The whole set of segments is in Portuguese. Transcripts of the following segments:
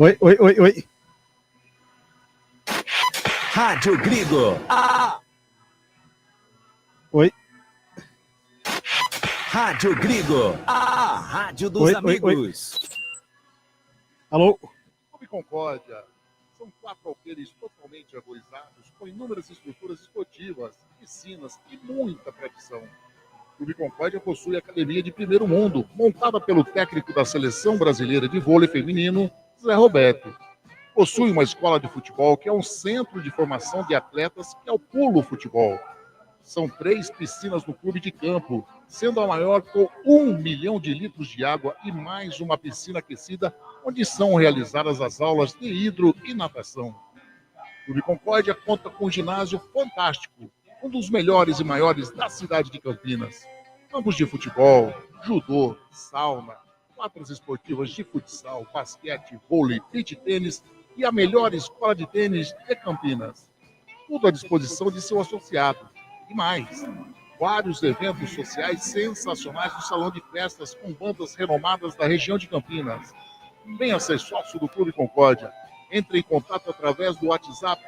Oi, oi, oi, oi. Rádio Grigo. Oi. Rádio Grigo. A rádio dos Oi, amigos. oi. Alô? Clube Concórdia. São 4 alqueires totalmente arborizados, com inúmeras estruturas esportivas, piscinas e muita tradição. O Clube Concórdia possui a academia de primeiro mundo, montada pelo técnico da Seleção Brasileira de Vôlei Feminino, Zé Roberto. Possui uma escola de futebol que é um centro de formação de atletas, que é o Pulo Futebol. São 3 piscinas no clube de campo, sendo a maior com 1 milhão de litros de água e mais uma piscina aquecida, onde são realizadas as aulas de hidro e natação. O Clube Concórdia conta com um ginásio fantástico, um dos melhores e maiores da cidade de Campinas. Campos de futebol, judô, sauna, quadras esportivas de futsal, basquete, vôlei, beach tênis e a melhor escola de tênis de Campinas. Tudo à disposição de seu associado. E mais, vários eventos sociais sensacionais no salão de festas com bandas renomadas da região de Campinas. Venha ser sócio do Clube Concórdia. Entre em contato através do WhatsApp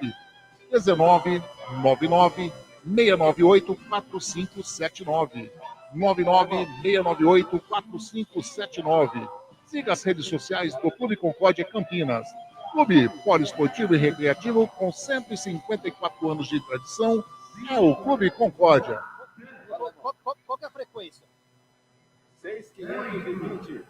19 99 698 4579. 99 698 4579. Siga as redes sociais do Clube Concórdia Campinas. Clube poliesportivo e recreativo com 154 anos de tradição. É o Clube Concórdia. Qual que é a frequência? 6.520.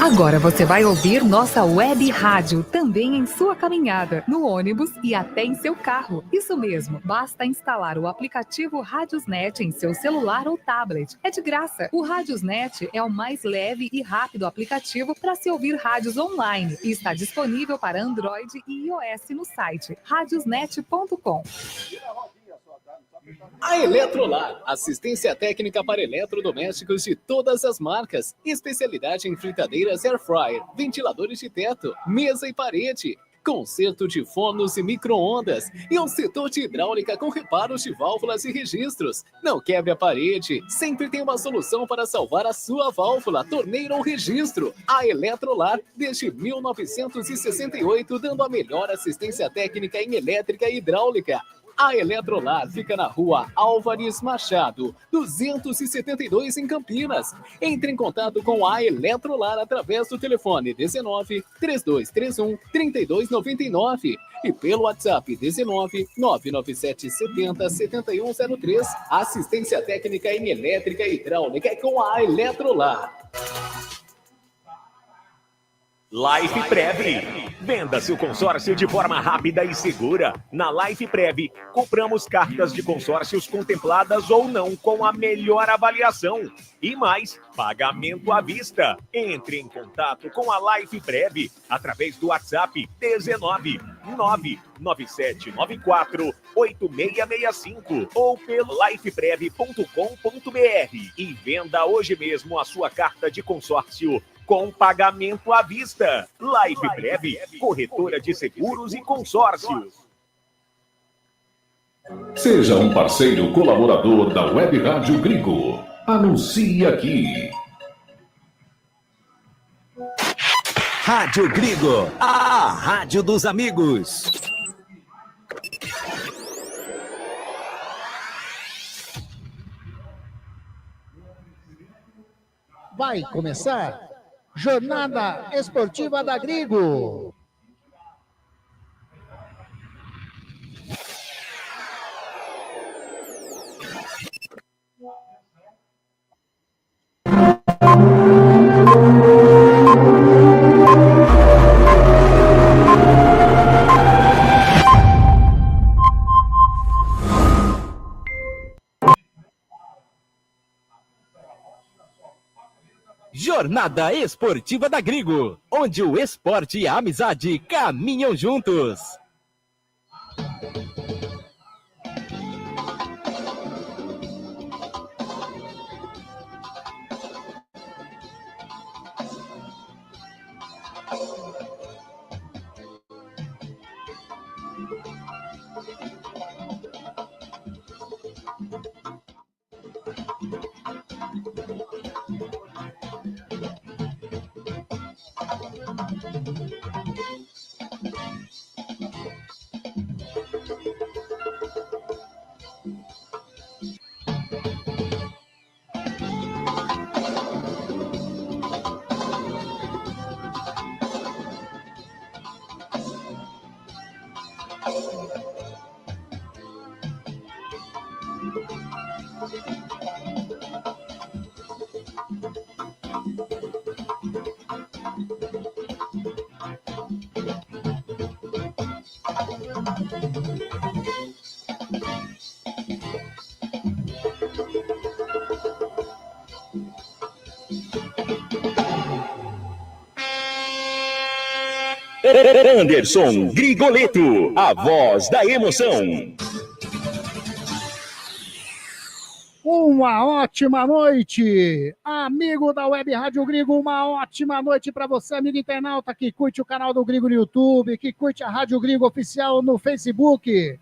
Agora você vai ouvir nossa web rádio também em sua caminhada, no ônibus e até em seu carro. Isso mesmo, basta instalar o aplicativo Radiosnet em seu celular ou tablet. É de graça. O Radiosnet é o mais leve e rápido aplicativo para se ouvir rádios online e está disponível para Android e iOS no site radiosnet.com. A Eletrolar, assistência técnica para eletrodomésticos de todas as marcas, especialidade em fritadeiras air fryer, ventiladores de teto, mesa e parede, conserto de fornos e micro-ondas e um setor de hidráulica com reparos de válvulas e registros. Não quebre a parede, sempre tem uma solução para salvar a sua válvula, torneira ou registro. A Eletrolar, desde 1968, dando a melhor assistência técnica em elétrica e hidráulica. A Eletrolar fica na rua Álvares Machado, 272 em Campinas. Entre em contato com a Eletrolar através do telefone 19 3231 3299 e pelo WhatsApp 19 997 70 7103. Assistência técnica em elétrica e hidráulica é com a Eletrolar. Life Prev. Venda seu consórcio de forma rápida e segura. Na Life Prev, compramos cartas de consórcios contempladas ou não com a melhor avaliação. E mais, pagamento à vista. Entre em contato com a Life Prev através do WhatsApp 19 99794 8665 ou pelo lifeprev.com.br e venda hoje mesmo a sua carta de consórcio com pagamento à vista. Life Prev, corretora de seguros e consórcios. Seja um parceiro colaborador da Web Rádio Grigo. Anuncie aqui. Rádio Grigo, a rádio dos amigos. Vai começar Jornada Esportiva da Grigo. Jornada Esportiva da Grigo, onde o esporte e a amizade caminham juntos. Anderson Grigoleto, a voz da emoção. Uma ótima noite, amigo da Web Rádio Grigo, uma ótima noite para você, amigo internauta que curte o canal do Grigo no YouTube, que curte a Rádio Grigo Oficial no Facebook.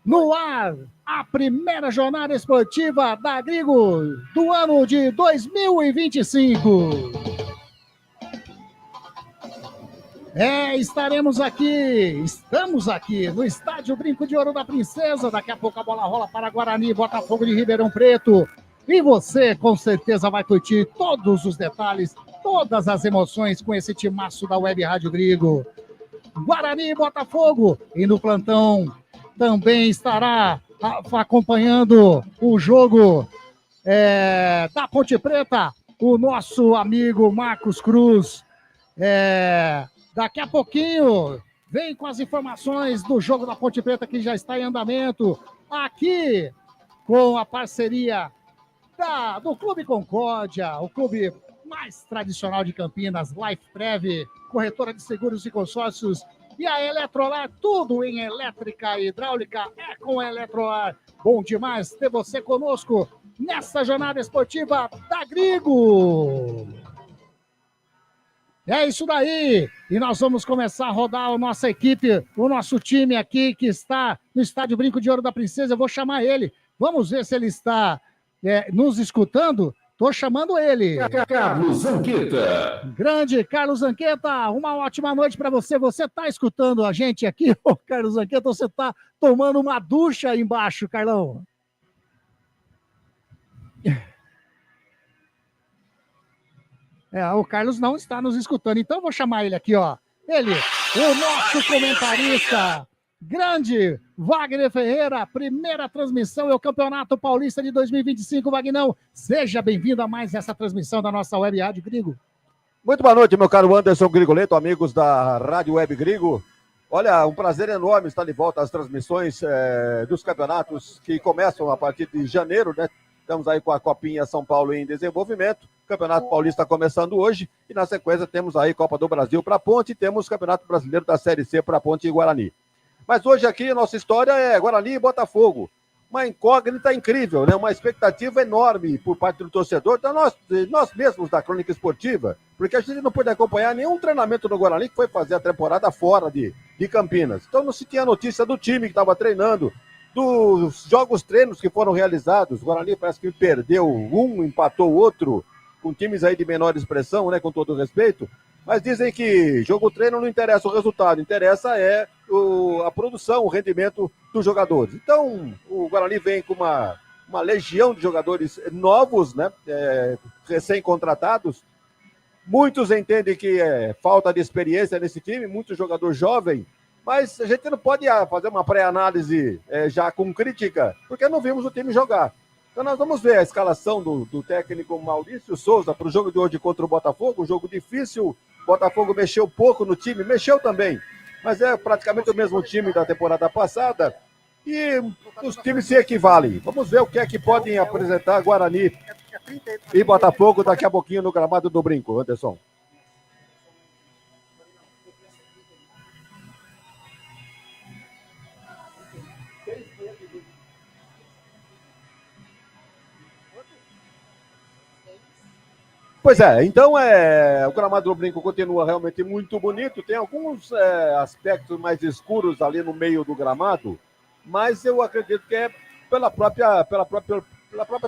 No ar, a primeira jornada esportiva da Grigo do ano de 2025. Estamos aqui no Estádio Brinco de Ouro da Princesa. Daqui a pouco a bola rola para Guarani, Botafogo de Ribeirão Preto. E você, com certeza, vai curtir todos os detalhes, todas as emoções com esse timaço da Web Rádio Grigo. Guarani e Botafogo. E no plantão também estará acompanhando o jogo da Ponte Preta, o nosso amigo Marcos Cruz. Daqui a pouquinho, vem com as informações do jogo da Ponte Preta que já está em andamento, aqui com a parceria do Clube Concórdia, o clube mais tradicional de Campinas, LifePrev, corretora de seguros e consórcios, e a Eletrolar, tudo em elétrica e hidráulica, é com a Eletrolar. Bom demais ter você conosco nessa jornada esportiva da Grigo. É isso daí, e nós vamos começar a rodar a nossa equipe, o nosso time aqui que está no Estádio Brinco de Ouro da Princesa. Eu vou chamar ele, vamos ver se ele está nos escutando. Estou chamando ele. Carlos Zanqueta. Grande Carlos Zanqueta, uma ótima noite para você. Você está escutando a gente aqui, Carlos Zanqueta, ou você está tomando uma ducha aí embaixo, Carlão? O Carlos não está nos escutando, então eu vou chamar ele aqui, ó. Ele, o nosso comentarista, grande Wagner Ferreira, primeira transmissão é o Campeonato Paulista de 2025, Wagnão. Seja bem-vindo a mais essa transmissão da nossa Web Rádio Grigo. Muito boa noite, meu caro Anderson Grigoleto, amigos da Rádio Web Grigo. Olha, um prazer enorme estar de volta às transmissões dos campeonatos que começam a partir de janeiro, né? Estamos aí com a Copinha São Paulo em desenvolvimento, Campeonato Paulista começando hoje, e na sequência temos aí Copa do Brasil para a Ponte, e temos Campeonato Brasileiro da Série C para a Ponte e Guarani. Mas hoje aqui a nossa história é Guarani e Botafogo. Uma incógnita incrível, né? Uma expectativa enorme por parte do torcedor, da nós mesmos da Crônica Esportiva, porque a gente não pôde acompanhar nenhum treinamento do Guarani que foi fazer a temporada fora de Campinas. Então não se tinha notícia do time que estava treinando, dos jogos treinos que foram realizados. O Guarani parece que perdeu um, empatou outro, com times aí de menor expressão, né, com todo respeito, mas dizem que jogo treino não interessa o resultado, interessa a produção, o rendimento dos jogadores. Então, o Guarani vem com uma legião de jogadores novos, né, recém-contratados. Muitos entendem que é falta de experiência nesse time, muito jogador jovem, mas a gente não pode fazer uma pré-análise já com crítica, porque não vimos o time jogar. Então nós vamos ver a escalação do técnico Maurício Souza para o jogo de hoje contra o Botafogo, um jogo difícil. O Botafogo mexeu pouco no time, mexeu também, mas é praticamente o mesmo time da temporada passada e os times se equivalem. Vamos ver o que é que podem apresentar Guarani e Botafogo daqui a pouquinho no gramado do Brinco, Anderson. Pois é, então o gramado do Brinco continua realmente muito bonito, tem alguns aspectos mais escuros ali no meio do gramado, mas eu acredito que é pela própria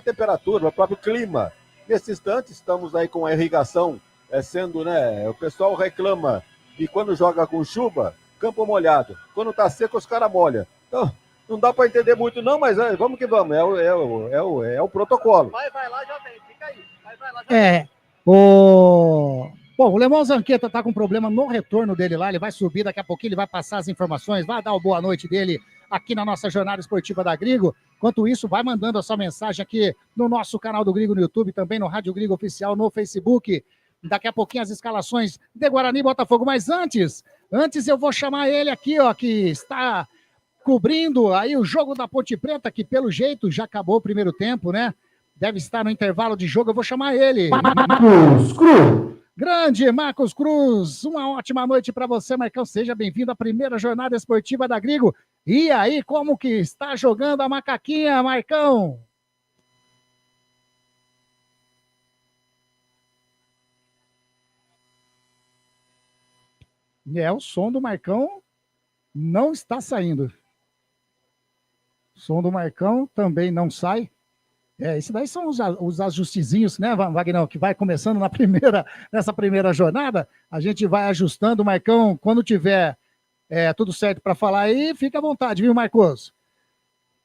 temperatura, pelo próprio clima. Nesse instante estamos aí com a irrigação sendo, né? O pessoal reclama que quando joga com chuva, campo molhado. Quando tá seco, os caras molham. Então, não dá para entender muito, não, mas vamos que vamos. É o protocolo. Vai lá, já vem. Fica aí. Vai lá, já vem. Bom, o Lemão Zanqueta tá com problema no retorno dele lá. Ele vai subir daqui a pouquinho, ele vai passar as informações, vai dar o boa noite dele aqui na nossa jornada esportiva da Grigo. Enquanto isso, vai mandando a sua mensagem aqui no nosso canal do Grigo no YouTube, também no Rádio Grigo Oficial no Facebook. Daqui a pouquinho as escalações de Guarani e Botafogo. Mas antes eu vou chamar ele aqui, ó, que está cobrindo aí o jogo da Ponte Preta, que pelo jeito já acabou o primeiro tempo, né? Deve estar no intervalo de jogo, eu vou chamar ele. Marcos Cruz. Grande Marcos Cruz, uma ótima noite para você, Marcão. Seja bem-vindo à primeira jornada esportiva da Grigo. E aí, como que está jogando a macaquinha, Marcão? O som do Marcão não está saindo. O som do Marcão também não sai. Esses daí são os ajustezinhos, né, Wagner, que vai começando nessa primeira jornada. A gente vai ajustando. O Marcão, quando tiver tudo certo para falar aí, fica à vontade, viu, Marcos?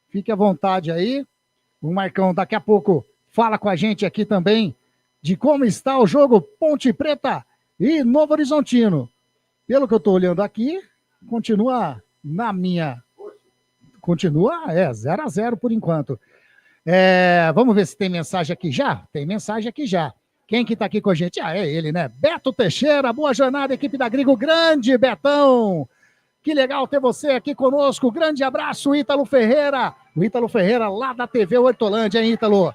Fique à vontade aí. O Marcão daqui a pouco fala com a gente aqui também de como está o jogo Ponte Preta e Novo Horizontino. Pelo que eu estou olhando aqui, continua 0-0 por enquanto. Vamos ver se tem mensagem aqui já? Tem mensagem aqui já. Quem que tá aqui com a gente? É ele, né? Beto Teixeira, boa jornada, equipe da Grigo. Grande Betão! Que legal ter você aqui conosco. Grande abraço, Ítalo Ferreira. O Ítalo Ferreira lá da TV Hortolândia, hein, Ítalo?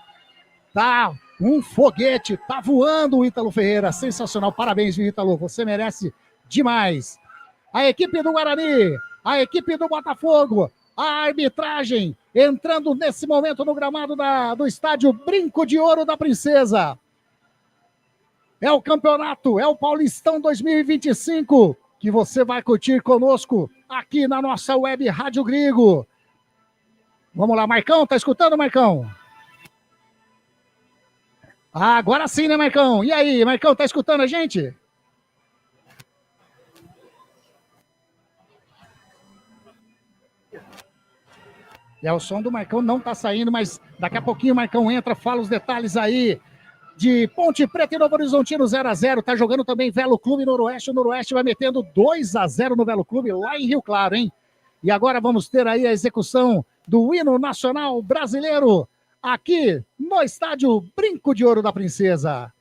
Tá um foguete, tá voando o Ítalo Ferreira. Sensacional, parabéns, viu, Ítalo? Você merece demais. A equipe do Guarani, a equipe do Botafogo, a arbitragem entrando nesse momento no gramado do estádio Brinco de Ouro da Princesa. É o campeonato, é o Paulistão 2025, que você vai curtir conosco aqui na nossa web Rádio Grigo. Vamos lá, Marcão, tá escutando, Marcão? Agora sim, né, Marcão? E aí, Marcão, tá escutando a gente? O som do Marcão não tá saindo, mas daqui a pouquinho o Marcão entra, fala os detalhes aí de Ponte Preta e Novo Horizontino 0-0. Tá jogando também Velo Clube Noroeste. O Noroeste vai metendo 2-0 no Velo Clube lá em Rio Claro, hein? E agora vamos ter aí a execução do hino nacional brasileiro aqui no estádio Brinco de Ouro da Princesa.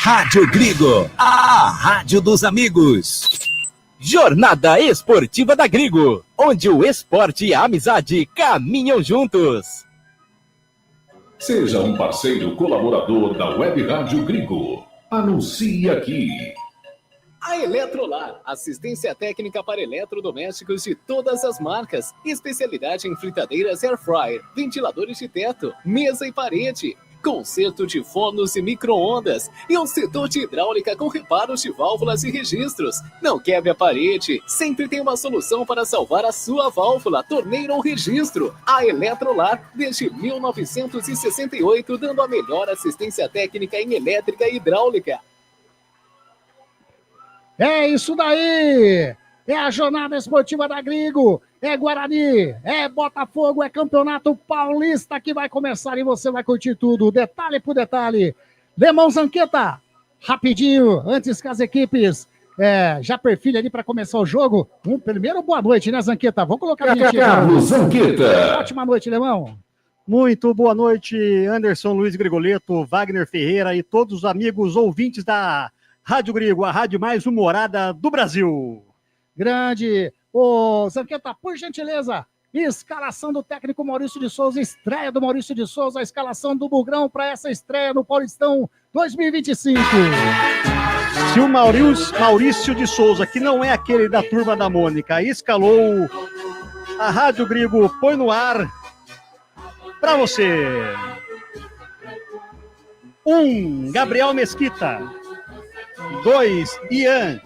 Rádio Grigo, a rádio dos amigos. Jornada Esportiva da Grigo, onde o esporte e a amizade caminham juntos. Seja um parceiro colaborador da Web Rádio Grigo. Anuncie aqui. A Eletrolar, assistência técnica para eletrodomésticos de todas as marcas, especialidade em fritadeiras air fryer, ventiladores de teto, mesa e parede. conserto de fornos e micro-ondas e um setor de hidráulica com reparos de válvulas e registros. Não quebre a parede, sempre tem uma solução para salvar a sua válvula, torneira ou registro. A Eletrolar, desde 1968, dando a melhor assistência técnica em elétrica e hidráulica. É isso daí! É a jornada esportiva da Grigo, é Guarani, é Botafogo, é Campeonato Paulista que vai começar e você vai curtir tudo, detalhe por detalhe. Lemão Zanqueta, rapidinho, antes que as equipes já perfilem ali para começar o jogo. Primeiro, boa noite, né, Zanqueta? Vamos colocar a gente. Carlos Zanqueta. Ótima noite, Lemão. Muito boa noite, Anderson Luiz Grigoleto, Wagner Ferreira e todos os amigos ouvintes da Rádio Grigo, a rádio mais humorada do Brasil. Grande. Ô, Zanqueta, por gentileza, escalação do técnico Maurício de Souza, estreia do Maurício de Souza, a escalação do Bugrão para essa estreia no Paulistão 2025. Se o Maurício de Souza, que não é aquele da Turma da Mônica, escalou, a Rádio Grigo põe no ar para você. 1, Gabriel Mesquita. 2, Ian.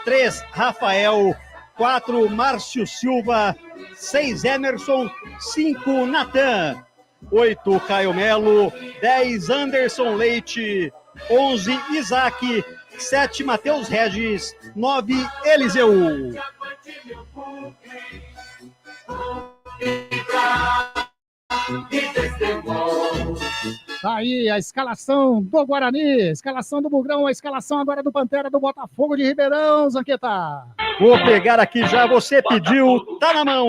3, Rafael. 4, Márcio Silva. 6, Emerson. 5, Natan. 8, Caio Melo. 10, Anderson Leite. 11, Isaac. 7, Matheus Regis. 9, Eliseu. Tá aí a escalação do Guarani, a escalação do Bugrão, a escalação agora do Pantera do Botafogo de Ribeirão, Zanqueta. Vou pegar aqui já, você pediu, tá na mão.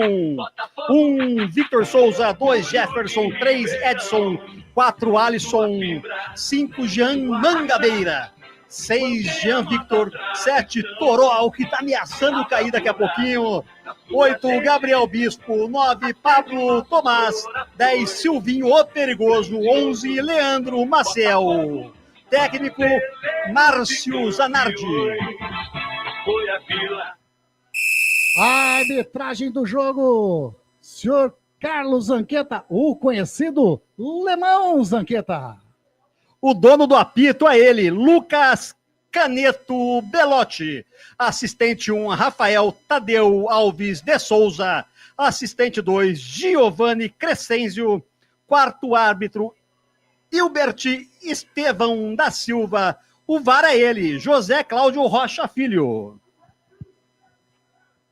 1, Victor Souza. 2, Jefferson. 3, Edson. 4, Alisson. 5, Jean Mangabeira. 6, Jean Victor. 7, Toró, que tá ameaçando cair daqui a pouquinho. 8, Gabriel Bispo. 9, Pablo Tomás. 10, Silvinho, o Perigoso. 11, Leandro Maciel. Técnico, Márcio Zanardi. A arbitragem do jogo, senhor Carlos Zanqueta, o conhecido Lemão Zanqueta. O dono do apito é ele, Lucas Caneto Belotti. Assistente 1, Rafael Tadeu Alves de Souza. Assistente 2, Giovanni Crescenzio. Quarto árbitro, Hilbert Estevão da Silva. O VAR é ele, José Cláudio Rocha Filho.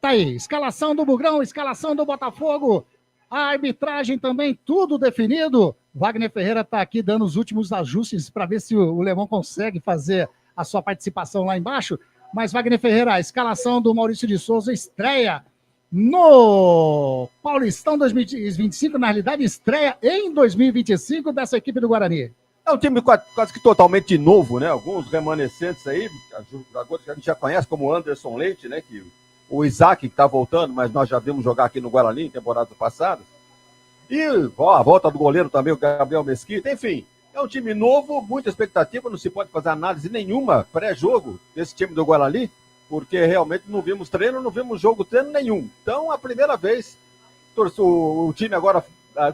Tá aí, escalação do Bugrão, escalação do Botafogo. A arbitragem também, tudo definido. Wagner Ferreira está aqui dando os últimos ajustes para ver se o Lemão consegue fazer a sua participação lá embaixo. Mas, Wagner Ferreira, a escalação do Maurício de Souza estreia no Paulistão 2025, na realidade, estreia em 2025 dessa equipe do Guarani. É um time quase que totalmente novo, né? Alguns remanescentes aí, jogadores que a gente já conhece, como o Anderson Leite, né? O Isaac, que está voltando, mas nós já vimos jogar aqui no Guarani em temporadas passadas. E a volta do goleiro também, o Gabriel Mesquita. Enfim, é um time novo, muita expectativa, não se pode fazer análise nenhuma pré-jogo desse time do Guarani, porque realmente não vimos treino, não vimos treino nenhum. Então, a primeira vez, o time agora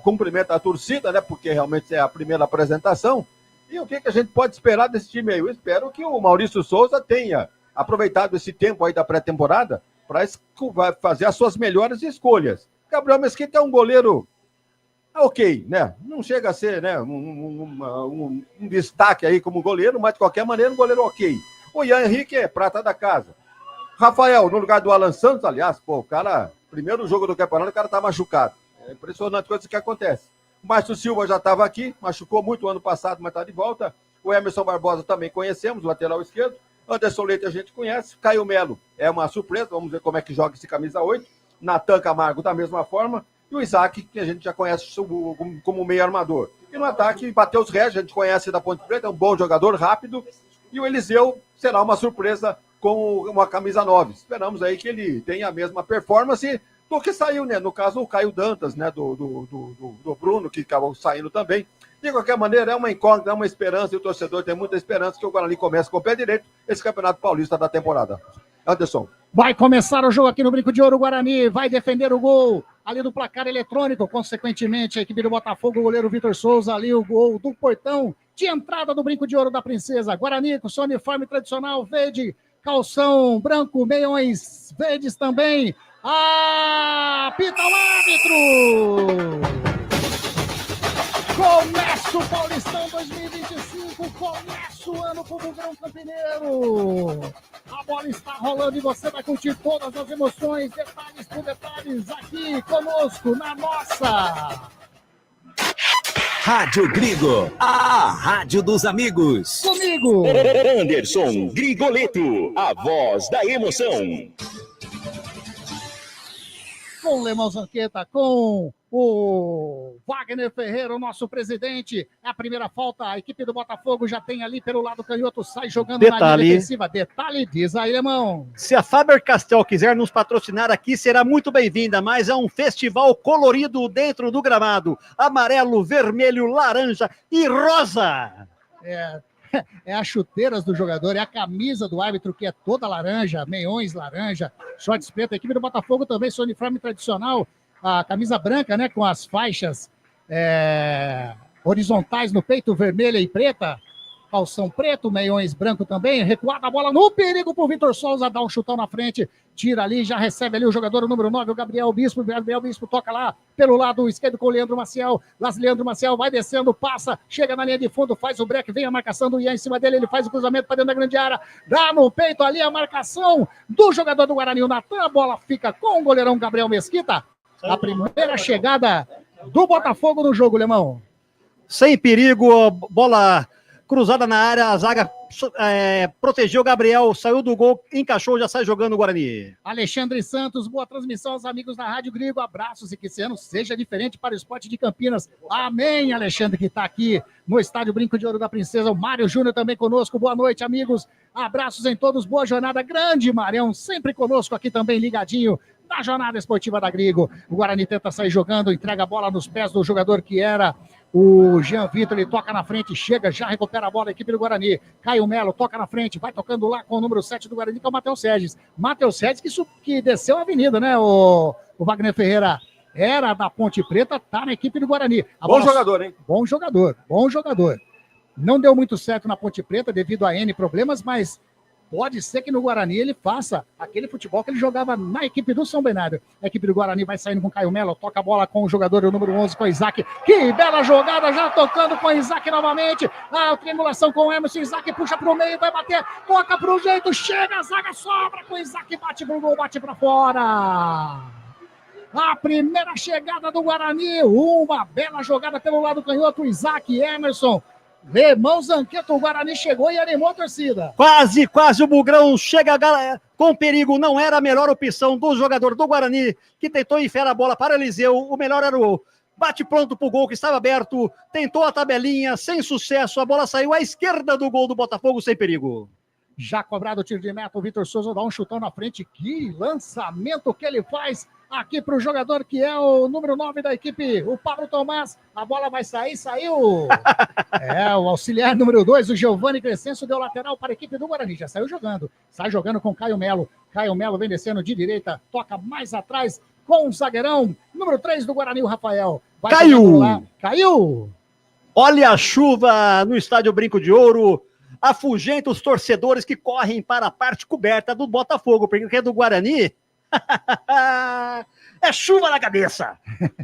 cumprimenta a torcida, né? Porque realmente é a primeira apresentação. E o que a gente pode esperar desse time aí? Eu espero que o Maurício Souza tenha aproveitado esse tempo aí da pré-temporada para fazer as suas melhores escolhas. Gabriel Mesquita é um goleiro ok, né? Não chega a ser, né, um destaque aí como goleiro, mas de qualquer maneira um goleiro ok. O Ian Henrique é prata da casa. Rafael, no lugar do Alan Santos, aliás, o cara, primeiro jogo do campeonato, o cara tá machucado. É impressionante coisa que acontece. O Márcio Silva já estava aqui, machucou muito ano passado, mas está de volta. O Emerson Barbosa também conhecemos, lateral esquerdo. Anderson Leite a gente conhece. Caio Melo é uma surpresa, vamos ver como é que joga esse camisa 8. Natan Camargo da mesma forma. E o Isaac, que a gente já conhece como meio armador. E no ataque, Matheus Regis, a gente conhece da Ponte Preta, é um bom jogador, rápido. E o Eliseu será uma surpresa com uma camisa 9. Esperamos aí que ele tenha a mesma performance do que saiu, né? No caso, o Caio Dantas, né? Do Bruno, que acabou saindo também. De qualquer maneira, é uma incógnita, é uma esperança, e o torcedor tem muita esperança que o Guarani comece com o pé direito esse Campeonato Paulista da temporada. Anderson. Vai começar o jogo aqui no Brinco de Ouro, Guarani vai defender o gol. ali do placar eletrônico. Consequentemente, a equipe do Botafogo, o goleiro Vitor Souza, ali o gol do portão de entrada do Brinco de Ouro da Princesa. Guarani com seu uniforme tradicional verde, calção branco, meiões verdes também. Apita o árbitro! Começa o Paulistão 2025, começa o ano com o Bugrão Campineiro. A bola está rolando e você vai curtir todas as emoções, detalhes por detalhes, aqui conosco, na nossa Rádio Grigo, a rádio dos amigos. Comigo, Anderson Grigoleto, a voz da emoção. Com o Lemão Zanqueta, com o Wagner Ferreira, o nosso presidente. A primeira falta, a equipe do Botafogo já tem ali pelo lado canhoto, sai jogando na linha defensiva. Detalhe, diz aí, Lemão. Se a Faber-Castell quiser nos patrocinar aqui, será muito bem-vinda, mas é um festival colorido dentro do gramado. Amarelo, vermelho, laranja e rosa. É as chuteiras do jogador, é a camisa do árbitro que é toda laranja, meiões laranja, shorts preto. A equipe do Botafogo também, seu uniforme tradicional, a camisa branca, né, com as faixas horizontais no peito, vermelha e preta, calção preto, meiões branco também, recuada a bola no perigo pro Vitor Souza, dá um chutão na frente, tira ali, já recebe ali o jogador o número 9, o Gabriel Bispo toca lá pelo lado esquerdo com o Leandro Maciel, Leandro Maciel vai descendo, passa, chega na linha de fundo, faz o break, vem a marcação do Ian em cima dele, ele faz o cruzamento para dentro da grande área, dá no peito ali a marcação do jogador do Guarani, o Natan, a bola fica com o goleirão Gabriel Mesquita, a primeira chegada do Botafogo no jogo, Lemão. Sem perigo, bola cruzada na área, a zaga protegeu o Gabriel, saiu do gol, encaixou, já sai jogando o Guarani. Alexandre Santos, boa transmissão aos amigos da Rádio Grigo, abraços e que esse ano seja diferente para o esporte de Campinas. Amém, Alexandre, que está aqui no Estádio Brinco de Ouro da Princesa. O Mário Júnior também conosco, boa noite, amigos. Abraços em todos, boa jornada, grande Marião, sempre conosco aqui também, ligadinho na jornada esportiva da Grigo. O Guarani tenta sair jogando, entrega a bola nos pés do jogador que era o Jean Vitor, ele toca na frente, chega, já recupera a bola, a equipe do Guarani. Caio Melo toca na frente, vai tocando lá com o número 7 do Guarani, que é o Matheus Sedges. Matheus Sedges que desceu a avenida, né, o Wagner Ferreira? Era da Ponte Preta, tá na equipe do Guarani. Bom jogador, hein? Bom jogador. Não deu muito certo na Ponte Preta devido a N problemas, mas pode ser que no Guarani ele faça aquele futebol que ele jogava na equipe do São Bernardo. A equipe do Guarani vai saindo com o Caio Melo, toca a bola com o jogador, o número 11, com o Isaac. Que bela jogada, já tocando com o Isaac novamente. A triangulação com o Emerson, Isaac puxa pro meio, vai bater, toca pro jeito, chega, a zaga sobra com o Isaac, bate pro gol, bate pra fora. A primeira chegada do Guarani, uma bela jogada pelo lado canhoto, Isaac, Emerson. Lemão Zanqueta, o Guarani chegou e animou a torcida. Quase o Bugrão chega com perigo, não era a melhor opção do jogador do Guarani, que tentou enfiar a bola para Eliseu, o melhor era o bate pronto pro gol que estava aberto, tentou a tabelinha, sem sucesso, a bola saiu à esquerda do gol do Botafogo, sem perigo. Já cobrado o tiro de meta, o Vitor Souza dá um chutão na frente, que lançamento que ele faz aqui para o jogador que é o número 9 da equipe, o Pablo Tomás, a bola vai sair, saiu, o auxiliar número 2, o Giovanni Crescencio, deu lateral para a equipe do Guarani, já saiu jogando, sai jogando com Caio Melo vem descendo de direita, toca mais atrás com o zagueirão, número 3 do Guarani, o Rafael, caiu, olha a chuva no Estádio Brinco de Ouro, afugenta os torcedores que correm para a parte coberta do Botafogo, porque do Guarani é chuva na cabeça.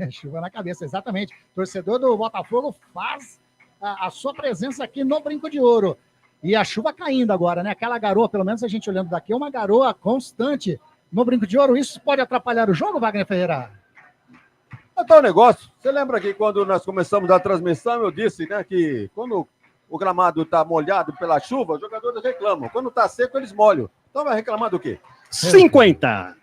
Chuva na cabeça, exatamente. Torcedor do Botafogo faz a sua presença aqui no Brinco de Ouro. E a chuva caindo agora, né? Aquela garoa, pelo menos a gente olhando daqui, é uma garoa constante no Brinco de Ouro. Isso pode atrapalhar o jogo, Wagner Ferreira? Então, o negócio, você lembra que quando nós começamos a transmissão, eu disse, né, que quando o gramado está molhado pela chuva, os jogadores reclamam. Quando está seco, eles molham. Então vai reclamar do quê? 50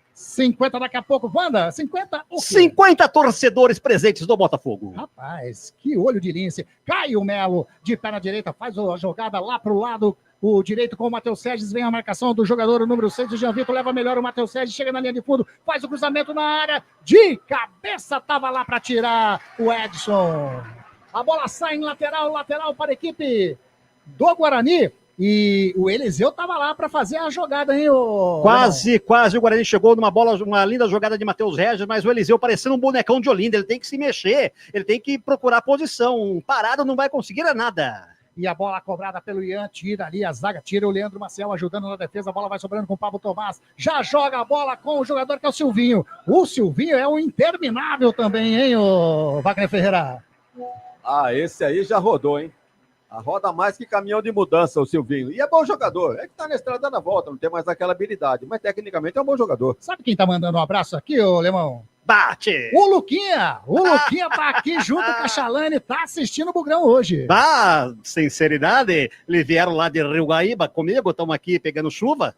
daqui a pouco, Wanda, 50 o quê? 50 torcedores presentes do Botafogo. Rapaz, que olho de lince. Caio Melo, de perna direita, faz a jogada lá pro lado, o direito com o Matheus Sedges, vem a marcação do jogador, o número 6, o Jean Vitor, leva melhor o Matheus Sedges, chega na linha de fundo, faz o cruzamento na área, de cabeça, tava lá para tirar o Edson. A bola sai em lateral para a equipe do Guarani. E o Eliseu tava lá para fazer a jogada, hein? Quase o Guarani chegou numa bola, uma linda jogada de Matheus Regis, mas o Eliseu parecendo um bonecão de Olinda, ele tem que se mexer, ele tem que procurar posição, parado não vai conseguir nada. E a bola cobrada pelo Ian, tira ali a zaga, tira o Leandro Maciel ajudando na defesa, a bola vai sobrando com o Pablo Tomás, já joga a bola com o jogador que é o Silvinho. O Silvinho é um interminável também, hein, o Wagner Ferreira? Ah, esse aí já rodou, hein? A roda mais que caminhão de mudança, o Silvinho. E é bom jogador. É que tá na estrada na volta, não tem mais aquela habilidade. Mas tecnicamente é um bom jogador. Sabe quem tá mandando um abraço aqui, ô Lemão? Bate! O Luquinha! O Luquinha tá aqui junto com a Chalane, tá assistindo o Bugrão hoje. Ah, sinceridade, eles vieram lá de Rio Guaíba comigo, estamos aqui pegando chuva.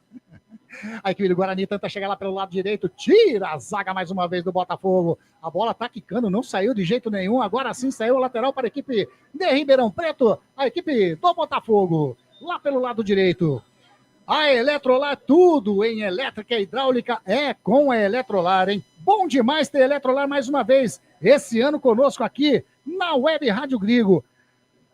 A equipe do Guarani tenta chegar lá pelo lado direito, tira a zaga mais uma vez do Botafogo. A bola tá quicando, não saiu de jeito nenhum. Agora sim saiu o lateral para a equipe de Ribeirão Preto, a equipe do Botafogo. Lá pelo lado direito. A Eletrolar, tudo em elétrica e hidráulica é com a Eletrolar, hein? Bom demais ter Eletrolar mais uma vez, esse ano conosco aqui na Web Rádio Grigo.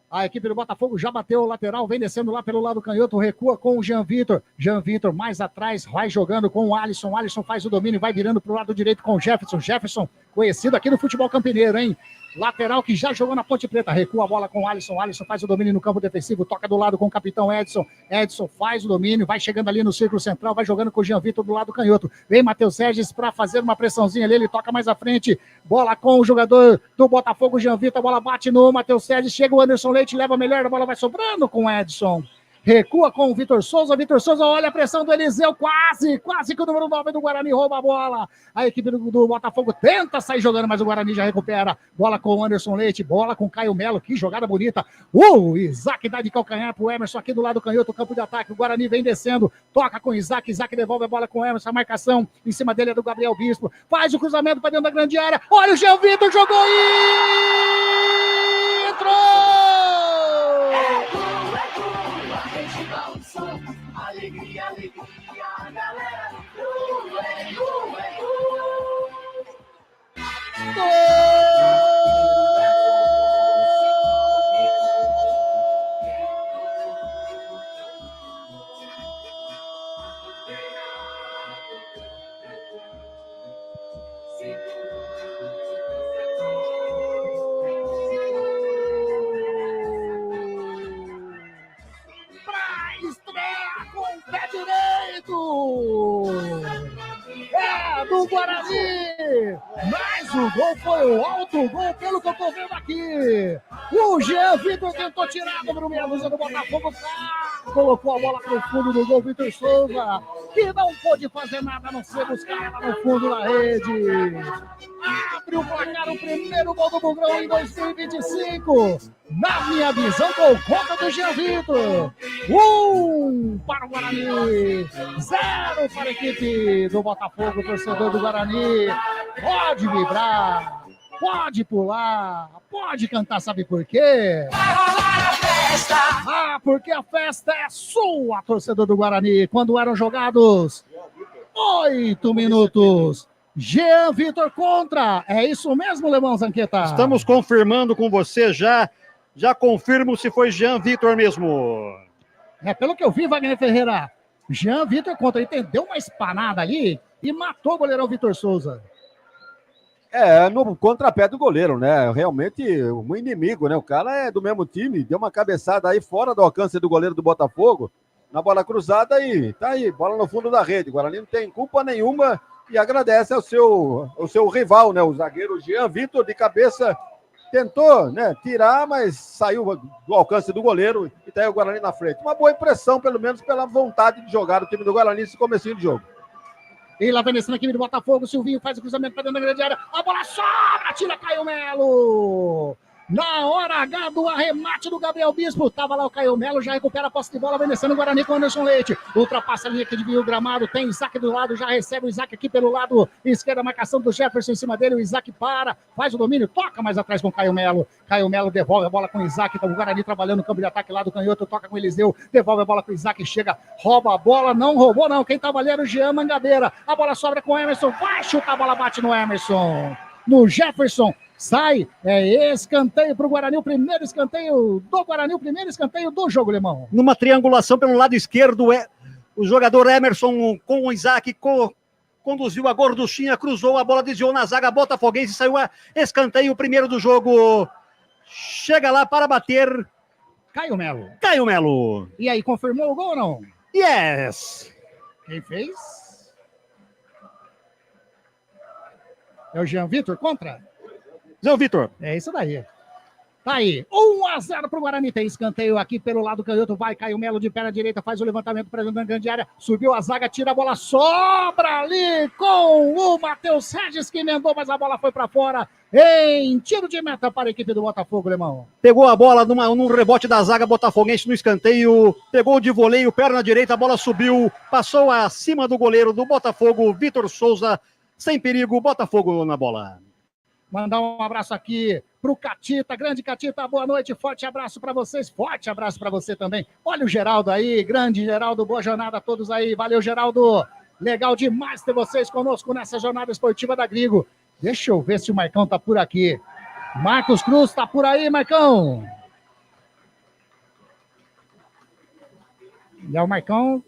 A equipe do Botafogo já bateu o lateral, vem descendo lá pelo lado canhoto, recua com o Jean Vitor. Jean Vitor mais atrás, vai jogando com o Alisson. O Alisson faz o domínio, vai virando pro lado direito com o Jefferson. Jefferson, conhecido aqui no futebol campineiro, hein? Lateral que já jogou na Ponte Preta, recua a bola com o Alisson. Alisson faz o domínio no campo defensivo, toca do lado com o capitão Edson. Edson faz o domínio, vai chegando ali no círculo central, vai jogando com o Jean Vitor do lado canhoto. Vem Matheus Regis para fazer uma pressãozinha ali, ele toca mais à frente. Bola com o jogador do Botafogo, Jean Vitor, a bola bate no Matheus Regis, chega o Anderson Leite, leva melhor, a bola vai sobrando com o Edson. Recua com o Vitor Souza olha a pressão do Eliseu, quase que o número 9 do Guarani rouba a bola. A equipe do Botafogo tenta sair jogando, mas o Guarani já recupera. Bola com o Anderson Leite, bola com o Caio Melo, que jogada bonita. Isaac dá de calcanhar pro Emerson aqui do lado canhoto, campo de ataque. O Guarani vem descendo, toca com o Isaac devolve a bola com o Emerson, a marcação em cima dele é do Gabriel Bispo. Faz o cruzamento para dentro da grande área. Olha o Jean Vitor, jogou e entrou! Alegria, galera. Pé direito! É do Guarani! Mas o gol foi o alto gol, pelo que eu tô vendo aqui. O Jean Vitor tentou tirar do número meia dúzia do Botafogo. Colocou a bola pro fundo do gol, Vitor Souza, que não pôde fazer nada a não ser buscar ela no fundo da rede. Abre o placar, o primeiro gol do Bugrão em 2025. Na minha visão, com conta do Jean Vitor. 1 para o Guarani, 0 para a equipe do Botafogo, torcedor do Guarani. Pode vibrar, pode pular, pode cantar, sabe por quê? Vai rolar a festa! Porque a festa é sua, torcedor do Guarani. Quando eram jogados 8 minutos. Jean Vitor contra. É isso mesmo, Lemão Zanqueta? Estamos confirmando com você já. Já confirmo se foi Jean Vitor mesmo. É, pelo que eu vi, Wagner Ferreira, Jean Vitor contra. Ele deu uma espanada ali e matou o goleirão Vitor Souza. É, no contrapé do goleiro, né? Realmente um inimigo, né? O cara é do mesmo time, deu uma cabeçada aí fora do alcance do goleiro do Botafogo, na bola cruzada e tá aí, bola no fundo da rede. O Guarani não tem culpa nenhuma e agradece ao seu rival, né? O zagueiro Jean Vitor, de cabeça, tentou, né, tirar, mas saiu do alcance do goleiro e tá aí o Guarani na frente. Uma boa impressão, pelo menos pela vontade de jogar o time do Guarani nesse comecinho de jogo. E lá vem descendo a equipe do Botafogo, o Silvinho faz o cruzamento para dentro da grande área, a bola sobra, tira Caio Melo. Na hora H do arremate do Gabriel Bispo, tava lá o Caio Melo, já recupera a posse de bola, vem descendo o Guarani com o Anderson Leite, ultrapassa a linha que desvia o gramado, tem Isaac do lado, já recebe o Isaac aqui pelo lado esquerdo, a marcação do Jefferson em cima dele, o Isaac para, faz o domínio, toca mais atrás com o Caio Melo devolve a bola com o Isaac, então o Guarani trabalhando no campo de ataque lá do canhoto, toca com o Eliseu, devolve a bola com o Isaac, chega, rouba a bola, não roubou não, quem tava ali era o Jean Mangabeira, a bola sobra com o Emerson, vai chutar, a bola bate no Emerson. no Jefferson. Sai, escanteio para o Guarani, o primeiro escanteio do Guarani, o primeiro escanteio do jogo, Lemão. Numa triangulação pelo lado esquerdo, o jogador Emerson com o Isaac conduziu a gorduchinha, cruzou, a bola desviou na zaga botafoguense, saiu a escanteio, o primeiro do jogo. Chega lá para bater Caio Melo. Caio Melo. E aí, confirmou o gol ou não? Yes. Quem fez? É o Jean Vitor contra? Zé Vitor. É isso daí. Tá aí, 1-0 pro Guarani, tem escanteio aqui pelo lado canhoto, vai Caio Melo de perna direita, faz o levantamento para dentro da grande área, subiu a zaga, tira a bola, sobra ali com o Matheus Regis que emendou, mas a bola foi para fora, em tiro de meta para a equipe do Botafogo, Lemão. Pegou a bola num rebote da zaga botafoguense no escanteio, pegou de voleio, perna direita, a bola subiu, passou acima do goleiro do Botafogo, Vitor Souza, sem perigo, Botafogo na bola. Mandar um abraço aqui pro Catita, grande Catita, boa noite, forte abraço para vocês, forte abraço para você também. Olha o Geraldo aí, grande Geraldo, boa jornada a todos aí, valeu Geraldo, legal demais ter vocês conosco nessa jornada esportiva da Grigo. Deixa eu ver se o Marcão tá por aqui. Marcos Cruz tá por aí, Marcão. E o Marcão,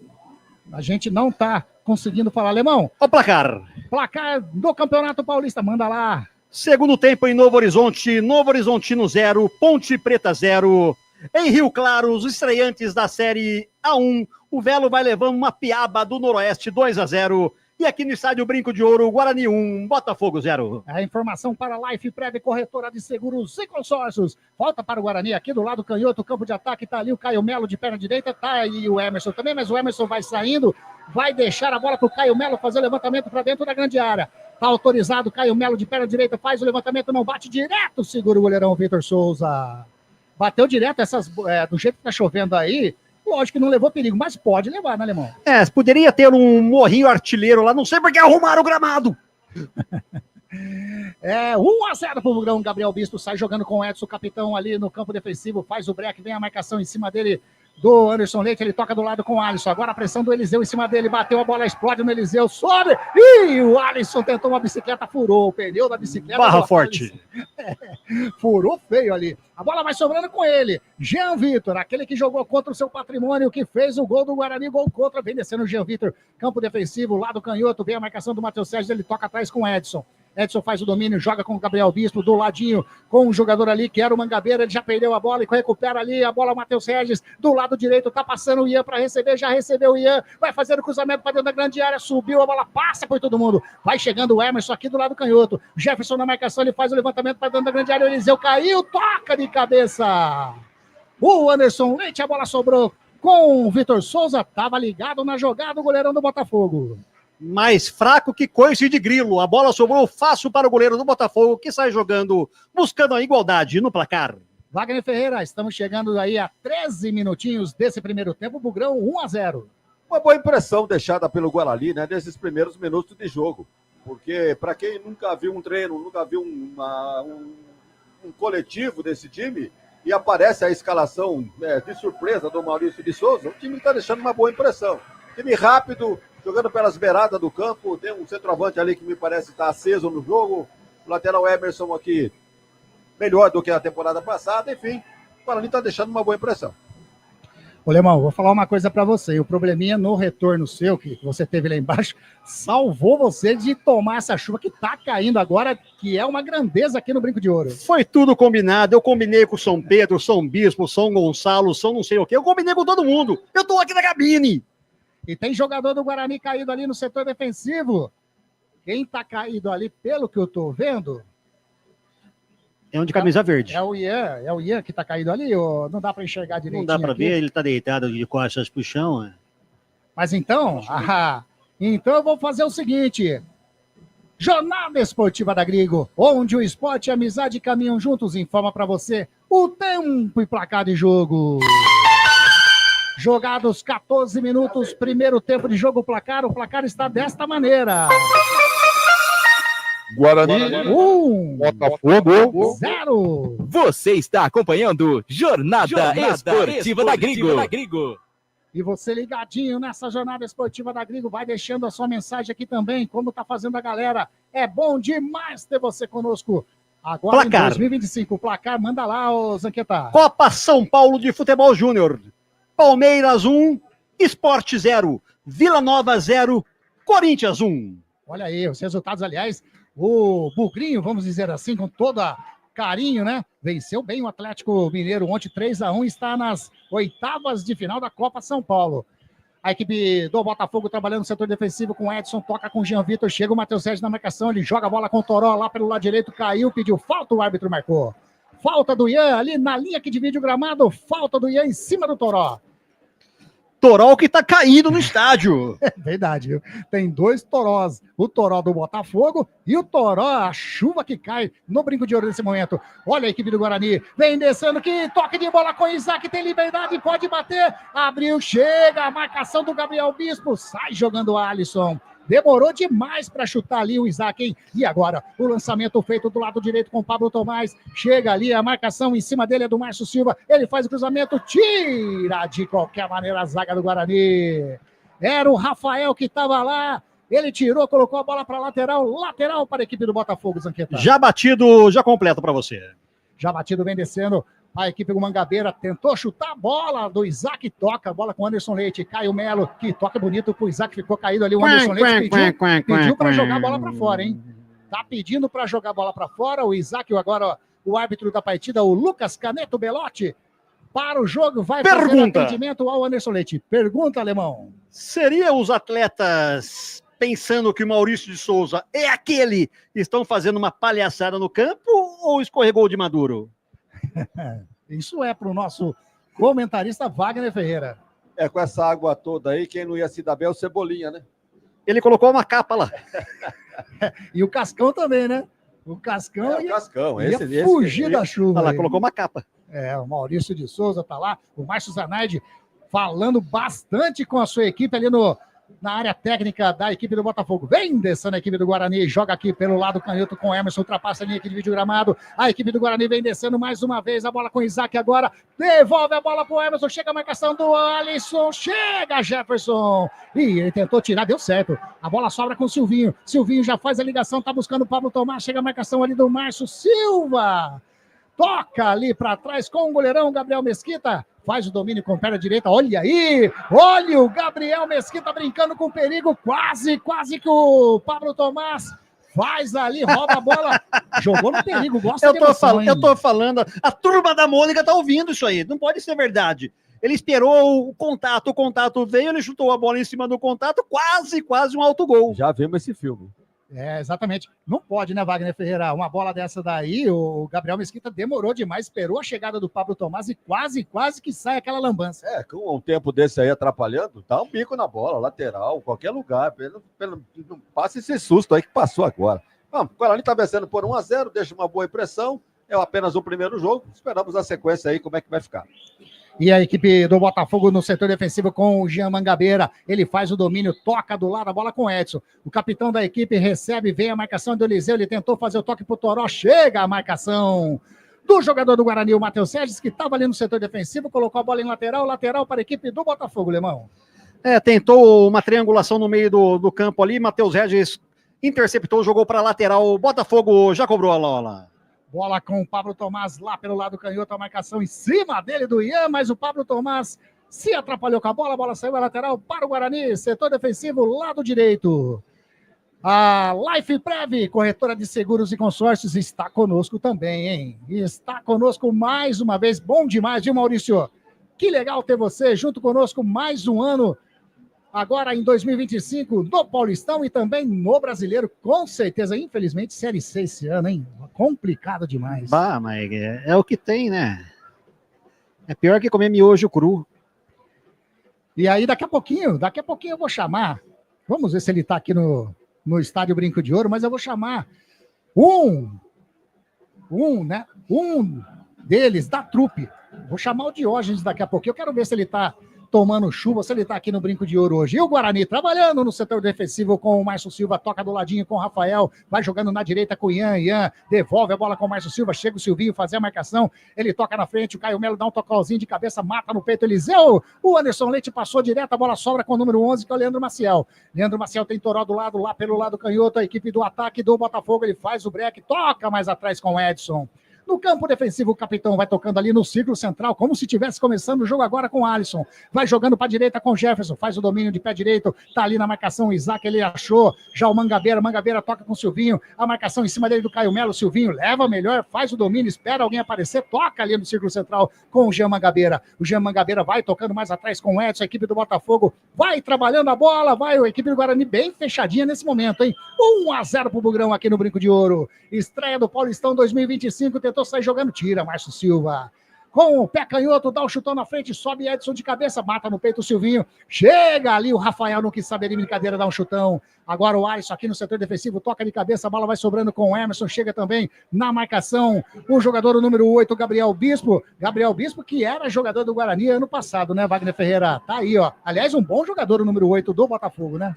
a gente não tá conseguindo falar, Alemão. O placar. Placar do Campeonato Paulista, manda lá. Segundo tempo em Novo Horizonte, Novo Horizontino 0, Ponte Preta 0. Em Rio Claro, os estreantes da Série A1, o Velo vai levando uma piaba do Noroeste 2-0. E aqui no Estádio Brinco de Ouro, Guarani 1, Botafogo 0. A informação para a Life Prev, corretora de seguros e consórcios. Volta para o Guarani, aqui do lado canhoto, campo de ataque, tá ali o Caio Melo de perna direita, tá aí o Emerson também, mas o Emerson vai saindo, vai deixar a bola para o Caio Melo fazer o levantamento para dentro da grande área. Tá autorizado, Caio Melo de perna direita, faz o levantamento, não bate direto, segura o goleirão Vitor Souza. Bateu direto, do jeito que tá chovendo aí, lógico que não levou perigo, mas pode levar, né, Alemão? Poderia ter um morrinho artilheiro lá, não sei porque arrumaram o gramado. 1-0 pro Grão, Gabriel Bispo sai jogando com o Edson, capitão ali no campo defensivo, faz o break, vem a marcação em cima dele do Anderson Leite, ele toca do lado com o Alisson, agora a pressão do Eliseu em cima dele, bateu a bola, explode no Eliseu, sobe, e o Alisson tentou uma bicicleta, furou o pneu da bicicleta. Barra forte. Furou feio ali. A bola vai sobrando com ele. Jean Vitor, aquele que jogou contra o seu patrimônio, que fez o gol do Guarani, gol contra, vem descendo o Jean Vitor, campo defensivo, lado canhoto, vem a marcação do Matheus Sérgio, ele toca atrás com o Edson. Edson faz o domínio, joga com o Gabriel Bispo, do ladinho, com um jogador ali, que era o Mangabeira, ele já perdeu a bola e recupera ali a bola, o Matheus Regis, do lado direito, tá passando o Ian para receber, já recebeu o Ian, vai fazer o cruzamento para dentro da grande área, subiu, a bola passa por todo mundo, vai chegando o Emerson aqui do lado canhoto, Jefferson na marcação, ele faz o levantamento para dentro da grande área, o Eliseu caiu, toca de cabeça, o Anderson Leite, a bola sobrou com o Vitor Souza, tava ligado na jogada, o goleirão do Botafogo. Mais fraco que coice de grilo. A bola sobrou fácil para o goleiro do Botafogo, que sai jogando, buscando a igualdade no placar. Wagner Ferreira, estamos chegando aí a 13 minutinhos desse primeiro tempo, Bugrão 1-0. Uma boa impressão deixada pelo Guarani, né, nesses primeiros minutos de jogo. Porque, para quem nunca viu um treino, nunca viu um coletivo desse time, e aparece a escalação de surpresa do Maurício de Souza, o time está deixando uma boa impressão. Time rápido, jogando pelas beiradas do campo, tem um centroavante ali que me parece estar aceso no jogo, o lateral Emerson aqui melhor do que a temporada passada, enfim, o Guarani está deixando uma boa impressão. Ô, Lemão, vou falar uma coisa para você, o probleminha no retorno seu, que você teve lá embaixo, salvou você de tomar essa chuva que tá caindo agora, que é uma grandeza aqui no Brinco de Ouro. Foi tudo combinado, eu combinei com São Pedro, São Bispo, São Gonçalo, São não sei o quê, eu combinei com todo mundo, eu tô aqui na cabine. E tem jogador do Guarani caído ali no setor defensivo. Quem tá caído ali, pelo que eu tô vendo... É um de camisa verde. É o Ian que tá caído ali, ou não dá para enxergar direitinho? Não dá para aqui? ver, ele tá deitado de costas pro chão. É. Mas então, então eu vou fazer o seguinte... Jornada Esportiva da Grigo, onde o esporte e a amizade caminham juntos, informa para você o tempo e placar de jogo. Jogados 14 minutos, primeiro tempo de jogo, o placar está desta maneira. Guarani 1, Botafogo 0. Você está acompanhando Jornada Esportiva da Grigo. E você ligadinho nessa jornada esportiva da Grigo, vai deixando a sua mensagem aqui também, como tá fazendo a galera. É bom demais ter você conosco. Agora Placar. em 2025, o placar, manda lá, ô Zanqueta. Copa São Paulo de Futebol Júnior. Palmeiras 1, Sport 0, Vila Nova 0, Corinthians 1. Olha aí, os resultados, aliás, o Bugrinho, vamos dizer assim, com toda carinho, né? Venceu bem o Atlético Mineiro ontem, 3-1, está nas oitavas de final da Copa São Paulo. A equipe do Botafogo trabalhando no setor defensivo com o Edson, toca com o Jean Vitor, chega o Matheus Sérgio na marcação, ele joga a bola com o Toró lá pelo lado direito, caiu, pediu falta, o árbitro marcou. Falta do Ian ali na linha que divide o gramado, falta do Ian em cima do Toró. Toró que tá caído no estádio. É verdade, viu? Tem dois torós, o toró do Botafogo e o toró, a chuva que cai no Brinco de Ouro nesse momento. Olha a equipe do Guarani, vem descendo, que toque de bola com o Isaac, tem liberdade, pode bater, abriu, chega, a marcação do Gabriel Bispo, sai jogando o Alisson. Demorou demais para chutar ali o Isaac, hein? E agora, o lançamento feito do lado direito com o Pablo Tomás. Chega ali, a marcação em cima dele é do Márcio Silva. Ele faz o cruzamento, tira de qualquer maneira a zaga do Guarani. Era o Rafael que estava lá. Ele tirou, colocou a bola para lateral para a equipe do Botafogo, Zanqueta. Já batido, já completo para você. Já batido, vem descendo. A equipe do Mangabeira tentou chutar a bola do Isaac, toca a bola com o Anderson Leite, Caio Melo, que toca bonito pro Isaac, ficou caído ali, o Anderson Leite pediu para jogar a bola para fora, hein? Tá pedindo para jogar a bola para fora, o Isaac, agora o árbitro da partida, o Lucas Caneto Belotti, para o jogo, vai fazer atendimento ao Anderson Leite. Pergunta, Alemão. Seria os atletas pensando que o Maurício de Souza é aquele que estão fazendo uma palhaçada no campo ou escorregou de Maduro? Isso é para o nosso comentarista Wagner Ferreira. É, com essa água toda aí, quem não ia se dar bem é o Cebolinha, né? Ele colocou uma capa lá. E o Cascão também, né? O Cascão ia fugir da chuva. Olha lá, colocou uma capa. É, o Maurício de Souza tá lá, o Márcio Zanardi falando bastante com a sua equipe ali na área técnica da equipe do Botafogo. Vem descendo a equipe do Guarani, joga aqui pelo lado canhoto com o Emerson, ultrapassa a linha que divide o gramado. A equipe do Guarani vem descendo mais uma vez, a bola com o Isaac agora, devolve a bola pro Emerson, chega a marcação do Alisson, chega Jefferson, e ele tentou tirar, deu certo. A bola sobra com o Silvinho já faz a ligação, tá buscando o Pablo Tomás, chega a marcação ali do Márcio Silva. Toca ali para trás com o goleirão Gabriel Mesquita. Faz o domínio com a perna direita. Olha aí! Olha o Gabriel Mesquita brincando com perigo. Quase que o Pablo Tomás faz ali, rouba a bola. Jogou no perigo, gosta de emoção, eu tô falando, a turma da Mônica tá ouvindo isso aí. Não pode ser verdade. Ele esperou o contato veio, ele chutou a bola em cima do contato, quase um autogol. Já vimos esse filme. É, exatamente. Não pode, né, Wagner Ferreira? Uma bola dessa daí, o Gabriel Mesquita demorou demais, esperou a chegada do Pablo Tomás e quase que sai aquela lambança. É, com um tempo desse aí atrapalhando, dá um bico na bola, lateral, qualquer lugar. Não passe esse susto aí que passou agora. Vamos, o Guarani tá vencendo por 1-0, deixa uma boa impressão. É apenas o primeiro jogo. Esperamos a sequência aí, como é que vai ficar. E a equipe do Botafogo no setor defensivo com o Jean Mangabeira. Ele faz o domínio, toca do lado a bola com o Edson. O capitão da equipe recebe, vem a marcação do Eliseu. Ele tentou fazer o toque pro Toró. Chega a marcação do jogador do Guarani, o Matheus Sérgio, que estava ali no setor defensivo. Colocou a bola em lateral para a equipe do Botafogo, Lemão. Tentou uma triangulação no meio do campo ali. Matheus Regis interceptou, jogou para lateral. O Botafogo já cobrou a bola. Bola com o Pablo Tomás lá pelo lado canhoto, a marcação em cima dele do Ian, mas o Pablo Tomás se atrapalhou com a bola saiu a lateral para o Guarani, setor defensivo, lado direito. A Life Prev, corretora de seguros e consórcios, está conosco também, hein? Está conosco mais uma vez, bom demais, viu, Maurício? Que legal ter você junto conosco mais um ano, agora em 2025, no Paulistão e também no Brasileiro, com certeza, infelizmente, Série C esse ano, hein? Complicado demais. Bah, mas é o que tem, né? É pior que comer miojo cru. E aí, daqui a pouquinho eu vou chamar, vamos ver se ele está aqui no Estádio Brinco de Ouro, mas eu vou chamar um deles, da trupe. Vou chamar o Diógenes daqui a pouquinho, eu quero ver se ele está tomando chuva, se ele tá aqui no Brinco de Ouro hoje. E o Guarani trabalhando no setor defensivo com o Márcio Silva, toca do ladinho com o Rafael, vai jogando na direita com o Ian devolve a bola com o Márcio Silva, chega o Silvinho fazer a marcação, ele toca na frente, o Caio Melo dá um tocolzinho de cabeça, mata no peito Eliseu, o Anderson Leite passou direto, a bola sobra com o número 11, que é o Leandro Maciel. Leandro Maciel tem Toró do lado, lá pelo lado canhoto, a equipe do ataque do Botafogo, ele faz o break, toca mais atrás com o Edson. No campo defensivo, o capitão vai tocando ali no círculo central, como se estivesse começando o jogo agora com o Alisson. Vai jogando para a direita com o Jefferson, faz o domínio de pé direito, tá ali na marcação o Isaac, ele achou. Já o Mangabeira toca com o Silvinho, a marcação em cima dele do Caio Melo, o Silvinho leva melhor, faz o domínio, espera alguém aparecer, toca ali no círculo central com o Jean Mangabeira. O Jean Mangabeira vai tocando mais atrás com o Edson, a equipe do Botafogo vai trabalhando a bola, vai a equipe do Guarani bem fechadinha nesse momento, hein? 1-0 pro Bugrão aqui no Brinco de Ouro. Estreia do Paulistão 2025, tentou sair jogando, tira Márcio Silva. Com o pé canhoto, dá o chutão na frente, sobe Edson de cabeça, mata no peito o Silvinho. Chega ali, o Rafael não quis saber de brincadeira, dá um chutão. Agora o Alisson aqui no setor defensivo, toca de cabeça, a bola vai sobrando com o Emerson, chega também na marcação o jogador o número 8, Gabriel Bispo. Gabriel Bispo, que era jogador do Guarani ano passado, né, Wagner Ferreira? Tá aí, ó. Aliás, um bom jogador o número 8 do Botafogo, né?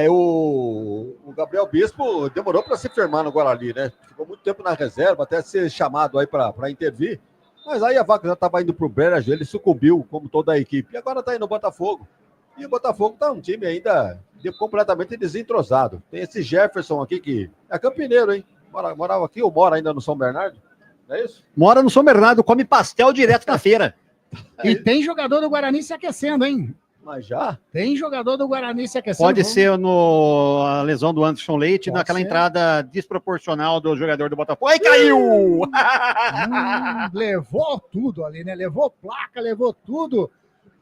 O Gabriel Bispo demorou para se firmar no Guarani, né? Ficou muito tempo na reserva, até ser chamado aí para intervir. Mas aí a vaca já estava indo para o Brejo, ele sucumbiu, como toda a equipe. E agora está indo no Botafogo. E o Botafogo está um time ainda completamente desentrosado. Tem esse Jefferson aqui que é campineiro, hein? Morava aqui ou mora ainda no São Bernardo? É isso? Mora no São Bernardo, come pastel direto na feira. E tem jogador do Guarani se aquecendo, hein? Mas já? Tem jogador do Guarani se aquecendo. Pode ser a lesão do Anderson Leite, naquela ser. entrada desproporcional do jogador do Botafogo. Ai, caiu! Levou tudo ali, né? Levou placa, levou tudo.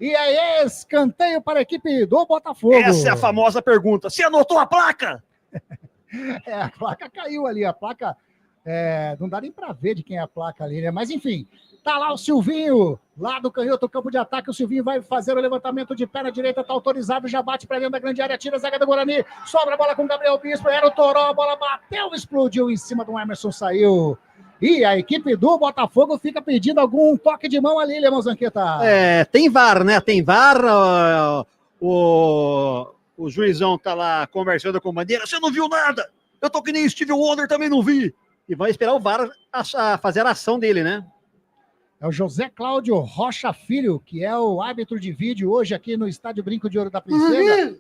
E aí, escanteio para a equipe do Botafogo. Essa é a famosa pergunta. Você anotou a placa? A placa caiu ali, a placa... não dá nem para ver de quem é a placa ali, né? Mas enfim, tá lá o Silvinho, lá do canhoto, campo de ataque, o Silvinho vai fazer o levantamento de pé na direita, tá autorizado, já bate para dentro da grande área, tira a zaga do Guarani, sobra a bola com o Gabriel Bispo, era o Toró, a bola bateu, explodiu em cima do Emerson, saiu. E a equipe do Botafogo fica pedindo algum toque de mão ali, Leão Zanqueta. Tem VAR, né? Tem VAR, o juizão tá lá conversando com o Bandeira, você não viu nada, eu tô que nem Steve Wonder, também não vi. E vai esperar o VAR fazer a ação dele, né? É o José Cláudio Rocha Filho, que é o árbitro de vídeo hoje aqui no Estádio Brinco de Ouro da Princesa.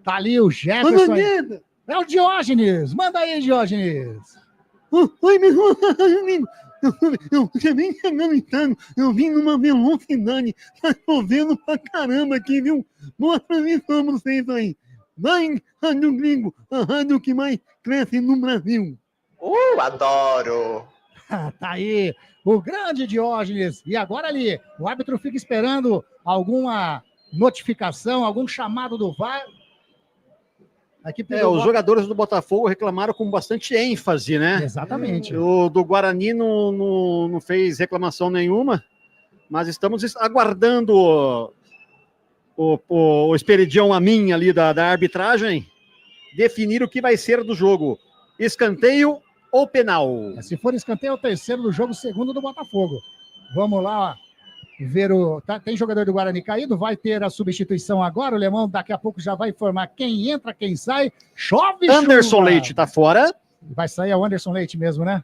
Tá ali o Jefferson. É o Diógenes. Manda aí, Diógenes. Oi, meu amigo. Eu também chegando, eu vim numa velocidade. Tá chovendo pra caramba aqui, viu? Mostra pra mim como vocês aí. Vai, Rádio Gringo, a rádio que mais cresce no Brasil. Adoro! Tá aí, o grande Diógenes. E agora ali, o árbitro fica esperando alguma notificação, algum chamado do VAR. Os jogadores do Botafogo reclamaram com bastante ênfase, né? Exatamente. O do Guarani não fez reclamação nenhuma, mas estamos aguardando o Esperidião Amin ali da arbitragem definir o que vai ser do jogo. Escanteio ou penal? Se for escanteio, é o terceiro do jogo, segundo do Botafogo. Vamos lá ver tem jogador do Guarani caído, vai ter a substituição agora, o Lemão daqui a pouco já vai informar quem entra, quem sai. Chove Anderson chuva. Leite tá fora. Vai sair o Anderson Leite mesmo, né?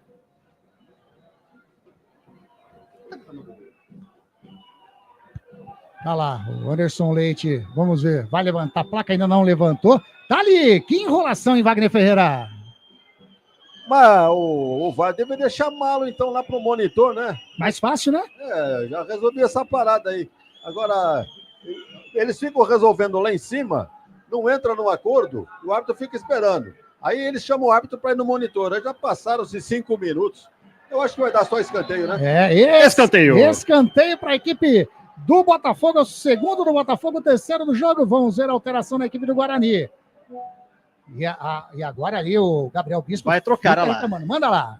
Tá lá, o Anderson Leite, vamos ver, vai levantar a placa, ainda não levantou. Tá ali, que enrolação em Wagner Ferreira. Mas o VAR deveria chamá-lo, então, lá pro monitor, né? Mais fácil, né? Já resolvi essa parada aí. Agora, eles ficam resolvendo lá em cima, não entra no acordo, o árbitro fica esperando. Aí eles chamam o árbitro para ir no monitor. Aí já passaram-se 5 minutos. Eu acho que vai dar só escanteio, né? Escanteio. Escanteio para a equipe do Botafogo, é o segundo do Botafogo, o terceiro do jogo. Vamos ver a alteração na equipe do Guarani. E agora ali o Gabriel Bispo vai trocar, olha lá. Manda lá.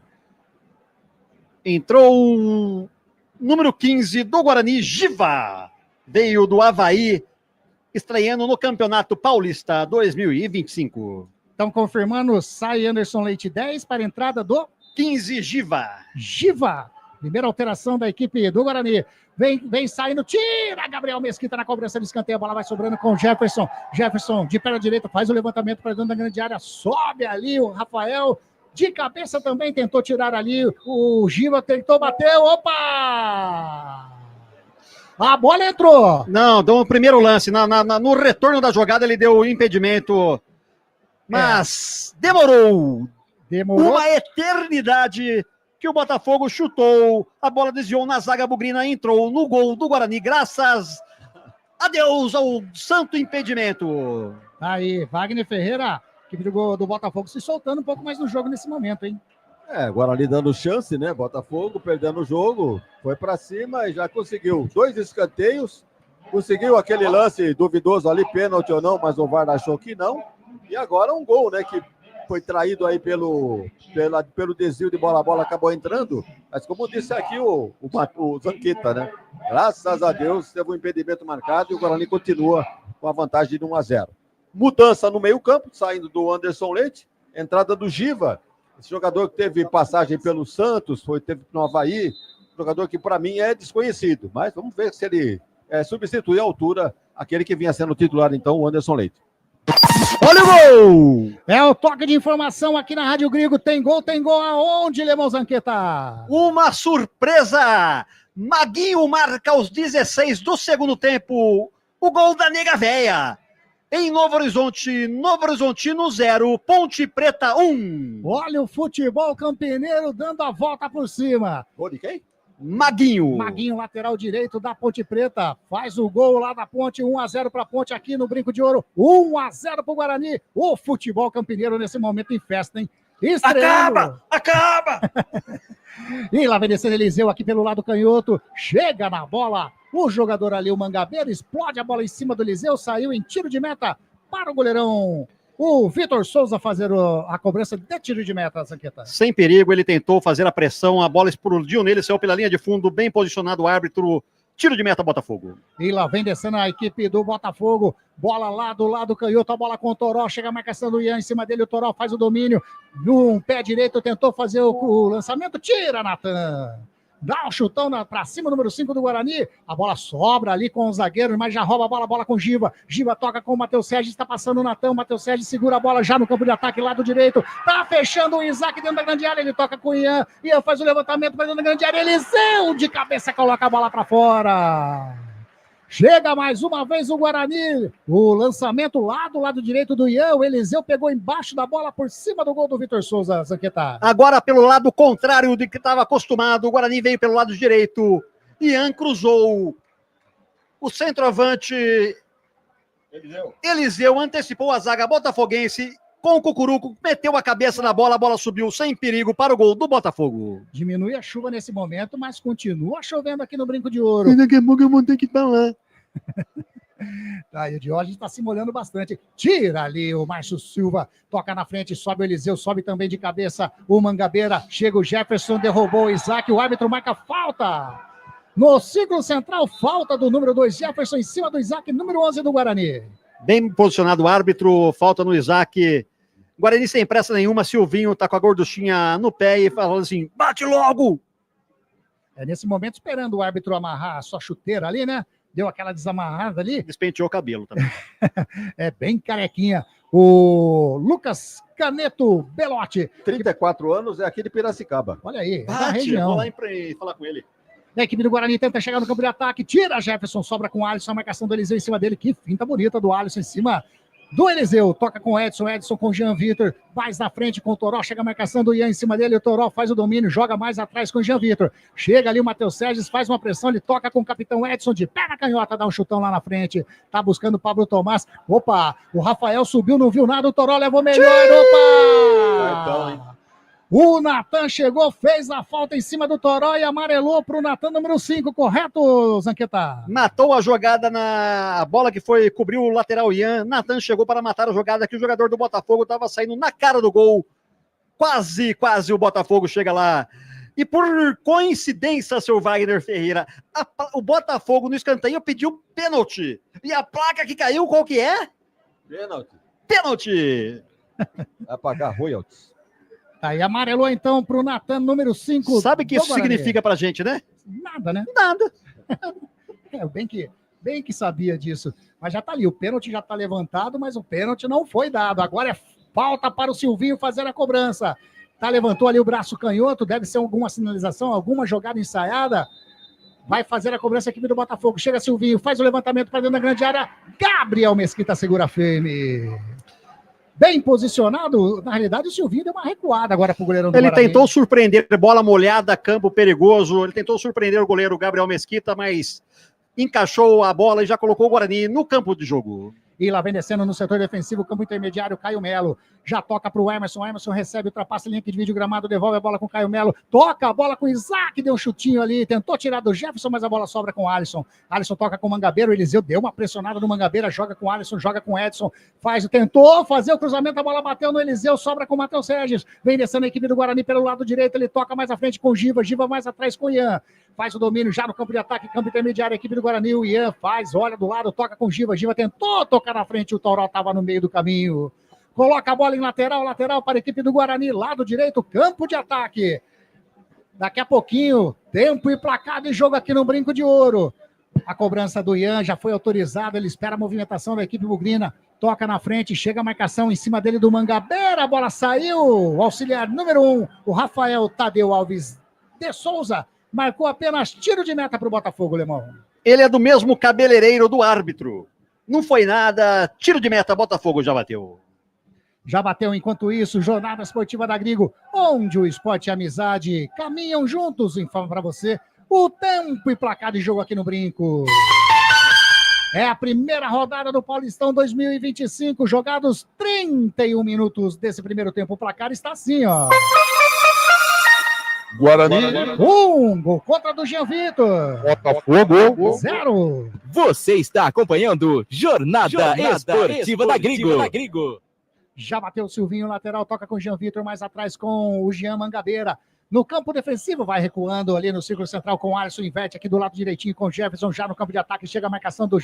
Entrou o número 15 do Guarani, Giva. Veio do Avaí, estreando no Campeonato Paulista 2025. Estão confirmando, sai Anderson Leite 10 para a entrada do 15, Giva. Giva. Primeira alteração da equipe do Guarani. Vem saindo, tira Gabriel Mesquita na cobrança de escanteio. A bola vai sobrando com o Jefferson. Jefferson de perna direita faz o levantamento para dentro da grande área. Sobe ali o Rafael. De cabeça também tentou tirar ali. O Giva tentou bater. Opa! A bola entrou. Não, deu o primeiro lance. No retorno da jogada ele deu o impedimento. Mas demorou uma eternidade que o Botafogo chutou. A bola desviou na zaga bugrina, entrou no gol do Guarani. Graças a Deus ao santo impedimento. Aí, Wagner Ferreira, equipe do Botafogo se soltando um pouco mais no jogo nesse momento, hein? Guarani dando chance, né? Botafogo perdendo o jogo, foi para cima e já conseguiu 2 escanteios, conseguiu aquele lance duvidoso ali, pênalti ou não, mas o VAR achou que não. E agora um gol, né? Que foi traído aí pelo desvio de bola, a bola acabou entrando. Mas como disse aqui o Zanqueta, né? Graças a Deus teve um impedimento marcado e o Guarani continua com a vantagem de 1-0. Mudança no meio-campo, saindo do Anderson Leite, entrada do Giva. Esse jogador que teve passagem pelo Santos, teve no Avaí, jogador que para mim é desconhecido, mas vamos ver se ele substitui à altura aquele que vinha sendo titular, então, o Anderson Leite. Olha o gol! É o toque de informação aqui na Rádio Gringo. Tem gol aonde, Lemão Zanqueta? Uma surpresa! Maguinho marca aos 16 do segundo tempo o gol da Nega Véia. Em Novo Horizontino 0, Ponte Preta 1. Olha o futebol campineiro dando a volta por cima. Gol de quem? Maguinho, lateral direito da Ponte Preta, faz o gol lá da Ponte, 1-0 para a Ponte aqui no Brinco de Ouro, 1-0 para o Guarani. O futebol campineiro nesse momento em festa, hein? Estreando. Acaba! E lá vem descendo Eliseu aqui pelo lado canhoto, chega na bola, o jogador ali, o Mangabeira, explode a bola em cima do Eliseu, saiu em tiro de meta para o goleirão, o Vitor Souza fazer a cobrança de tiro de meta, Zanqueta. Sem perigo, ele tentou fazer a pressão, a bola explodiu nele, saiu pela linha de fundo, bem posicionado o árbitro, tiro de meta Botafogo. E lá vem descendo a equipe do Botafogo, bola lá do lado canhoto, a bola com o Toró, chega a marcação do Ian em cima dele, o Toró faz o domínio, no pé direito tentou fazer o lançamento, tira Natan. Dá um chutão pra cima, número 5 do Guarani. A bola sobra ali com os zagueiros, mas já rouba a bola com o Giva. Giva toca com o Matheus Sérgio, está passando o Natan. O Matheus Sérgio segura a bola já no campo de ataque, lado direito. Tá fechando o Isaac dentro da grande área. Ele toca com o Ian. Ian faz o levantamento para dentro da grande área. Eliseu de cabeça coloca a bola para fora. Chega mais uma vez o Guarani. O lançamento lá do lado direito do Ian. O Eliseu pegou embaixo da bola por cima do gol do Vitor Souza, Zanqueta. Agora pelo lado contrário do que estava acostumado. O Guarani veio pelo lado direito. Ian cruzou. O centroavante Eliseu antecipou a zaga botafoguense. Com o Cucuruco, meteu a cabeça na bola, a bola subiu sem perigo para o gol do Botafogo. Diminui a chuva nesse momento, mas continua chovendo aqui no Brinco de Ouro. E daqui a pouco eu vou ter que estar lá. Tá, e o Diógenes está se molhando bastante. Tira ali o Márcio Silva, toca na frente, sobe o Eliseu, sobe também de cabeça o Mangabeira. Chega o Jefferson, derrubou o Isaac, o árbitro marca falta. No círculo central, falta do número 2, Jefferson em cima do Isaac, número 11 do Guarani. Bem posicionado o árbitro, falta no Isaac. Guarani sem pressa nenhuma, Silvinho tá com a gorduchinha no pé e falando assim, bate logo! É nesse momento esperando o árbitro amarrar a sua chuteira ali, né? Deu aquela desamarrada ali. Despenteou o cabelo também. É bem carequinha. O Lucas Caneto Belotti. 34 anos, é aqui de Piracicaba. Olha aí, Bate, da região. vou lá e falar com ele. A equipe do Guarani tenta chegar no campo de ataque, tira Jefferson, sobra com o Alisson, a marcação do Eliseu em cima dele, que finta bonita do Alisson em cima do Eliseu, toca com o Edson com o Jean Vitor, mais na frente com o Toró, chega a marcação do Ian em cima dele, o Toró faz o domínio, joga mais atrás com o Jean Vitor, chega ali o Matheus Sérgio, faz uma pressão, ele toca com o capitão Edson de pé na canhota, dá um chutão lá na frente, tá buscando o Pablo Tomás, opa, o Rafael subiu, não viu nada, o Toró levou melhor, opa! Então, hein? O Natan chegou, fez a falta em cima do Toró e amarelou para o Natan número 5, correto, Zanqueta? Matou a jogada na bola que foi, cobriu o lateral Ian. Natan chegou para matar a jogada que o jogador do Botafogo estava saindo na cara do gol. Quase o Botafogo chega lá. E por coincidência, seu Wagner Ferreira, o Botafogo no escanteio pediu pênalti. E a placa que caiu, qual que é? Pênalti. Pênalti! Vai pagar royalties. Tá aí, amarelou então pro Natan, número 5. Sabe o que isso significa pra gente, né? Nada, né? Nada. Bem que sabia disso. Mas já tá ali, o pênalti já tá levantado, mas o pênalti não foi dado. Agora é falta para o Silvinho fazer a cobrança. Levantou ali o braço canhoto, deve ser alguma sinalização, alguma jogada ensaiada. Vai fazer a cobrança a equipe do Botafogo. Chega Silvinho, faz o levantamento para dentro da grande área. Gabriel Mesquita segura firme. Bem posicionado. Na realidade, o Silvinho deu uma recuada agora pro goleirão do Ele Guarani. tentou surpreender, bola molhada, campo perigoso. Ele tentou surpreender o goleiro Gabriel Mesquita, mas encaixou a bola e já colocou o Guarani no campo de jogo. E lá vem descendo no setor defensivo, campo intermediário, Caio Melo. Já toca para o Emerson. Emerson recebe, ultrapassa a linha que divide o gramado, devolve a bola com o Caio Melo. Toca a bola com o Isaac, deu um chutinho ali. Tentou tirar do Jefferson, mas a bola sobra com o Alisson. Alisson toca com o Mangabeira. O Eliseu deu uma pressionada no Mangabeira. Joga com o Alisson, joga com o Edson. Tentou fazer o cruzamento, a bola bateu no Eliseu. Sobra com o Matheus Sérgio. Vem descendo a equipe do Guarani pelo lado direito. Ele toca mais à frente com o Giva. Giva mais atrás com o Ian. Faz o domínio já no campo de ataque, campo intermediário, a equipe do Guarani. O Ian faz, olha do lado, toca com o Giva. Giva tentou tocar na frente, o Toró estava no meio do caminho. Coloca a bola em lateral para a equipe do Guarani, lado direito, campo de ataque. Daqui a pouquinho, tempo e placar de jogo aqui no Brinco de Ouro. A cobrança do Ian já foi autorizada, ele espera a movimentação da equipe bugrina. Toca na frente, chega a marcação em cima dele do Mangabeira, a bola saiu. O auxiliar número 1, o Rafael Tadeu Alves de Souza, marcou apenas tiro de meta para o Botafogo, Lemão. Ele é do mesmo cabeleireiro do árbitro. Não foi nada, tiro de meta, Botafogo já bateu. Já bateu, enquanto isso, Jornada Esportiva da Grigo, onde o esporte e a amizade caminham juntos. Informa para você o tempo e placar de jogo aqui no Brinco. É a primeira rodada do Paulistão 2025, jogados 31 minutos desse primeiro tempo. O placar está assim, ó. Guarani. 1 gol contra do Jean Vitor. Botafogo. 0. Você está acompanhando Jornada Esportiva da Grigo. Já bateu o Silvinho, lateral, toca com o Jean Vitor, mais atrás com o Jean Mangabeira. No campo defensivo, vai recuando ali no círculo central com o Alisson, inverte aqui do lado direitinho com o Jefferson, já no campo de ataque, chega a marcação do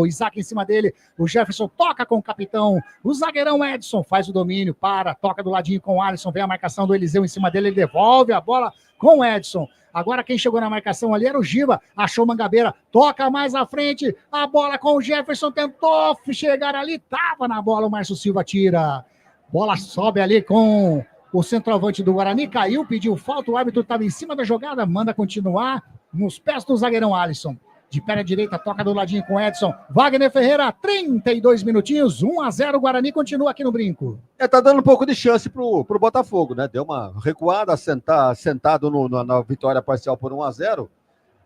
Isaac em cima dele. O Jefferson toca com o capitão, o zagueirão Edson faz o domínio, toca do ladinho com o Alisson, vem a marcação do Eliseu em cima dele, ele devolve a bola com o Edson. Agora quem chegou na marcação ali era o Giva, achou o Mangabeira, toca mais à frente, a bola com o Jefferson, tentou chegar ali, tava na bola, o Márcio Silva tira. Bola sobe ali com o centroavante do Guarani, caiu, pediu falta, o árbitro estava em cima da jogada, manda continuar nos pés do zagueirão Alisson. De perna direita, toca do ladinho com Edson. Wagner Ferreira, 32 minutinhos, 1-0, Guarani continua aqui no Brinco. Tá dando um pouco de chance pro Botafogo, né? Deu uma recuada, sentado na vitória parcial por 1-0,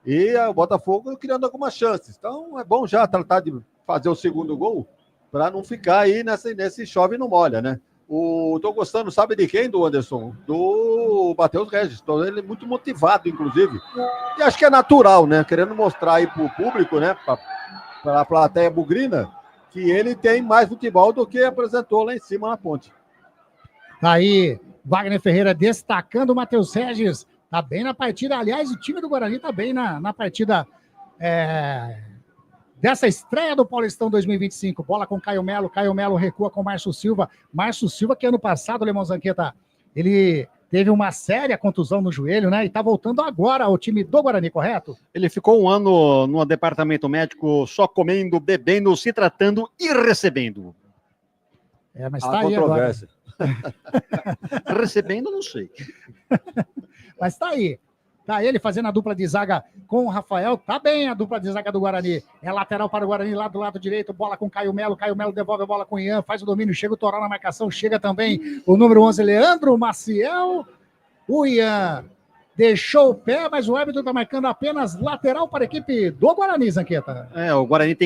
e o Botafogo criando algumas chances. Então é bom já tratar de fazer o segundo gol, para não ficar aí nesse chove e não molha, né? Tô gostando, sabe de quem, do Anderson? Do Matheus Regis. Ele é muito motivado, inclusive. E acho que é natural, né? Querendo mostrar aí pro público, né? Para a plateia bugrina, que ele tem mais futebol do que apresentou lá em cima na ponte. Tá aí, Wagner Ferreira destacando o Matheus Regis. Tá bem na partida. Aliás, o time do Guarani tá bem na partida dessa estreia do Paulistão 2025. Bola com Caio Melo recua com Márcio Silva. Márcio Silva, que ano passado, Lemão Zanqueta, ele teve uma séria contusão no joelho, né? E tá voltando agora ao time do Guarani, correto? Ele ficou um ano no departamento médico só comendo, bebendo, se tratando e recebendo. Mas tá aí agora. Recebendo, não sei. Mas tá aí. Tá ele fazendo a dupla de zaga com o Rafael. Tá bem a dupla de zaga do Guarani. É lateral para o Guarani, lá do lado direito. Bola com Caio Melo. Caio Melo devolve a bola com o Ian. Faz o domínio. Chega o Toró na marcação. Chega também o número 11, Leandro Maciel. O Ian deixou o pé, mas o árbitro tá marcando apenas lateral para a equipe do Guarani, Zanqueta. O Guarani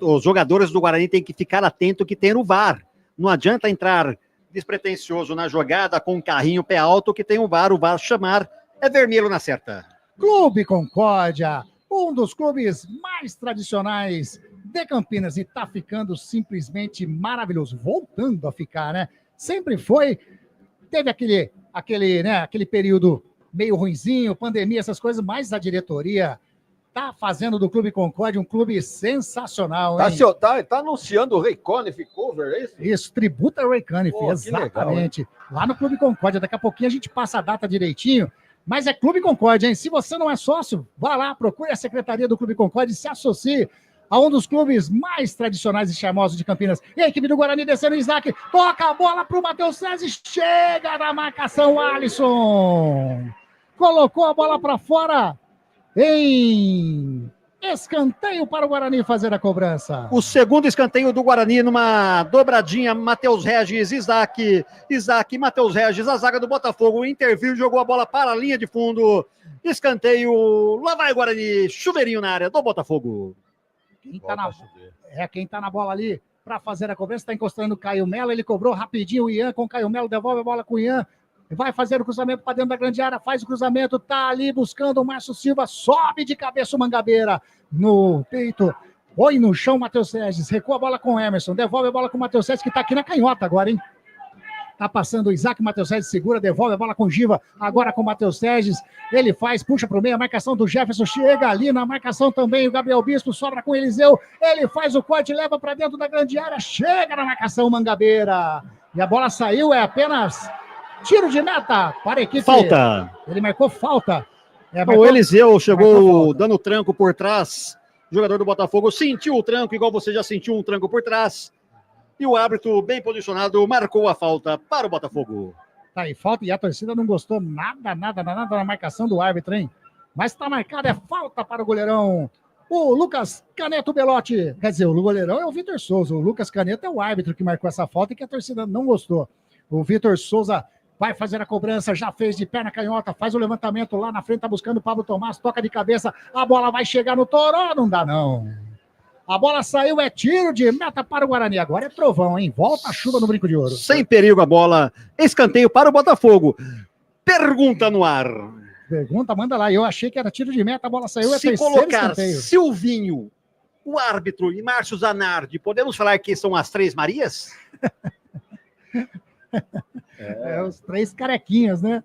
os jogadores do Guarani têm que ficar atento que tem o VAR. Não adianta entrar despretensioso na jogada com um carrinho pé alto que tem o VAR chamar. É vermelho na certa. Clube Concórdia, um dos clubes mais tradicionais de Campinas, e tá ficando simplesmente maravilhoso. Voltando a ficar, né? Sempre foi. Teve aquele período meio ruinzinho, pandemia, essas coisas, mas a diretoria tá fazendo do Clube Concórdia um clube sensacional, Tá, hein? tá anunciando o Ray Conniff cover, é isso? Isso, tributa Ray Conniff, Pô, que exatamente. legal, lá no Clube Concórdia, daqui a pouquinho a gente passa a data direitinho, mas é Clube Concórdia, hein? Se você não é sócio, vá lá, procure a secretaria do Clube Concórdia e se associe a um dos clubes mais tradicionais e charmosos de Campinas. E a equipe do Guarani descendo o Isaac, toca a bola pro Matheus César, chega na marcação, Alisson. Colocou a bola para fora em escanteio para o Guarani fazer a cobrança. O segundo escanteio do Guarani numa dobradinha, Matheus Regis, Isaac, Matheus Regis, a zaga do Botafogo interviu, jogou a bola para a linha de fundo, escanteio, lá vai o Guarani, chuveirinho na área do Botafogo. Quem tá na bola ali para fazer a cobrança, está encostando o Caio Melo, ele cobrou rapidinho o Ian com o Caio Melo, devolve a bola com o Ian, vai fazer o cruzamento para dentro da grande área, faz o cruzamento, tá ali buscando o Márcio Silva, sobe de cabeça o Mangabeira no peito, põe no chão o Matheus Sérgio, recua a bola com o Emerson, devolve a bola com o Matheus Sérgio, que tá aqui na canhota agora, hein? Tá passando o Isaac, o Matheus Sérgio segura, devolve a bola com o Giva, agora com o Matheus Sérgio, ele faz, puxa pro meio, a marcação do Jefferson, chega ali na marcação também, o Gabriel Bispo sobra com o Eliseu, ele faz o corte, leva para dentro da grande área, chega na marcação, Mangabeira, e a bola saiu, é apenas tiro de meta para a equipe. Falta. Ele marcou falta. O Eliseu chegou dando tranco por trás, o jogador do Botafogo sentiu o tranco, igual você já sentiu um tranco por trás, e o árbitro, bem posicionado, marcou a falta para o Botafogo. Tá aí, falta, e a torcida não gostou nada da marcação do árbitro, hein? Mas tá marcada, é falta para o goleirão, o Lucas Caneto Belotti. Quer dizer, o goleirão é o Vitor Souza, o Lucas Caneto é o árbitro que marcou essa falta e que a torcida não gostou. O Vitor Souza vai fazer a cobrança, já fez de perna canhota, faz o levantamento lá na frente, tá buscando o Pablo Tomás, toca de cabeça, a bola vai chegar no Toró, não dá não. A bola saiu, é tiro de meta para o Guarani, agora é trovão, hein? Volta a chuva no Brinco de Ouro. Sem perigo a bola, escanteio para o Botafogo. Pergunta no ar. Pergunta, manda lá, eu achei que era tiro de meta, a bola saiu, é Se terceiro colocar escanteio. Silvinho, o árbitro e Márcio Zanardi, podemos falar que são as Três Marias? Os três carequinhas, né?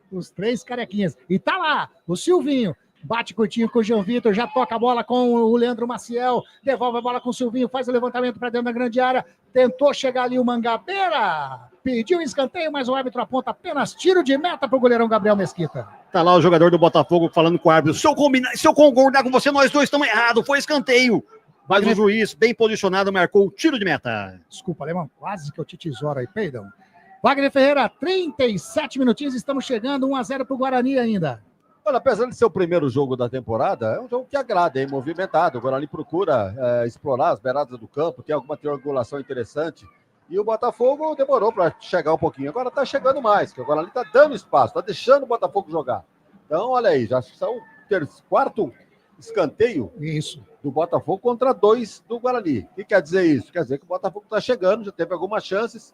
Os três carequinhas. E tá lá, o Silvinho. Bate curtinho com o João Vitor, já toca a bola com o Leandro Maciel, devolve a bola com o Silvinho, faz o levantamento para dentro da grande área, tentou chegar ali o Mangabeira, pediu escanteio, mas o árbitro aponta apenas tiro de meta para o goleirão Gabriel Mesquita. Tá lá o jogador do Botafogo falando com o árbitro, se eu concordar com você, nós dois estamos errados, foi escanteio. Mas o juiz, bem posicionado, marcou o tiro de meta. Desculpa, Alemão, quase que eu te tesouro aí, perdão. Wagner Ferreira, 37 minutinhos, estamos chegando, 1-0 para o Guarani ainda. Olha, apesar de ser o primeiro jogo da temporada, é um jogo que agrada, é movimentado. O Guarani procura explorar as beiradas do campo, tem alguma triangulação interessante. E o Botafogo demorou para chegar um pouquinho. Agora está chegando mais, que o Guarani está dando espaço, está deixando o Botafogo jogar. Então, olha aí, já são o quarto escanteio do Botafogo contra 2 do Guarani. O que quer dizer isso? Quer dizer que o Botafogo está chegando, já teve algumas chances.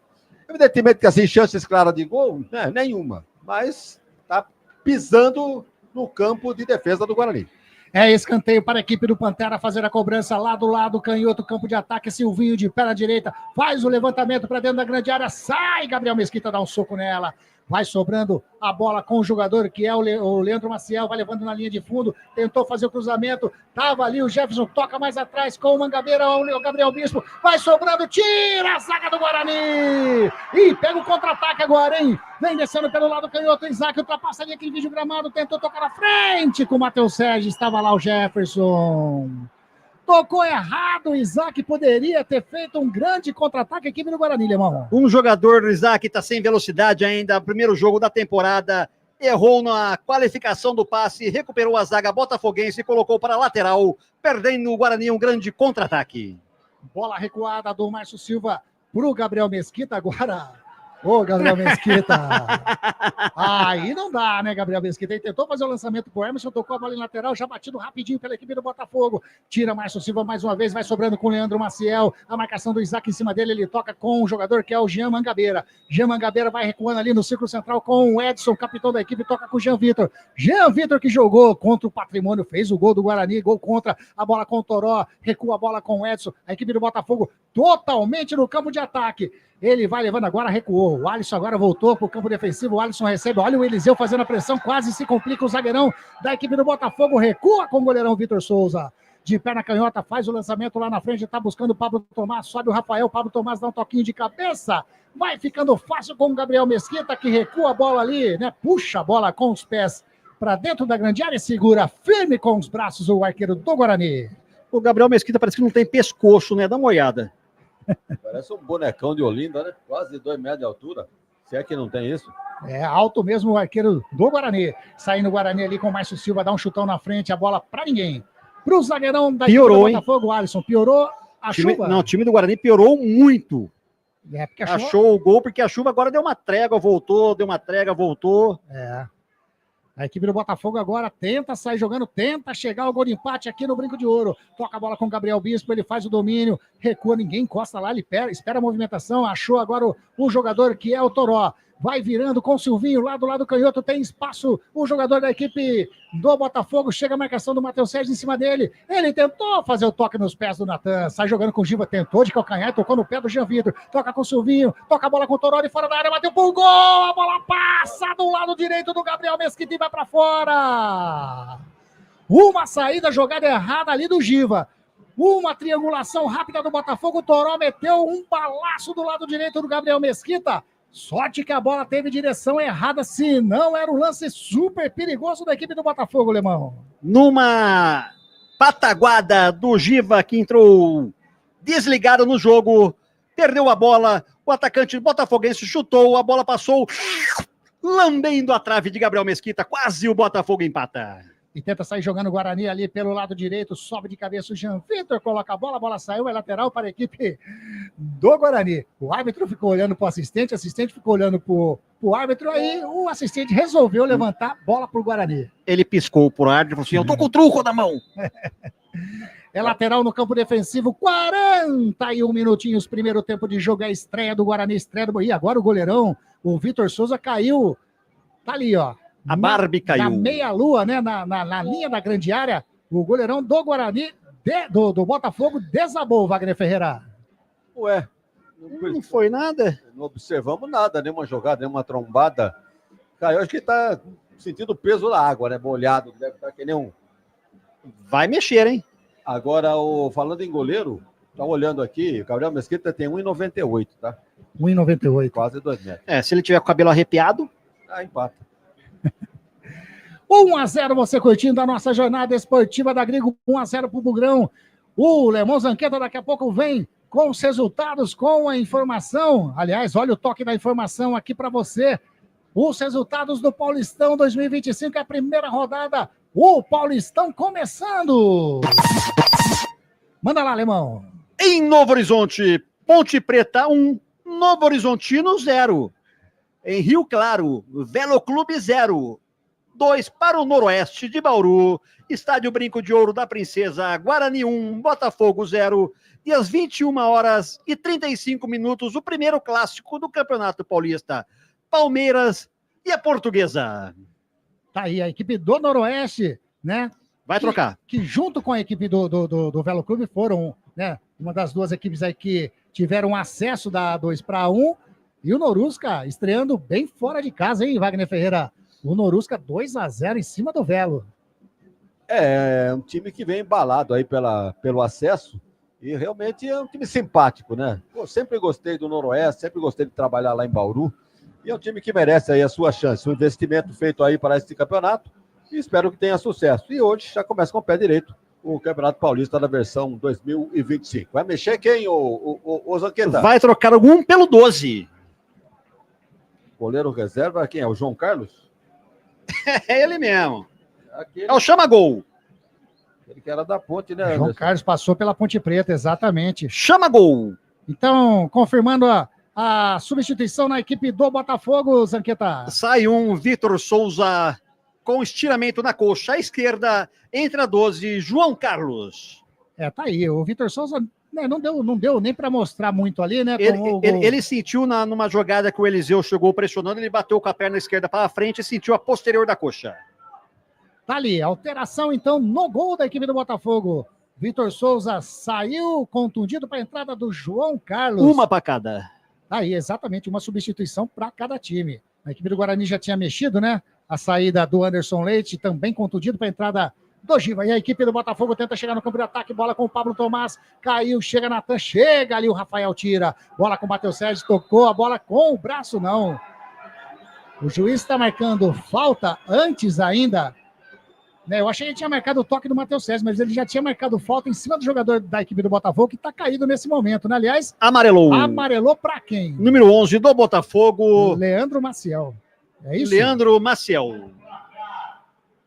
Evidentemente que assim, chances claras de gol, né, nenhuma. Mas está pisando no campo de defesa do Guarani. É escanteio para a equipe do Pantera fazer a cobrança lá do lado, canhoto, campo de ataque, Silvinho de perna direita, faz o levantamento para dentro da grande área, sai, Gabriel Mesquita dá um soco nela, vai sobrando a bola com o jogador que é o Leandro Maciel, vai levando na linha de fundo, tentou fazer o cruzamento, tava ali o Jefferson, toca mais atrás com o Mangabeira, o Gabriel Bispo, vai sobrando, tira a zaga do Guarani, e pega o contra-ataque agora, hein, vem descendo pelo lado canhoto, Isaac ultrapassa ali aquele vídeo gramado, tentou tocar na frente com o Matheus Sérgio, estava lá o Jefferson. Tocou errado, o Isaac poderia ter feito um grande contra-ataque aqui no Guarani, Lemão. Um jogador do Isaac está sem velocidade ainda, primeiro jogo da temporada, errou na qualificação do passe, recuperou a zaga botafoguense e colocou para a lateral, perdendo o Guarani um grande contra-ataque. Bola recuada do Márcio Silva para o Gabriel Mesquita agora. Ô, Gabriel Mesquita. Aí não dá, né, Gabriel Mesquita? Ele tentou fazer o lançamento pro Emerson, tocou a bola em lateral, já batido rapidinho pela equipe do Botafogo. Tira Márcio Silva mais uma vez, vai sobrando com o Leandro Maciel. A marcação do Isaac em cima dele, ele toca com o jogador que é o Jean Mangabeira. Jean Mangabeira vai recuando ali no círculo central com o Edson, capitão da equipe, toca com o Jean Vitor. Jean Vitor que jogou contra o Patrimônio, fez o gol do Guarani, gol contra, a bola com o Toró, recua a bola com o Edson. A equipe do Botafogo totalmente no campo de ataque. Ele vai levando agora, recuou. O Alisson agora voltou para o campo defensivo. O Alisson recebe. Olha o Eliseu fazendo a pressão. Quase se complica o zagueirão da equipe do Botafogo. Recua com o goleirão Vitor Souza. De perna canhota, faz o lançamento lá na frente. Está buscando o Pablo Tomás. Sobe o Rafael. Pablo Tomás dá um toquinho de cabeça. Vai ficando fácil com o Gabriel Mesquita, que recua a bola ali, né? Puxa a bola com os pés para dentro da grande área. Segura firme com os braços o arqueiro do Guarani. O Gabriel Mesquita parece que não tem pescoço, né? Dá uma olhada. Parece um bonecão de Olinda, né? Quase 2 metros de altura. Se é que não tem isso. É alto mesmo o arqueiro do Guarani. Saindo o Guarani ali com o Márcio Silva, dá um chutão na frente, a bola para ninguém. Pro zagueirão da Piorou, equipe do Botafogo, Alisson. Piorou a chuva? Não, o time do Guarani piorou muito. É, porque achou o gol, porque a chuva agora deu uma trégua, voltou, deu uma trégua, voltou. É. A equipe do Botafogo agora tenta sair jogando, tenta chegar ao gol de empate aqui no Brinco de Ouro. Toca a bola com o Gabriel Bispo, ele faz o domínio, recua, ninguém encosta lá, ele espera a movimentação, achou agora o jogador que é o Toró. Vai virando com o Silvinho, lá do lado canhoto, tem espaço, o jogador da equipe do Botafogo, chega a marcação do Matheus Sérgio em cima dele, ele tentou fazer o toque nos pés do Natan, sai jogando com o Giva, tentou de calcanhar, tocou no pé do Jean Vitor, toca com o Silvinho, toca a bola com o Toró de fora da área, bateu pro gol, a bola passa do lado direito do Gabriel Mesquita e vai pra fora. Uma saída, jogada errada ali do Giva. Uma triangulação rápida do Botafogo, o Toró meteu um balaço do lado direito do Gabriel Mesquita. Sorte que a bola teve direção errada, senão era um lance super perigoso da equipe do Botafogo, Lemão. Numa pataguada do Giva, que entrou desligado no jogo, perdeu a bola, o atacante botafoguense chutou, a bola passou lambendo a trave de Gabriel Mesquita, quase o Botafogo empata. E tenta sair jogando o Guarani ali pelo lado direito, sobe de cabeça o Jean Vitor, coloca a bola saiu, é lateral para a equipe do Guarani. O árbitro ficou olhando para o assistente ficou olhando para o árbitro, aí o assistente resolveu levantar a bola para o Guarani. Ele piscou pro árbitro e falou assim, eu tô com o truco na mão. É lateral no campo defensivo, 41 minutinhos, primeiro tempo de jogo, é a estreia do Guarani, estreia do... E agora o goleirão, o Vitor Souza caiu, tá ali, ó. A Barbie caiu. Na meia-lua, né? Na linha da grande área, o goleirão do Guarani, do Botafogo, desabou, Wagner Ferreira. Ué. Não foi nada? Não observamos nada, nenhuma jogada, nenhuma trombada. Caiu, acho que tá sentindo o peso da água, né? Molhado, deve estar que nem um... Vai mexer, hein? Agora, falando em goleiro, tá olhando aqui, o Gabriel Mesquita tem 1,98, tá? 1,98. Quase 2 metros. É, se ele tiver com o cabelo arrepiado... Empata. 1-0, você curtindo a nossa jornada esportiva da Grigo, 1-0 pro Bugrão. O Lemão Zanqueta daqui a pouco vem com os resultados, com a informação. Aliás, olha o toque da informação aqui para você. Os resultados do Paulistão 2025, é a primeira rodada. O Paulistão começando. Manda lá, Lemão. Em Novo Horizonte, Ponte Preta 1, Novo Horizontino 0. Em Rio Claro, Velo Clube 0. 2 para o Noroeste de Bauru, Estádio Brinco de Ouro da Princesa, Guarani 1, Botafogo 0. E às 21h35, o primeiro clássico do Campeonato Paulista, Palmeiras e a Portuguesa. Tá aí a equipe do Noroeste, né? Vai trocar. Que junto com a equipe do Velo Clube foram, né? Uma das duas equipes aí que tiveram acesso da 2-1. E o Norusca estreando bem fora de casa, hein, Wagner Ferreira? O Norusca 2-0 em cima do Velo. É um time que vem embalado aí pelo acesso e realmente é um time simpático, né? Eu sempre gostei do Noroeste, sempre gostei de trabalhar lá em Bauru e é um time que merece aí a sua chance. O investimento feito aí para esse campeonato e espero que tenha sucesso. E hoje já começa com o pé direito o Campeonato Paulista da versão 2025. Vai mexer quem, o Zanqueta? Vai trocar algum pelo 12. Goleiro reserva, quem é? O João Carlos? É ele mesmo. Aquele... É o chama-gol. Ele que era da Ponte, né? João Carlos passou pela Ponte Preta, exatamente. Chama-gol. Então, confirmando a substituição na equipe do Botafogo, Zanqueta. Sai Vitor Souza com estiramento na coxa à esquerda, entra a 12, João Carlos. Tá aí, o Vitor Souza... Né, não deu nem para mostrar muito ali, né? Ele sentiu numa jogada que o Eliseu chegou pressionando, ele bateu com a perna esquerda para frente e sentiu a posterior da coxa. Tá ali, alteração então no gol da equipe do Botafogo. Vitor Souza saiu contundido para a entrada do João Carlos. Uma para cada. Aí, exatamente, uma substituição para cada time. A equipe do Guarani já tinha mexido, né? A saída do Anderson Leite, também contundido para a entrada do Giva. E a equipe do Botafogo tenta chegar no campo de ataque, bola com o Pablo Tomás, caiu, chega Natan, chega ali o Rafael tira, bola com o Matheus Sérgio, tocou a bola com o braço, não. O juiz está marcando falta antes ainda, né? Eu achei que ele tinha marcado o toque do Matheus Sérgio, mas ele já tinha marcado falta em cima do jogador da equipe do Botafogo, que está caído nesse momento, né? Aliás, amarelou para quem? Número 11 do Botafogo. Leandro Maciel. É isso? Leandro Maciel.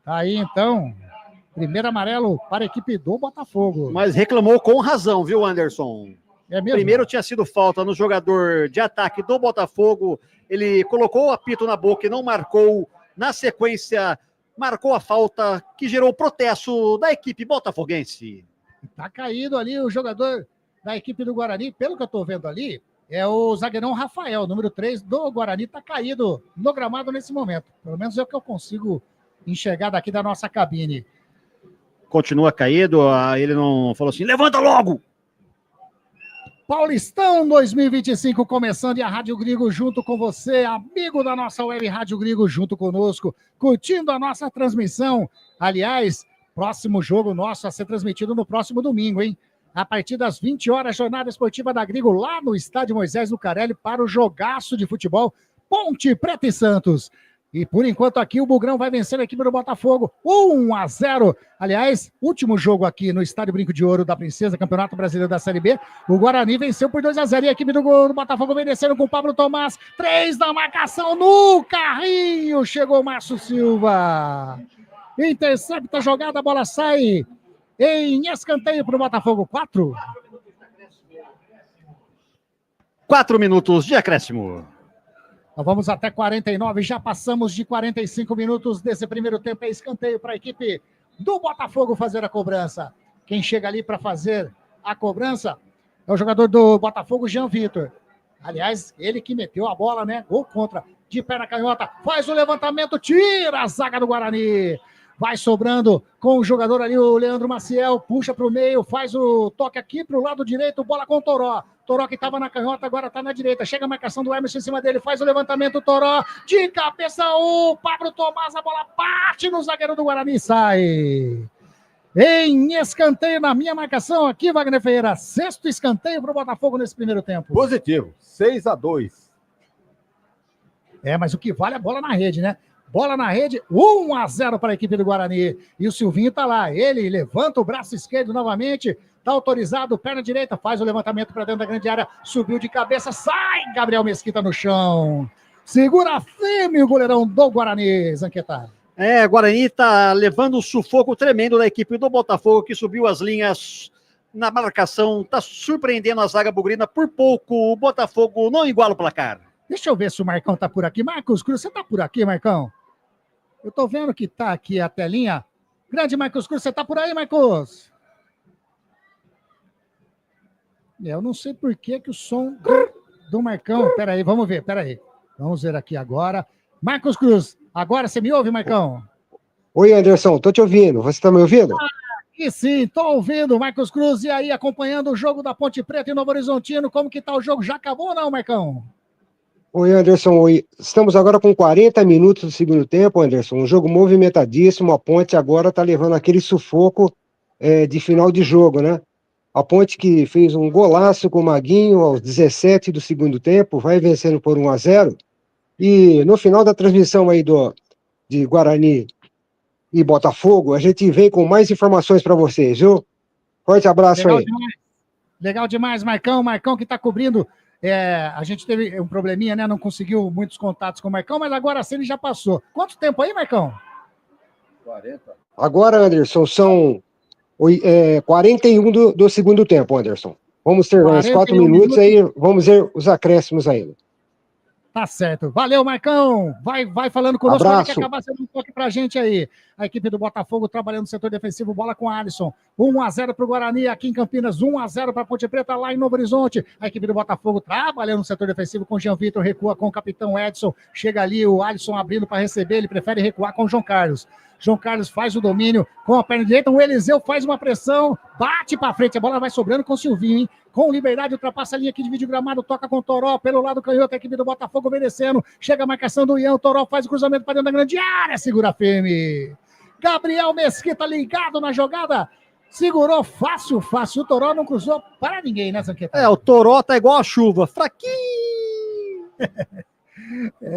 Aí, então, primeiro amarelo para a equipe do Botafogo. Mas reclamou com razão, viu, Anderson? É mesmo? Primeiro tinha sido falta no jogador de ataque do Botafogo. Ele colocou o apito na boca e não marcou. Na sequência, marcou a falta que gerou protesto da equipe botafoguense. Tá caído ali o jogador da equipe do Guarani. Pelo que eu tô vendo ali, é o zagueirão Rafael, número 3 do Guarani. Tá caído no gramado nesse momento. Pelo menos é o que eu consigo enxergar daqui da nossa cabine. Continua caído, ele não falou assim, levanta logo! Paulistão 2025 começando e a Rádio Grigo junto com você, amigo da nossa web Rádio Grigo junto conosco, curtindo a nossa transmissão. Aliás, próximo jogo nosso a ser transmitido no próximo domingo, hein? A partir das 20 horas, jornada esportiva da Grigo lá no estádio Moisés Lucarelli para o jogaço de futebol Ponte Preta e Santos. E por enquanto aqui o Bugrão vai vencer a equipe do Botafogo 1-0. Aliás, último jogo aqui no Estádio Brinco de Ouro da Princesa, Campeonato Brasileiro da Série B. O Guarani venceu por 2-0 e a equipe do Botafogo vem descendo com o Pablo Tomás. 3 na marcação no carrinho. Chegou o Márcio Silva. Intercepta a jogada, a bola sai em escanteio para o Botafogo. 4 minutos de acréscimo. Nós vamos até 49, já passamos de 45 minutos desse primeiro tempo. É escanteio para a equipe do Botafogo fazer a cobrança. Quem chega ali para fazer a cobrança é o jogador do Botafogo, Jean Vitor. Aliás, ele que meteu a bola, né? Gol contra, de pé na canhota, faz o levantamento, tira a zaga do Guarani. Vai sobrando com o jogador ali, o Leandro Maciel, puxa para o meio, faz o toque aqui para o lado direito, bola com o Toró. Toró que estava na canhota, agora está na direita. Chega a marcação do Emerson em cima dele, faz o levantamento, Toró, de cabeça, o Pablo Tomás, a bola parte no zagueiro do Guarani, sai. Em escanteio na minha marcação aqui, Wagner Ferreira. 6º escanteio para o Botafogo nesse primeiro tempo. Positivo, 6-2. É, mas o que vale é a bola na rede, né? Bola na rede, 1-0 para a equipe do Guarani. E o Silvinho tá lá. Ele levanta o braço esquerdo novamente. Tá autorizado, perna direita, faz o levantamento para dentro da grande área. Subiu de cabeça, sai Gabriel Mesquita no chão. Segura firme o goleirão do Guarani, Zanqueta. Guarani tá levando um sufoco tremendo da equipe do Botafogo, que subiu as linhas na marcação. Tá surpreendendo a zaga bugrina por pouco. O Botafogo não iguala o placar. Deixa eu ver se o Marcão tá por aqui. Marcos Cruz, você tá por aqui, Marcão? Eu tô vendo que tá aqui a telinha. Grande Marcos Cruz, você tá por aí, Marcos? Eu não sei por que o som do Marcão... Peraí, vamos ver, peraí. Vamos ver aqui agora. Marcos Cruz, agora você me ouve, Marcão? Oi, Anderson, tô te ouvindo. Você tá me ouvindo? E sim, tô ouvindo, Marcos Cruz. E aí, acompanhando o jogo da Ponte Preta e Novo Horizontino, como que tá o jogo? Já acabou ou não, Marcão? Oi, Anderson. Oi. Estamos agora com 40 minutos do segundo tempo, Anderson. Um jogo movimentadíssimo. A Ponte agora tá levando aquele sufoco de final de jogo, né? A Ponte que fez um golaço com o Maguinho aos 17 do segundo tempo, vai vencendo por 1-0. E no final da transmissão aí de Guarani e Botafogo, a gente vem com mais informações para vocês, viu? Forte abraço Legal aí. Demais. Legal demais, Marcão. Marcão que tá cobrindo. A gente teve um probleminha, né? Não conseguiu muitos contatos com o Marcão, mas agora sim ele já passou. Quanto tempo aí, Marcão? 40. Agora, Anderson, são 41 do segundo tempo, Anderson. Vamos ter mais 4 minutos aí, vamos ver os acréscimos ainda. Tá certo. Valeu, Marcão. Vai falando conosco, Abraço. que acabar sendo um toque pra gente aí. A equipe do Botafogo trabalhando no setor defensivo, bola com Alisson. 1-0 para o Guarani aqui em Campinas, 1-0 para a Ponte Preta lá em Novo Horizonte. A equipe do Botafogo trabalhando no setor defensivo com o Jean Vitor, recua com o capitão Edson. Chega ali o Alisson abrindo para receber, ele prefere recuar com o João Carlos. João Carlos faz o domínio com a perna direita, o Eliseu faz uma pressão, bate para frente, a bola vai sobrando com o Silvinho, hein? Com liberdade, ultrapassa a linha aqui, divide o gramado, toca com o Toró, pelo lado canhoto, a equipe do Botafogo obedecendo, chega a marcação do Ian, o Toró faz o cruzamento para dentro da grande área, segura firme. Gabriel Mesquita ligado na jogada, segurou fácil, o Toró não cruzou para ninguém, né, Zanqueta? O Toró tá igual a chuva, fraquinho.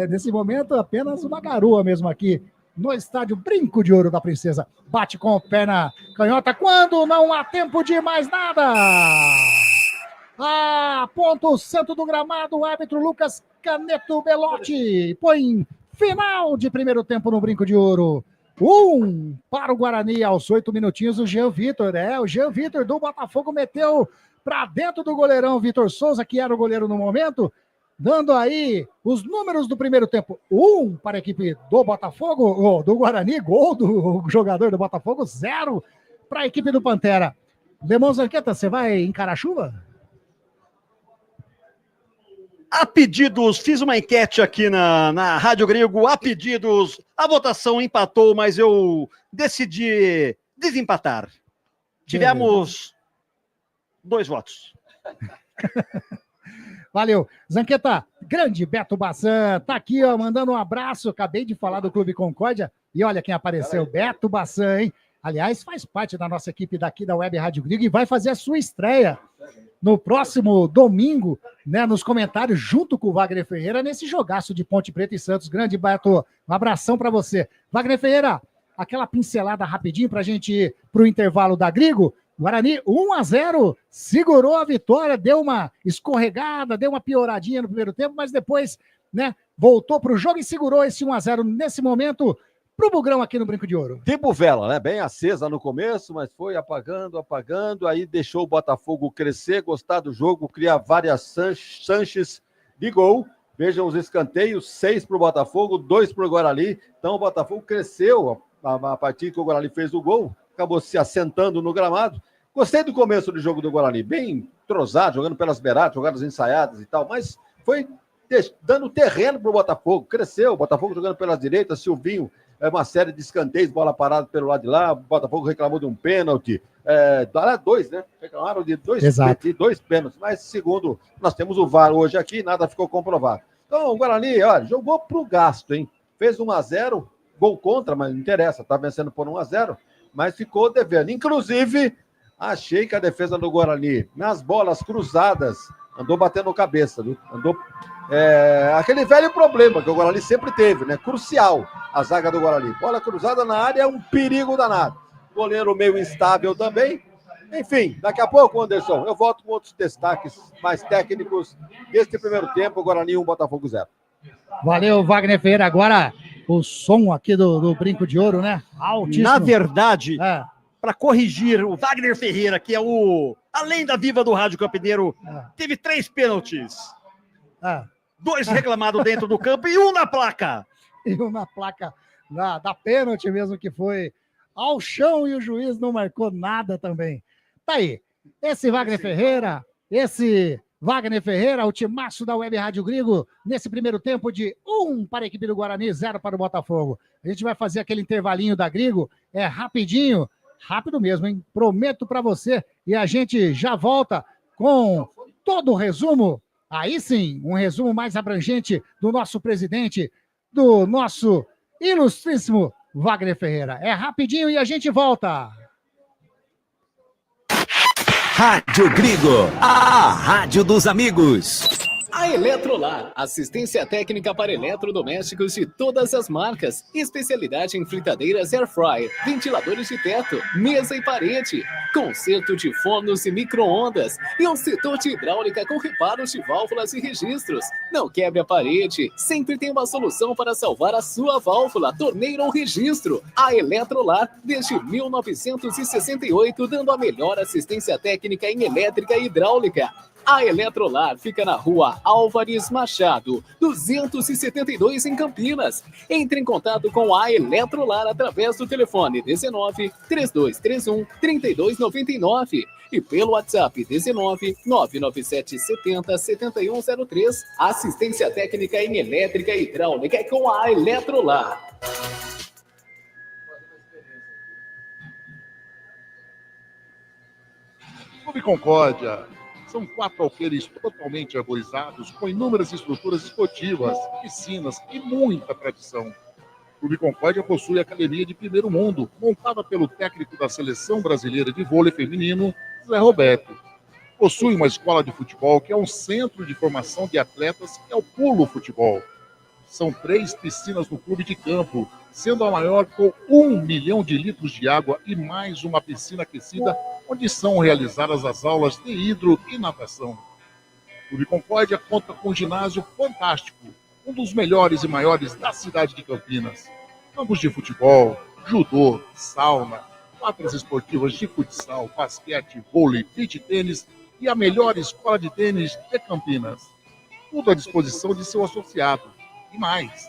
Nesse momento, apenas uma garoa mesmo aqui, no estádio Brinco de Ouro da Princesa. Bate com a perna canhota quando não há tempo de mais nada. Ponto o centro do gramado, o árbitro Lucas Caneto Belotti põe final de primeiro tempo no Brinco de Ouro. 1 para o Guarani aos 8 minutinhos, o Jean Vitor. O Jean Vitor do Botafogo meteu para dentro do goleirão Vitor Souza, que era o goleiro no momento, dando aí os números do primeiro tempo. 1 para a equipe do Botafogo, do Guarani, gol do jogador do Botafogo, 0 para a equipe do Pantera. Lemão Zanqueta, você vai encarar a chuva? A pedidos, fiz uma enquete aqui na Rádio Grego, a pedidos, a votação empatou, mas eu decidi desempatar. Tivemos 2 votos. Valeu. Zanqueta, grande Beto Bassan, tá aqui, ó, mandando um abraço. Acabei de falar do Clube Concórdia e olha quem apareceu, Beto Bassan, hein? Aliás, faz parte da nossa equipe daqui da Web Rádio Grego e vai fazer a sua estreia no próximo domingo, né, nos comentários, junto com o Wagner Ferreira, nesse jogaço de Ponte Preta e Santos. Grande Beto, um abração para você. Wagner Ferreira, aquela pincelada rapidinho pra gente ir pro intervalo da Grego. Guarani 1-0, segurou a vitória, deu uma escorregada, deu uma pioradinha no primeiro tempo, mas depois, né, voltou para o jogo e segurou esse 1-0 nesse momento pro Bugrão aqui no Brinco de Ouro. Tipo vela, né? Bem acesa no começo, mas foi apagando, aí deixou o Botafogo crescer, gostar do jogo, criar várias chances de gol. Vejam os escanteios, 6 para o Botafogo, 2 para o Guarani. Então o Botafogo cresceu a partir que o Guarani fez o gol, acabou se assentando no gramado. Gostei do começo do jogo do Guarani, bem entrosado, jogando pelas beiradas, jogadas ensaiadas e tal, mas foi dando terreno para o Botafogo, cresceu, o Botafogo jogando pelas direitas, Silvinho, uma série de escanteios, bola parada pelo lado de lá, o Botafogo reclamou de um pênalti, 2, né? Reclamaram de 2 pênaltis, mas segundo, nós temos o VAR hoje aqui, nada ficou comprovado. Então o Guarani, olha, jogou pro gasto, hein? Fez 1-0, gol contra, mas não interessa, tá vencendo por 1-0, mas ficou devendo. Inclusive, achei que a defesa do Guarani, nas bolas cruzadas, andou batendo cabeça, viu? Andou... aquele velho problema que o Guarani sempre teve, né? Crucial, a zaga do Guarani. Bola cruzada na área é um perigo danado. Goleiro meio instável também. Enfim, daqui a pouco, Anderson, eu volto com outros destaques mais técnicos deste primeiro tempo. Guarani 1, Botafogo 0. Valeu, Wagner Ferreira. Agora o som aqui do Brinco de Ouro, né? Altíssimo. Na verdade, para corrigir o Wagner Ferreira, que é a lenda viva do Rádio Campineiro, teve 3 pênaltis. 2 reclamados dentro do campo e 1 na placa. E 1 na placa da pênalti mesmo, que foi ao chão e o juiz não marcou nada também. Tá aí. Esse Wagner Ferreira, o timaço da Web Rádio Grego, nesse primeiro tempo de 1 para a equipe do Guarani, 0 para o Botafogo. A gente vai fazer aquele intervalinho da Grego, rapidinho, rápido mesmo, hein? Prometo para você. E a gente já volta com todo o resumo. Aí sim, um resumo mais abrangente do nosso presidente, do nosso ilustríssimo Wagner Ferreira. É rapidinho e a gente volta. Rádio Grego, a rádio dos amigos. A Eletrolar, assistência técnica para eletrodomésticos de todas as marcas, especialidade em fritadeiras air fryer, ventiladores de teto, mesa e parede, conserto de fornos e micro-ondas e um setor de hidráulica com reparos de válvulas e registros. Não quebre a parede, sempre tem uma solução para salvar a sua válvula, torneira ou registro. A Eletrolar, desde 1968, dando a melhor assistência técnica em elétrica e hidráulica. A Eletrolar fica na rua Álvares Machado, 272 em Campinas. Entre em contato com a Eletrolar através do telefone 19 3231 3299 e pelo WhatsApp 19 997 70 7103. Assistência técnica em elétrica e hidráulica é com a Eletrolar. Clube Concórdia. São 4 alqueires totalmente arborizados, com inúmeras estruturas esportivas, piscinas e muita tradição. O Clube Concórdia possui a academia de primeiro mundo, montada pelo técnico da Seleção Brasileira de Vôlei Feminino, Zé Roberto. Possui uma escola de futebol, que é um centro de formação de atletas, que é o Pulo Futebol. São 3 piscinas no clube de campo, sendo a maior com 1 milhão de litros de água e mais uma piscina aquecida, onde são realizadas as aulas de hidro e natação. O Clube Concórdia conta com um ginásio fantástico, um dos melhores e maiores da cidade de Campinas. Campos de futebol, judô, sauna, quadras esportivas de futsal, basquete, vôlei, beach tênis e a melhor escola de tênis de Campinas. Tudo à disposição de seu associado. E mais,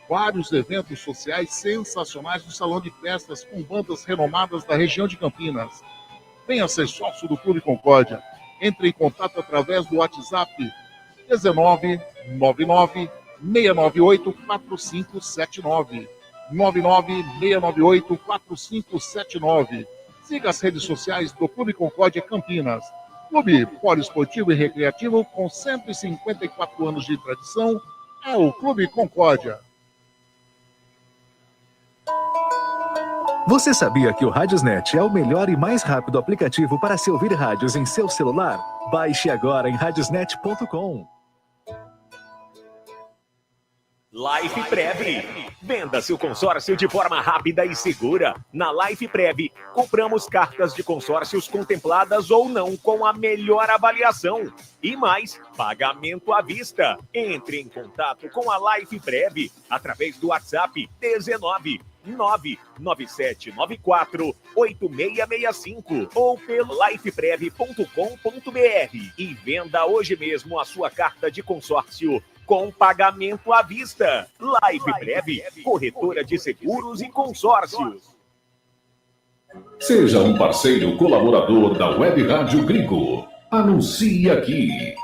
vários eventos sociais sensacionais no salão de festas com bandas renomadas da região de Campinas. Venha ser sócio do Clube Concórdia. Entre em contato através do WhatsApp 19 99 698 4579. 99 698 4579. Siga as redes sociais do Clube Concórdia Campinas. Clube poliesportivo e recreativo com 154 anos de tradição. É o Clube Concórdia. Você sabia que o Radiosnet é o melhor e mais rápido aplicativo para se ouvir rádios em seu celular? Baixe agora em radiosnet.com. Life Prev. Venda seu consórcio de forma rápida e segura. Na Life Prev, compramos cartas de consórcios contempladas ou não com a melhor avaliação. E mais, pagamento à vista. Entre em contato com a Life Prev através do WhatsApp 19 99794 8665 ou pelo lifeprev.com.br e venda hoje mesmo a sua carta de consórcio com pagamento à vista. Life Prev, corretora de seguros e consórcios. Seja um parceiro colaborador da Web Rádio Gringo. Anuncie aqui.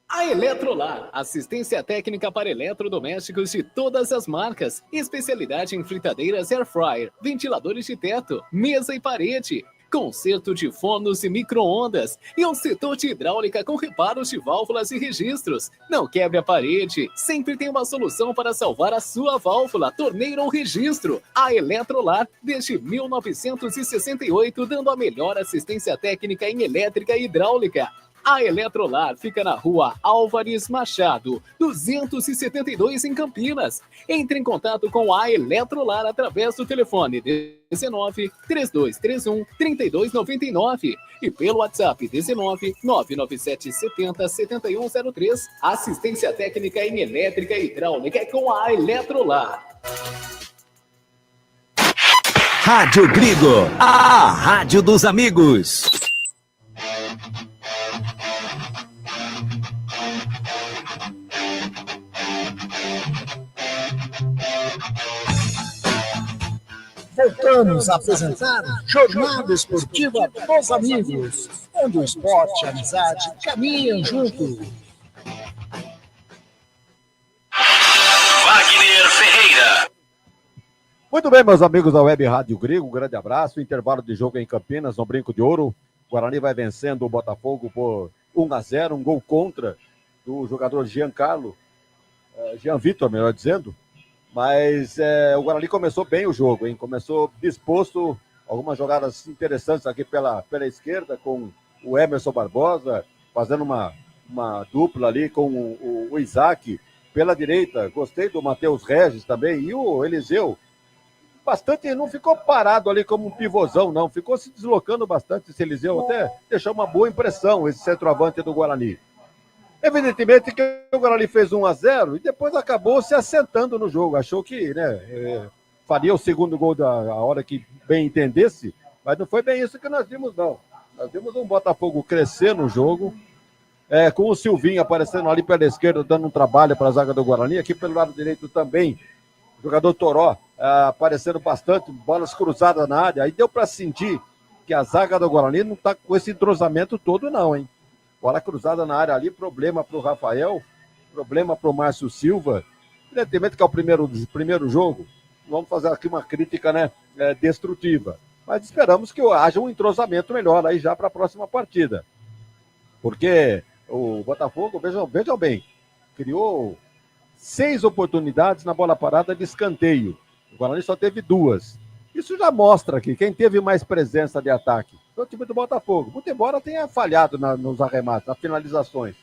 A Eletrolar, assistência técnica para eletrodomésticos de todas as marcas, especialidade em fritadeiras air fryer, ventiladores de teto, mesa e parede, conserto de fornos e micro-ondas e um setor de hidráulica com reparos de válvulas e registros. Não quebre a parede, sempre tem uma solução para salvar a sua válvula, torneira ou registro. A Eletrolar, desde 1968, dando a melhor assistência técnica em elétrica e hidráulica. A Eletrolar fica na rua Álvares Machado, 272 em Campinas. Entre em contato com a Eletrolar através do telefone 19 3231 3299 e pelo WhatsApp 19 997 70 7103. Assistência técnica em elétrica e hidráulica é com a Eletrolar. Rádio Gringo, a rádio dos amigos. Voltamos a apresentar Jornada Esportiva dos Amigos, onde o esporte e a amizade caminham juntos. Wagner Ferreira. Muito bem, meus amigos da Web Rádio Gringo, um grande abraço. Intervalo de jogo em Campinas, no Brinco de Ouro. O Guarani vai vencendo o Botafogo por 1-0, um gol contra do jogador Jean Vitor, melhor dizendo. Mas o Guarani começou bem o jogo, hein? Começou disposto, algumas jogadas interessantes aqui pela esquerda, com o Emerson Barbosa, fazendo uma dupla ali com o Isaac. Pela direita, gostei do Matheus Regis também, e o Eliseu. Bastante, não ficou parado ali como um pivôzão, não. Ficou se deslocando bastante esse Eliseu, até deixou uma boa impressão esse centroavante do Guarani. Evidentemente que o Guarani fez 1-0 e depois acabou se assentando no jogo. Achou que faria o segundo gol da hora que bem entendesse, mas não foi bem isso que nós vimos, não. Nós vimos um Botafogo crescer no jogo, com o Silvinho aparecendo ali pela esquerda, dando um trabalho para a zaga do Guarani. Aqui pelo lado direito também, o jogador Toró aparecendo bastante, bolas cruzadas na área. Aí deu para sentir que a zaga do Guarani não está com esse entrosamento todo não, hein? Bola cruzada na área ali, problema para o Rafael, problema para o Márcio Silva. Evidentemente que é o primeiro jogo, vamos fazer aqui uma crítica, né, destrutiva. Mas esperamos que haja um entrosamento melhor aí já para a próxima partida. Porque o Botafogo, vejam bem, criou 6 oportunidades na bola parada de escanteio. O Guarani só teve 2. Isso já mostra que quem teve mais presença de ataque foi o time do Botafogo. Muito embora tenha falhado nos arremates, nas finalizações.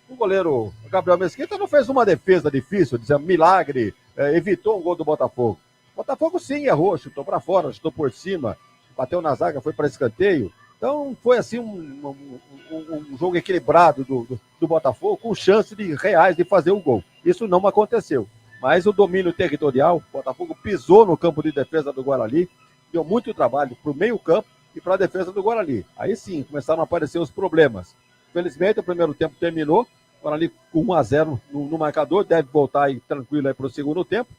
O goleiro Gabriel Mesquita não fez uma defesa difícil, dizendo milagre, evitou um gol do Botafogo. O Botafogo sim errou, chutou para fora, chutou por cima, bateu na zaga, foi para escanteio. Então foi assim um jogo equilibrado do Botafogo, com chance reais de fazer o gol. Isso não aconteceu. Mas o domínio territorial, o Botafogo pisou no campo de defesa do Guarani, deu muito trabalho para o meio campo e para a defesa do Guarani. Aí sim, começaram a aparecer os problemas. Felizmente, o primeiro tempo terminou, o Guarani com 1-0 no marcador, deve voltar aí tranquilo para o segundo tempo.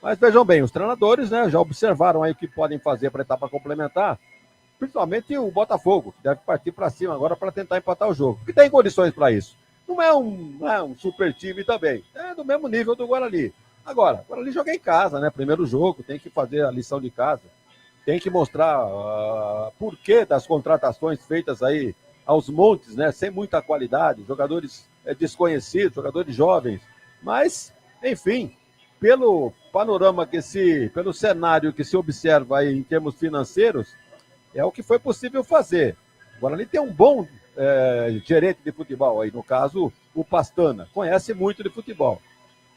Mas vejam bem, os treinadores, né, já observaram aí o que podem fazer para a etapa complementar, principalmente o Botafogo, que deve partir para cima agora para tentar empatar o jogo, que tem condições para isso. Não é um super time também, é do mesmo nível do Guarani. Agora, o Guarani joga em casa, né? Primeiro jogo, tem que fazer a lição de casa, tem que mostrar porquê das contratações feitas aí aos montes, né? Sem muita qualidade, jogadores desconhecidos, jogadores jovens. Mas, enfim, pelo panorama pelo cenário que se observa aí em termos financeiros, é o que foi possível fazer. O Guarani tem um bom gerente de futebol aí, no caso, o Pastana, conhece muito de futebol.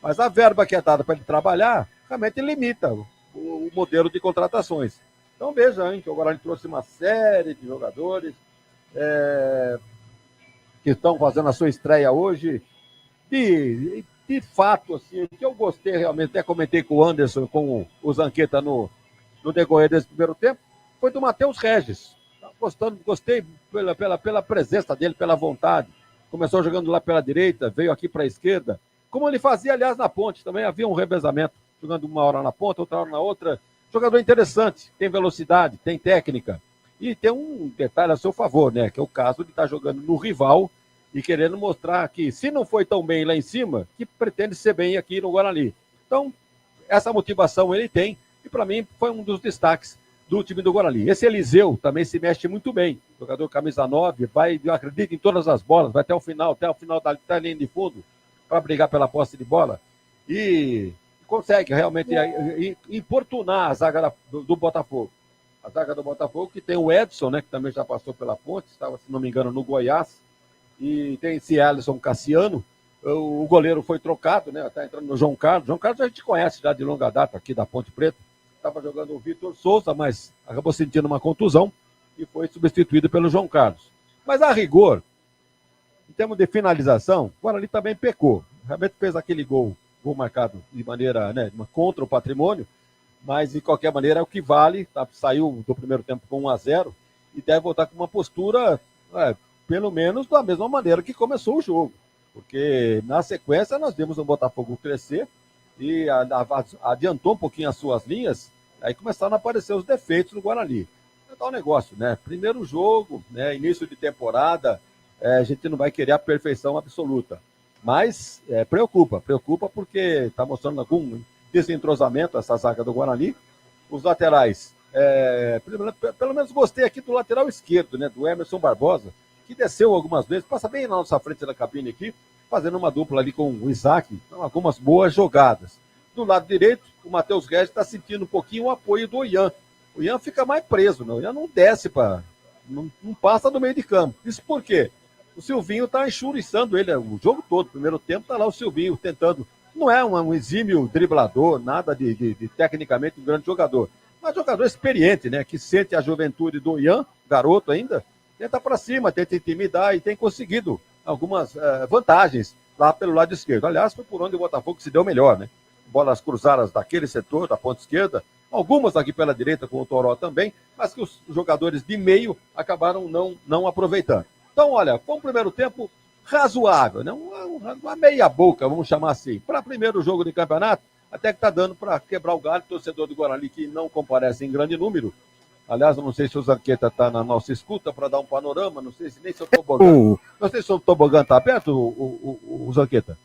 Mas a verba que é dada para ele trabalhar realmente limita o modelo de contratações. Então veja, hein, que o Guarani trouxe uma série de jogadores que estão fazendo a sua estreia hoje. De fato, assim, que eu gostei realmente, até comentei com o Anderson, com o Zanqueta no decorrer desse primeiro tempo, foi do Matheus Regis. Gostei pela presença dele, pela vontade. Começou jogando lá pela direita, veio aqui para a esquerda. Como ele fazia, aliás, na ponte, também havia um revezamento, jogando uma hora na ponta, outra hora na outra. Jogador interessante, tem velocidade, tem técnica. E tem um detalhe a seu favor, né? Que é o caso de estar jogando no rival e querendo mostrar que, se não foi tão bem lá em cima, que pretende ser bem aqui no Guarani. Então, essa motivação ele tem, e para mim foi um dos destaques do time do Guarani. Esse Eliseu também se mexe muito bem. Jogador camisa 9, eu acredito em todas as bolas, vai até o final da linha de fundo, para brigar pela posse de bola. E consegue realmente importunar a zaga do Botafogo. A zaga do Botafogo, que tem o Edson, né, que também já passou pela ponte, estava, se não me engano, no Goiás. E tem esse Alisson Cassiano. O goleiro foi trocado, né? Está entrando no João Carlos. João Carlos a gente conhece já de longa data aqui da Ponte Preta. Estava jogando o Vitor Souza, mas acabou sentindo uma contusão e foi substituído pelo João Carlos. Mas a rigor, em termos de finalização, o Guarani também pecou. Realmente fez aquele gol marcado de maneira, né, contra o Patrimônio, mas de qualquer maneira é o que vale. Tá? Saiu do primeiro tempo com 1-0 e deve voltar com uma postura, pelo menos da mesma maneira que começou o jogo. Porque na sequência nós vimos o Botafogo crescer e adiantou um pouquinho as suas linhas, aí começaram a aparecer os defeitos do Guarani. É tal negócio, né? Primeiro jogo, né? Início de temporada, a gente não vai querer a perfeição absoluta. Mas preocupa porque está mostrando algum desentrosamento essa zaga do Guarani. Os laterais, pelo menos gostei aqui do lateral esquerdo, né? Do Emerson Barbosa, que desceu algumas vezes, passa bem na nossa frente da cabine aqui, fazendo uma dupla ali com o Isaac, então, algumas boas jogadas. Do lado direito, o Matheus Regis está sentindo um pouquinho o apoio do Ian. O Ian fica mais preso, né? O Ian não desce, não passa do meio de campo. Isso por quê? O Silvinho está enxuriçando ele o jogo todo. Primeiro tempo está lá o Silvinho tentando. Não é um exímio driblador, nada de tecnicamente um grande jogador, mas jogador experiente, né? Que sente a juventude do Ian, garoto ainda, tenta para cima, tenta intimidar e tem conseguido algumas vantagens lá pelo lado esquerdo. Aliás, foi por onde o Botafogo se deu melhor, né? Bolas cruzadas daquele setor, da ponta esquerda, algumas aqui pela direita com o Toró também, mas que os jogadores de meio acabaram não aproveitando. Então, olha, foi um primeiro tempo razoável, né? Uma meia boca, vamos chamar assim. Para primeiro jogo de campeonato, até que está dando para quebrar o galho, torcedor do Guarani que não comparece em grande número. Aliás, eu não sei se o Zanqueta está na nossa escuta para dar um panorama, não sei se nem se o tobogã. Não sei se o tobogã está aberto, o Zanqueta.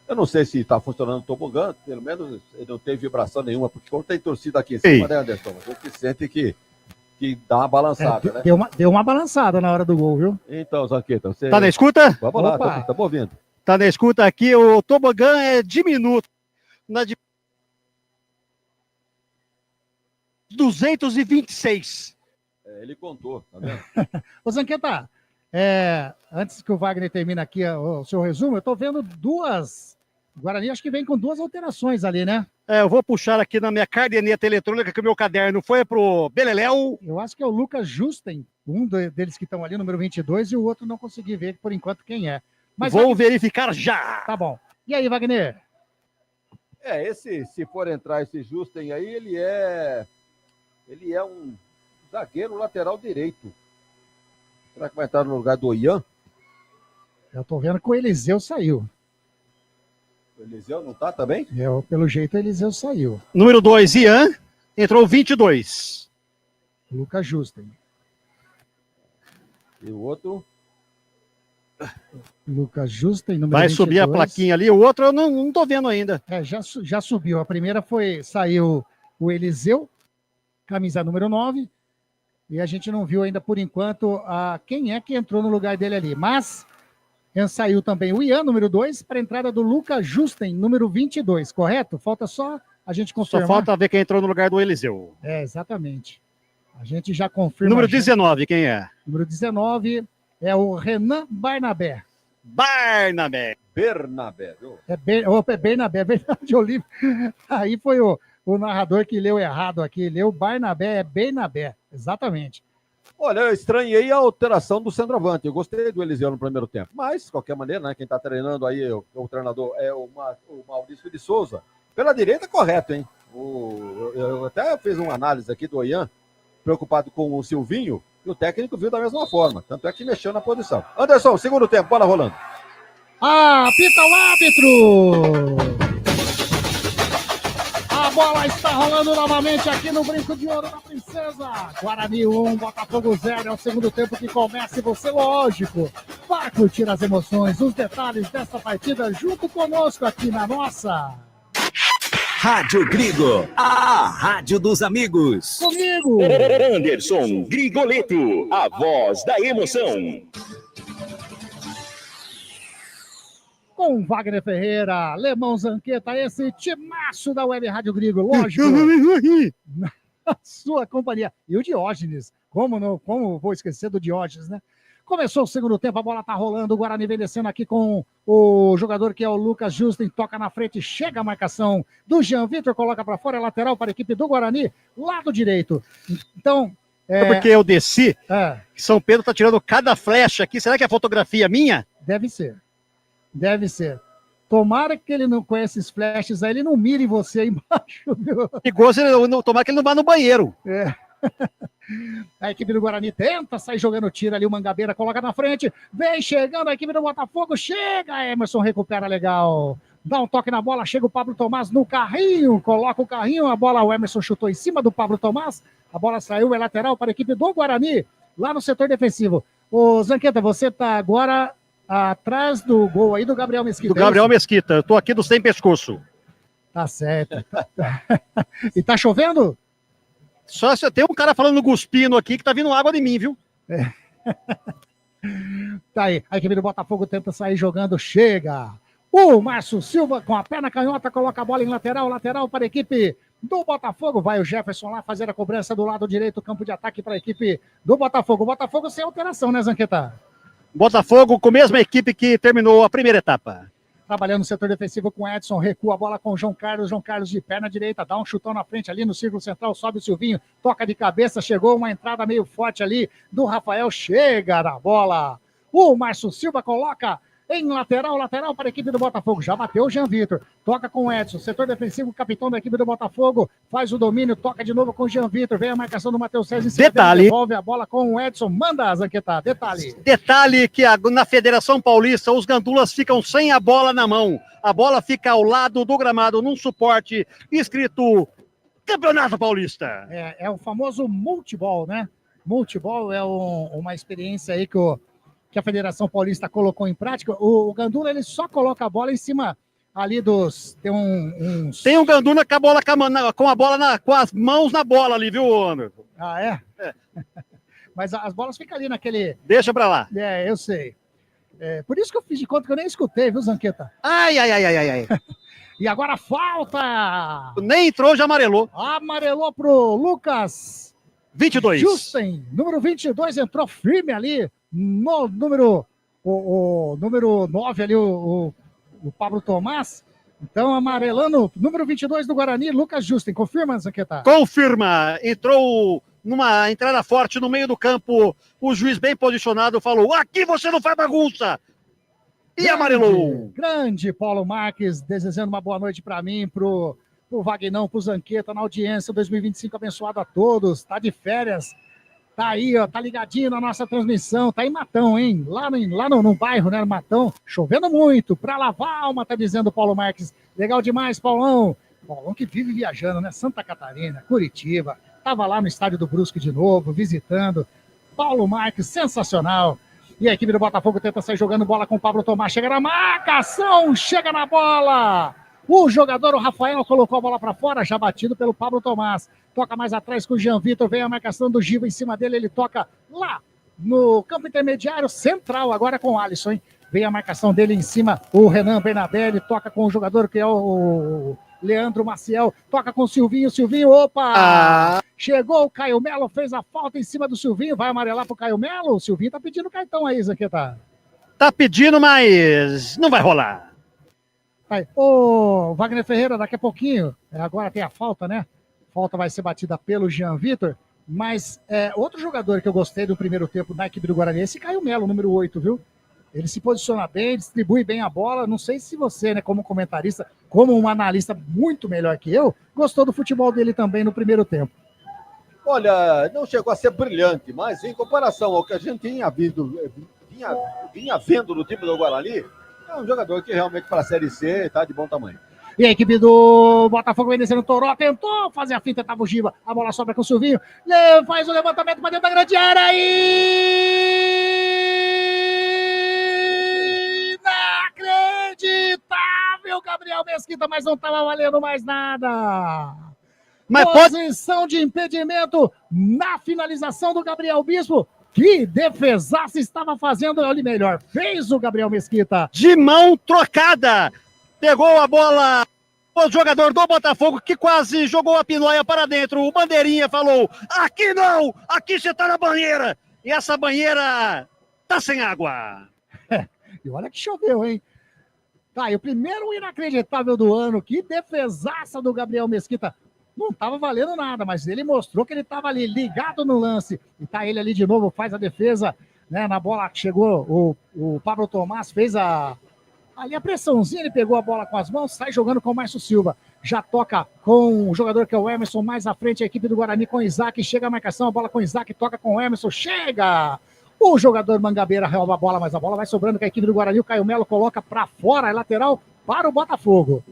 Eu não sei se está funcionando o tobogã, pelo menos ele não tem vibração nenhuma, porque quando tem torcida aqui em cima, né, Anderson? A gente sente que dá uma balançada, né? Deu uma balançada na hora do gol, viu? Então, Zanqueta, você... Tá na escuta? Vamos lá, estamos ouvindo. Tá na escuta aqui, o tobogã é diminuto. Na de 226. Ele contou, tá vendo? Ô, Zanqueta, antes que o Wagner termine aqui o seu resumo, eu tô vendo o Guarani acho que vem com 2 alterações ali, né? Eu vou puxar aqui na minha caderneta eletrônica, que o meu caderno foi pro Beleléu. Eu acho que é o Lucas Justen, um deles que estão ali, número 22, e o outro não consegui ver, por enquanto, quem é. Mas vou verificar já. Tá bom. E aí, Wagner? Se for entrar esse Justen aí, ele é um zagueiro lateral direito. Será que vai estar no lugar do Ian? Eu tô vendo que o Eliseu saiu. O Eliseu não tá também? Pelo jeito, o Eliseu saiu. Número 2, Ian. Entrou 22. Lucas Justen. E o outro? Lucas Justen, número Vai 22. subir a plaquinha ali. O outro eu não tô vendo ainda. Já subiu. A primeira saiu o Eliseu, camisa número 9. E a gente não viu ainda, por enquanto, quem é que entrou no lugar dele ali. Mas saiu também o Ian, número 2, para a entrada do Lucas Justen, número 22, correto? Falta só a gente confirmar. Só falta ver quem entrou no lugar do Eliseu. Exatamente. A gente já confirma. Número 19, quem é? Número 19 é o Renan Barnabé. Bernabé. Bernabé, verdade, Olívio. Aí foi o narrador que leu errado aqui. Leu Barnabé, é Bernabé. Exatamente. Olha, eu estranhei a alteração do centroavante. Eu gostei do Eliseu no primeiro tempo. Mas, de qualquer maneira, né, quem está treinando aí, o treinador, é o Maurício de Souza. Pela direita, correto, hein? Eu até fiz uma análise aqui do Ian, preocupado com o Silvinho, e o técnico viu da mesma forma. Tanto é que mexeu na posição. Anderson, segundo tempo, bola rolando. Apita o árbitro! A bola está rolando novamente aqui no Brinco de Ouro da Princesa. Guarani 1, Botafogo 0. É o segundo tempo que começa e você, lógico, vai curtir as emoções, os detalhes dessa partida junto conosco aqui na nossa... Rádio Grigo, a rádio dos amigos. Comigo, Anderson Grigoleto, a voz da emoção. Com Wagner Ferreira, Lemão Zanqueta, esse timaço da Web Rádio Grigo, lógico. Na sua companhia. E o Diógenes, como vou esquecer do Diógenes, né? Começou o segundo tempo, a bola tá rolando, o Guarani vem descendo aqui com o jogador que é o Lucas Justen, toca na frente, chega a marcação do Jean Vitor, coloca para fora, lateral para a equipe do Guarani, lado direito. Então... É porque eu desci, São Pedro tá tirando cada flecha aqui, será que é fotografia minha? Deve ser. Tomara que ele não, com esses flashes aí, ele não mire em você aí embaixo. Tomara que ele não vá no banheiro. A equipe do Guarani tenta sair jogando tiro ali, o Mangabeira coloca na frente, vem chegando a equipe do Botafogo, chega, Emerson recupera legal, dá um toque na bola, chega o Pablo Tomás no carrinho, coloca o carrinho, a bola, o Emerson chutou em cima do Pablo Tomás, a bola saiu, é lateral para a equipe do Guarani, lá no setor defensivo. Ô Zanqueta, você tá agora atrás do gol aí do Gabriel Mesquita. Do Gabriel Mesquita, eu tô aqui do sem pescoço. Tá certo. E tá chovendo? Só se tem um cara falando cuspindo aqui que tá vindo água de mim, viu? Tá aí, a equipe do Botafogo tenta sair jogando, chega. O Márcio Silva com a perna canhota coloca a bola em lateral para a equipe do Botafogo. Vai o Jefferson lá fazer a cobrança do lado direito, campo de ataque para a equipe do Botafogo. O Botafogo sem alteração, né, Zanqueta? Botafogo com a mesma equipe que terminou a primeira etapa. Trabalhando no setor defensivo com Edson, recua a bola com o João Carlos de perna direita, dá um chutão na frente ali no círculo central, sobe o Silvinho, toca de cabeça, chegou uma entrada meio forte ali do Rafael, chega na bola. O Márcio Silva coloca Em lateral para a equipe do Botafogo. Já bateu o Jean Vitor. Toca com o Edson. Setor defensivo, capitão da equipe do Botafogo. Faz o domínio, toca de novo com o Jean Vitor. Vem a marcação do Matheus César. Detalhe. Devolve a bola com o Edson. Manda, Zanqueta. Detalhe que na Federação Paulista os gandulas ficam sem a bola na mão. A bola fica ao lado do gramado, num suporte escrito Campeonato Paulista. É o famoso multiball, né? Multiball é uma experiência aí que a Federação Paulista colocou em prática. O gandula, ele só coloca a bola em cima ali dos... Tem um gandula com a bola com as mãos na bola ali, viu, Anderson? Ah, é? Mas as bolas ficam ali naquele... Deixa pra lá. Eu sei. Por isso que eu fiz de conta que eu nem escutei, viu, Zanqueta? Ai. E agora falta! Nem entrou, já amarelou. Amarelou pro Lucas 22. Justen, número 22, entrou firme ali no número o número 9 ali, o Pablo Tomás. Então, amarelando, número 22 do Guarani, Lucas Justen. Confirma, Zanqueta? Confirma. Entrou numa entrada forte no meio do campo. O juiz bem posicionado falou, aqui você não faz bagunça. E amarelou. Grande Paulo Marques, desejando uma boa noite para mim, pro Vagnão, pro Zanqueta, na audiência 2025 abençoado a todos. Tá de férias. Tá aí, ó, tá ligadinho na nossa transmissão, tá em Matão, hein? Lá no bairro, né, no Matão, chovendo muito, pra lavar a alma, tá dizendo o Paulo Marques. Legal demais, Paulão. Paulão que vive viajando, né? Santa Catarina, Curitiba, tava lá no estádio do Brusque de novo, visitando. Paulo Marques, sensacional. E a equipe do Botafogo tenta sair jogando bola com o Pablo Tomás, chega na marcação, chega na bola. O jogador, o Rafael, colocou a bola para fora, já batido pelo Pablo Tomás. Toca mais atrás com o Jean Vitor, vem a marcação do Giva em cima dele, ele toca lá no campo intermediário central, agora com o Alisson, hein? Vem a marcação dele em cima, o Renan Bernabelli, toca com o jogador que é o Leandro Maciel, toca com o Silvinho, opa! Chegou o Caio Melo, fez a falta em cima do Silvinho, vai amarelar pro Caio Melo, o Silvinho tá pedindo cartão aí, Zanqueta. Tá pedindo, mas não vai rolar. Aí, ô Wagner Ferreira, daqui a pouquinho, agora tem a falta, né? Falta vai ser batida pelo Jean Vitor, mas outro jogador que eu gostei do primeiro tempo da equipe do Guarani, esse Caio Melo, número 8, viu? Ele se posiciona bem, distribui bem a bola, não sei se você, né, como comentarista, como um analista muito melhor que eu, gostou do futebol dele também no primeiro tempo. Olha, não chegou a ser brilhante, mas em comparação ao que a gente vinha vendo no time do Guarani, é um jogador que realmente para a Série C está de bom tamanho. E a equipe do Botafogo vem descendo o Toró, tentou fazer a finta, tava o Giva, a bola sobra com o Silvinho, faz o levantamento para dentro da grande área e... Inacreditável, Gabriel Mesquita, mas não estava valendo mais nada. Mas posição de impedimento na finalização do Gabriel Bispo. Que defesaça estava fazendo ali melhor. Fez o Gabriel Mesquita. De mão trocada. Pegou a bola, o jogador do Botafogo que quase jogou a pinóia para dentro. O bandeirinha falou, aqui não, aqui você tá na banheira. E essa banheira tá sem água. E olha que choveu, hein? Tá, e o primeiro inacreditável do ano. Que defesaça do Gabriel Mesquita. Não estava valendo nada, mas ele mostrou que ele estava ali ligado no lance. E tá ele ali de novo, faz a defesa, né? Na bola que chegou, o Pablo Tomás fez ali a pressãozinha, ele pegou a bola com as mãos, sai jogando com o Márcio Silva. Já toca com o jogador que é o Emerson, mais à frente a equipe do Guarani com o Isaac. Chega a marcação, a bola com o Isaac, toca com o Emerson, chega! O jogador Mangabeira rouba a bola, mas a bola vai sobrando com a equipe do Guarani. O Caio Melo coloca para fora, é lateral para o Botafogo.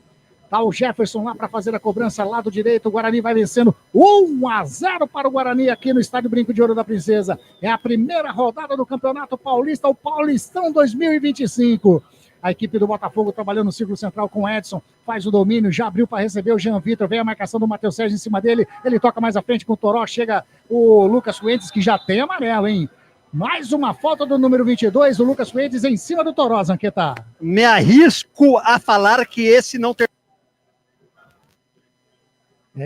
Tá o Jefferson lá para fazer a cobrança, lado direito. O Guarani vai vencendo 1-0 para o Guarani aqui no Estádio Brinco de Ouro da Princesa. É a primeira rodada do Campeonato Paulista, o Paulistão 2025. A equipe do Botafogo trabalhando no círculo central com o Edson, faz o domínio, já abriu para receber o Jean Vitor, vem a marcação do Matheus Sérgio em cima dele, ele toca mais à frente com o Toró, chega o Lucas Fuentes, que já tem amarelo, hein? Mais uma falta do número 22, o Lucas Fuentes em cima do Toró, Zanqueta. Me arrisco a falar que esse não ter...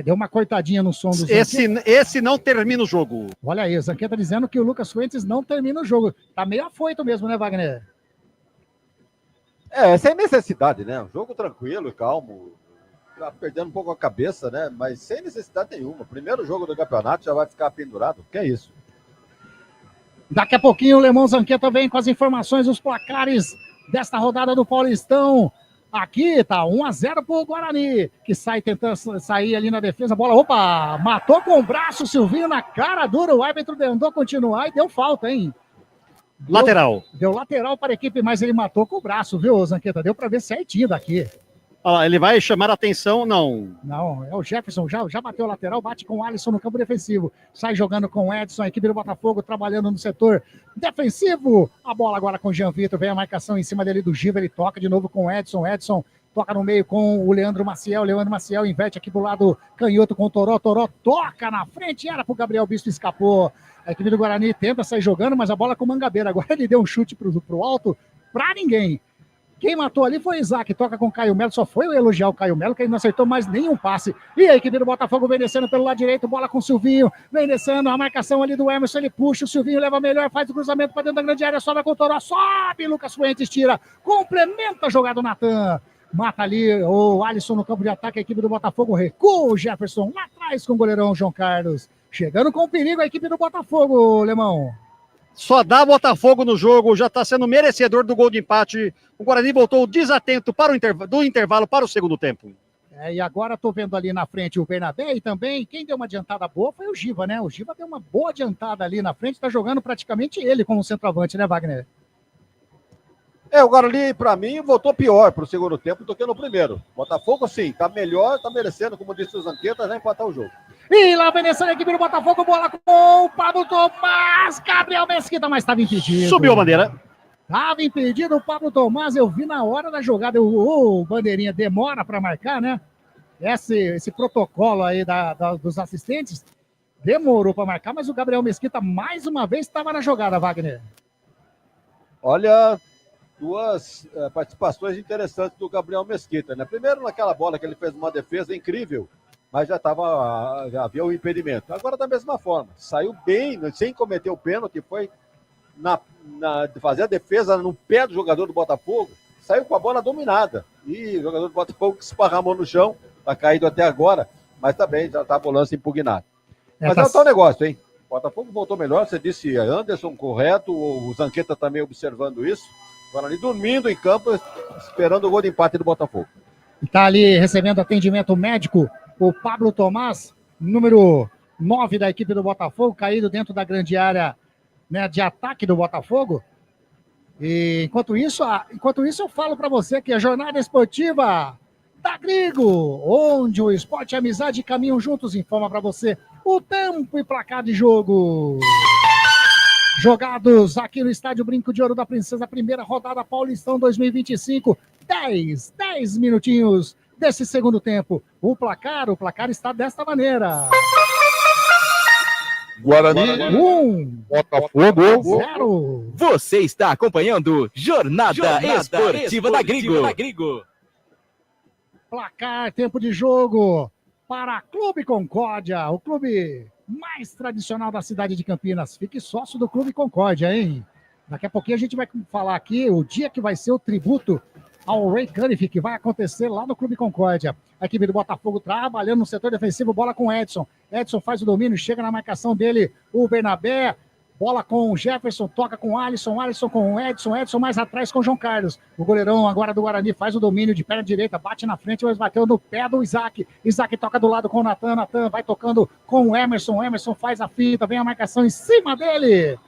Deu uma cortadinha no som do Zanqueta. Esse não termina o jogo. Olha aí, o Zanqueta dizendo que o Lucas Fuentes não termina o jogo. Tá meio afoito mesmo, né, Wagner? Sem necessidade, né? Um jogo tranquilo e calmo. Tá perdendo um pouco a cabeça, né? Mas sem necessidade nenhuma. Primeiro jogo do campeonato já vai ficar pendurado. Que é isso? Daqui a pouquinho o Lemão Zanqueta vem com as informações, os placares desta rodada do Paulistão. Aqui tá 1-0 pro Guarani, que sai tentando sair ali na defesa. Bola, opa, matou com o braço o Silvinho na cara dura. O árbitro tentou continuar e deu falta, hein? Lateral. Deu lateral para a equipe, mas ele matou com o braço, viu, Zanqueta? Deu para ver certinho daqui. Olha lá, ele vai chamar a atenção, não. Não, é o Jefferson, já bateu o lateral, bate com o Alisson no campo defensivo. Sai jogando com o Edson, a equipe do Botafogo trabalhando no setor defensivo. A bola agora com o Jean Vitor, vem a marcação em cima dele do Giva, ele toca de novo com o Edson. Edson toca no meio com o Leandro Maciel. Leandro Maciel inverte aqui pro lado canhoto com o Toró. Toró toca na frente, era pro Gabriel Bispo, escapou. A equipe do Guarani tenta sair jogando, mas a bola com o Mangabeira. Agora ele deu um chute pro alto pra ninguém. Quem matou ali foi o Isaac, toca com o Caio Melo, só foi eu elogiar o Caio Melo, que ele não acertou mais nenhum passe. E a equipe do Botafogo vem descendo pelo lado direito, bola com o Silvinho, vem descendo, a marcação ali do Emerson, ele puxa, o Silvinho leva melhor, faz o cruzamento para dentro da grande área, sobe com o Toró, sobe, Lucas Fuentes tira, complementa a jogada do Natan. Mata ali o Alisson no campo de ataque, a equipe do Botafogo recua o Jefferson lá atrás com o goleirão João Carlos. Chegando com perigo a equipe do Botafogo, Lemão. Só dá Botafogo no jogo, já está sendo merecedor do gol de empate. O Guarani voltou desatento para do intervalo para o segundo tempo. E agora estou vendo ali na frente o Bernabé e também quem deu uma adiantada boa foi o Giva, né? O Giva deu uma boa adiantada ali na frente, está jogando praticamente ele como centroavante, né, Wagner? O Guarani, para mim, voltou pior para o segundo tempo do que no primeiro. Botafogo, sim, está melhor, está merecendo, como disse o Zanqueta, já empatar o jogo. E lá vem descendo a equipe do Botafogo, bola com o Pablo Tomás, Gabriel Mesquita, mas estava impedido. Subiu a bandeira. Estava impedido o Pablo Tomás, eu vi na hora da jogada, o bandeirinha demora para marcar, né? Esse protocolo aí dos assistentes demorou para marcar, mas o Gabriel Mesquita mais uma vez estava na jogada, Wagner. Olha, duas participações interessantes do Gabriel Mesquita, né? Primeiro naquela bola que ele fez uma defesa incrível, mas já havia um impedimento. Agora da mesma forma, saiu bem, sem cometer o pênalti, foi fazer a defesa no pé do jogador do Botafogo, saiu com a bola dominada, e o jogador do Botafogo esparramou no chão, está caído até agora, mas também já está a lance impugnado. Mas é o tal negócio, hein? O Botafogo voltou melhor, você disse Anderson, correto, o Zanqueta também observando isso, agora ali dormindo em campo, esperando o gol de empate do Botafogo. Está ali recebendo atendimento médico o Pablo Tomás, número 9 da equipe do Botafogo, caído dentro da grande área, né, de ataque do Botafogo. E enquanto isso eu falo para você que a jornada esportiva da Grigo, onde o esporte e a amizade caminham juntos, informa para você o tempo e placar de jogo. Jogados aqui no Estádio Brinco de Ouro da Princesa, primeira rodada Paulistão 2025, 10 minutinhos desse segundo tempo. O placar está desta maneira. Guarani 1, Botafogo 0. Você está acompanhando Jornada Esportiva da Grigo. Placar, tempo de jogo para Clube Concórdia, o clube mais tradicional da cidade de Campinas. Fique sócio do Clube Concórdia, hein? Daqui a pouquinho a gente vai falar aqui o dia que vai ser o tributo ao Ray Cunningham, que vai acontecer lá no Clube Concórdia. A equipe do Botafogo trabalhando no setor defensivo, bola com o Edson. Edson faz o domínio, chega na marcação dele o Bernabé. Bola com o Jefferson, toca com o Alisson, Alisson com o Edson, Edson mais atrás com o João Carlos. O goleirão agora do Guarani faz o domínio de perna direita, bate na frente, mas bateu no pé do Isaac. Isaac toca do lado com o Natan, Natan vai tocando com o Emerson, Emerson faz a fita, vem a marcação em cima dele.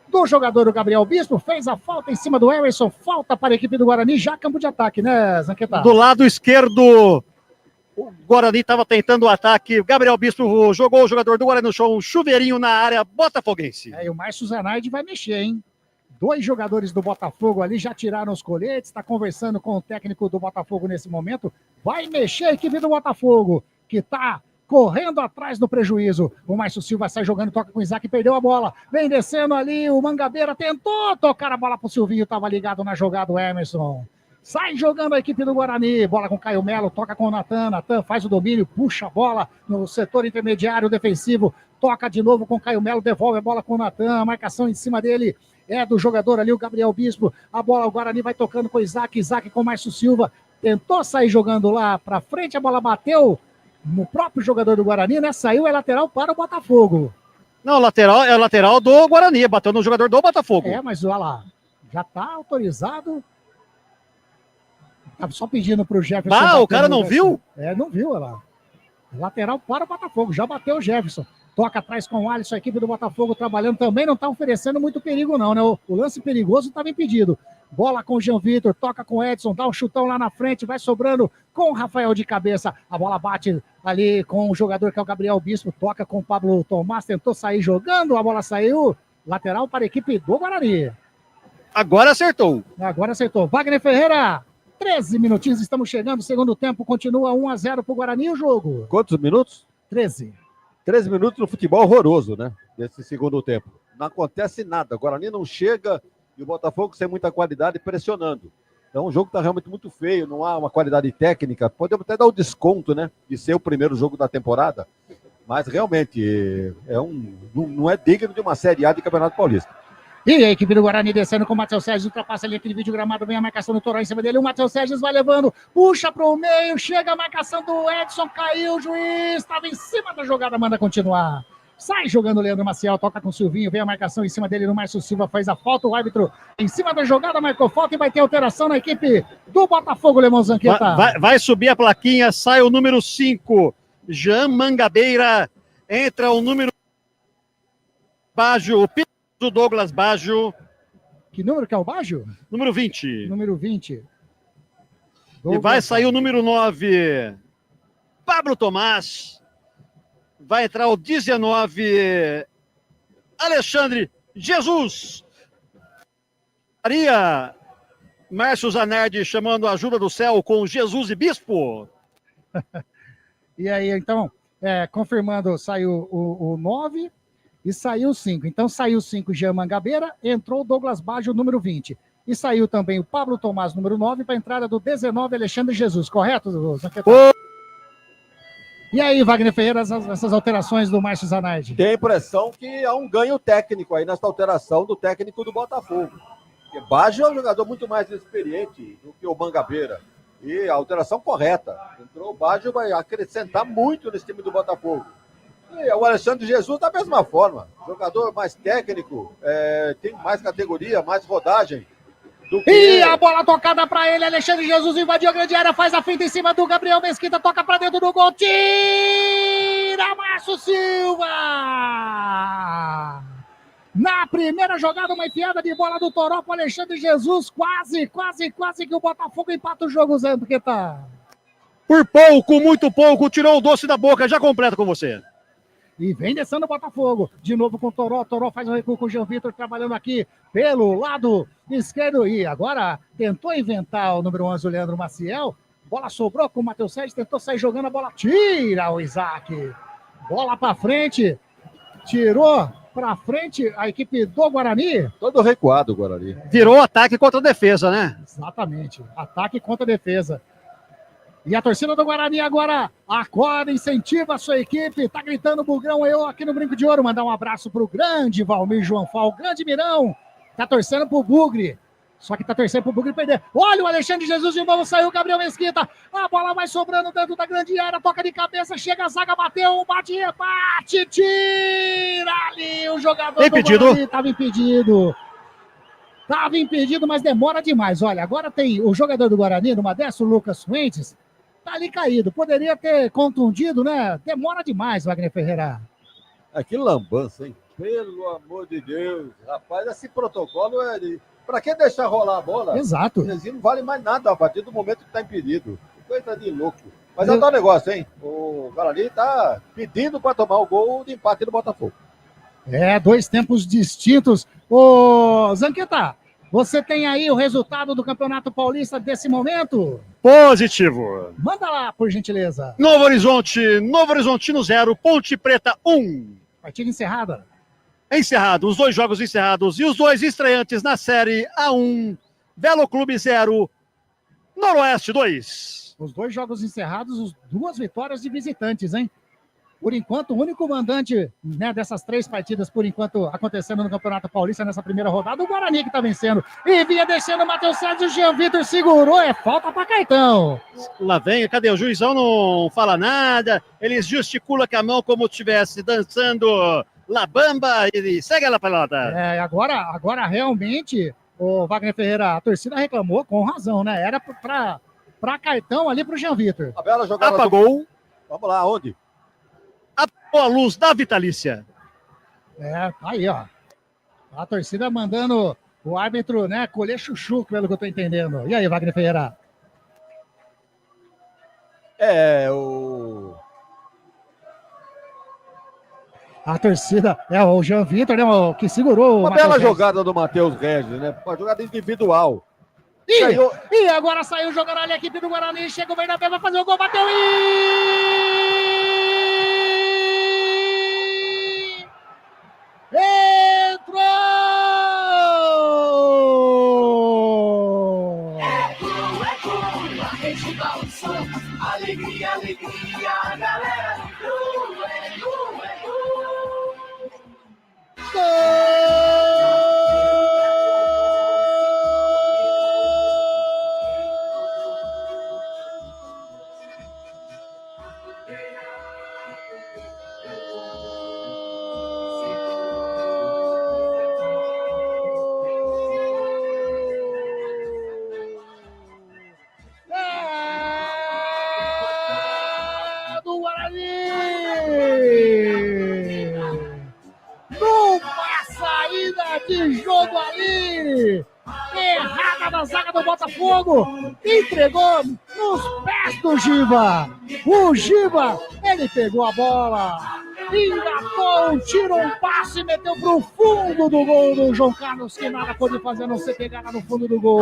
Do jogador, o Gabriel Bispo, fez a falta em cima do Emerson, falta para a equipe do Guarani, já campo de ataque, né, Zanqueta? Do lado esquerdo, o Guarani estava tentando o ataque, o Gabriel Bispo jogou o jogador do Guarani no chão, um chuveirinho na área botafoguense. E o Márcio Zanardi vai mexer, hein? 2 jogadores do Botafogo ali já tiraram os coletes, está conversando com o técnico do Botafogo nesse momento, vai mexer a equipe do Botafogo, que está correndo atrás do prejuízo. O Márcio Silva sai jogando, toca com o Isaac, perdeu a bola. Vem descendo ali, o Mangabeira tentou tocar a bola pro Silvinho, estava ligado na jogada o Emerson. Sai jogando a equipe do Guarani, bola com o Caio Melo, toca com o Natan, Natan faz o domínio, puxa a bola no setor intermediário defensivo, toca de novo com o Caio Melo, devolve a bola com o Natan, a marcação em cima dele é do jogador ali, o Gabriel Bispo, a bola, o Guarani vai tocando com o Isaac, Isaac com o Márcio Silva, tentou sair jogando lá pra frente, a bola bateu no próprio jogador do Guarani, né? Saiu, é lateral para o Botafogo. Não, é lateral do Guarani, bateu no jogador do Botafogo. Mas olha lá, já tá autorizado Tá só pedindo pro Jefferson. Ah, o cara não viu? Não viu, olha lá. Lateral para o Botafogo, já bateu o Jefferson. Toca atrás com o Alisson, a equipe do Botafogo trabalhando também, não tá oferecendo muito perigo não, né? O lance perigoso estava impedido. Bola com o Jean Vitor, toca com o Edson, dá um chutão lá na frente, vai sobrando com o Rafael de cabeça. A bola bate ali com o jogador que é o Gabriel Bispo, toca com o Pablo Tomás, tentou sair jogando, a bola saiu. Lateral para a equipe do Guarani. Agora acertou. Wagner Ferreira, 13 minutinhos, estamos chegando, segundo tempo, continua 1-0 pro Guarani o jogo. Quantos minutos? 13. 13 minutos no futebol horroroso, né? Nesse segundo tempo. Não acontece nada. O Guarani não chega e o Botafogo sem muita qualidade pressionando. Então o jogo está realmente muito feio, não há uma qualidade técnica. Podemos até dar o desconto, né? De ser o primeiro jogo da temporada. Mas realmente não é digno de uma Série A de Campeonato Paulista. E a equipe do Guarani descendo com o Matheus Sérgio, ultrapassa ali aquele vídeo gramado, vem a marcação do Toró em cima dele, o Matheus Sérgio vai levando, puxa para o meio, chega a marcação do Edson, caiu, o juiz estava em cima da jogada, manda continuar. Sai jogando o Leandro Maciel, toca com o Silvinho, vem a marcação em cima dele no Márcio Silva, faz a falta, o árbitro em cima da jogada, marcou falta e vai ter alteração na equipe do Botafogo, Lemão Zanqueta. Vai subir a plaquinha, sai o número 5, Jean Mangabeira, entra o número Baggio, o Douglas Baggio. Que número que é o Baggio? Número 20. Número 20. E vai sair o número 9, Pablo Tomás. Vai entrar o 19, Alexandre Jesus. Maria Márcio Zanardi chamando a ajuda do céu com Jesus e Bispo. E aí, então, confirmando, saiu o 9 e saiu o 5. Então, saiu o 5, Jean Mangabeira, entrou o Douglas Baggio, número 20. E saiu também o Pablo Tomás, número 9, para a entrada do 19, Alexandre Jesus. Correto, Zanqueta? E aí, Wagner Ferreira, essas alterações do Márcio Zanardi? Tem a impressão que há um ganho técnico aí nessa alteração do técnico do Botafogo. Porque Baggio é um jogador muito mais experiente do que o Mangabeira. E a alteração correta. Entrou o Baggio, vai acrescentar muito nesse time do Botafogo. E o Alexandre Jesus da mesma forma. Jogador mais técnico, tem mais categoria, mais rodagem. E a bola tocada para ele, Alexandre Jesus invadiu a grande área, faz a finta em cima do Gabriel Mesquita, toca para dentro do gol, tira Márcio Silva! Na primeira jogada, uma enfiada de bola do Toró para Alexandre Jesus, quase que o Botafogo empata o jogo, Zé Duqueta. Por pouco, muito pouco, tirou o doce da boca, já completo com você. E vem descendo o Botafogo, de novo com o Toró, Toró faz um recuo com o Jean Vitor, trabalhando aqui pelo lado esquerdo, e agora tentou inventar o número 11, o Leandro Maciel, bola sobrou com o Matheus Sérgio, tentou sair jogando, a bola tira o Isaac, bola para frente, tirou para frente a equipe do Guarani. Todo recuado o Guarani. Virou ataque contra a defesa, né? Exatamente, ataque contra a defesa. E a torcida do Guarani agora acorda, incentiva a sua equipe, tá gritando Bugrão, eu aqui no Brinco de Ouro, mandar um abraço pro grande Valmir João Fal, grande Mirão, tá torcendo pro Bugre, só que tá torcendo pro Bugre perder. Olha o Alexandre Jesus de novo, saiu o Gabriel Mesquita, a bola vai sobrando dentro da grande área, toca de cabeça, chega a zaga, bateu, bate, tira ali o jogador impedido. Do Guarani, tava impedido, mas demora demais. Olha, agora tem o jogador do Guarani, numa dessa, o Lucas Fuentes, tá ali caído, poderia ter contundido, né? Demora demais, Wagner Ferreira. Que lambança, hein? Pelo amor de Deus, rapaz, esse protocolo pra que deixar rolar a bola? Exato. Não vale mais nada a partir do momento que tá impedido. Coisa de louco. Mas é um tal negócio, hein? O Guarani tá pedindo para tomar o gol de empate do Botafogo. Dois tempos distintos. Ô, Zanqueta, você tem aí o resultado do Campeonato Paulista desse momento? Positivo. Manda lá, por gentileza. Novo Horizontino 0, Ponte Preta 1. Partida encerrada. Encerrado, os dois jogos encerrados e os dois estreantes na Série A1. Velo Clube 0, Noroeste 2. Os dois jogos encerrados, duas vitórias de visitantes, hein? Por enquanto, o único mandante, né, dessas três partidas, por enquanto, acontecendo no Campeonato Paulista, nessa primeira rodada, o Guarani que tá vencendo. E vinha deixando o Matheus Sérgio, o Jean Vitor segurou, falta pra Caetão. Lá vem, cadê? O juizão não fala nada, ele gesticula com a mão como se estivesse dançando La Bamba e segue ela pelota. Agora realmente, o Wagner Ferreira, a torcida reclamou com razão, né? Era pra para cartão ali pro Jean Vitor. A bela jogada. Apagou. Vamos lá, onde? Apagou a luz da Vitalícia. Tá aí, ó. A torcida mandando o árbitro, né, colher chuchu, pelo que eu tô entendendo. E aí, Wagner Ferreira? A torcida, o Jean Vitor, né, que segurou. Uma bela jogada do Matheus Regis, né? Uma jogada individual. E agora saiu jogando ali a equipe do Guarani, chega o Bernabé, vai fazer o gol, bateu entrou! A gente balançou, alegria, alegria, a galera do Cru, é Cru, é do Guarani! Numa saída de jogo ali, errada da zaga do Botafogo, entregou nos pés do Giba. O Giba, ele pegou a bola, engatou, tirou um passe e meteu pro fundo do gol do João Carlos, que nada pôde fazer a não ser pegar lá no fundo do gol.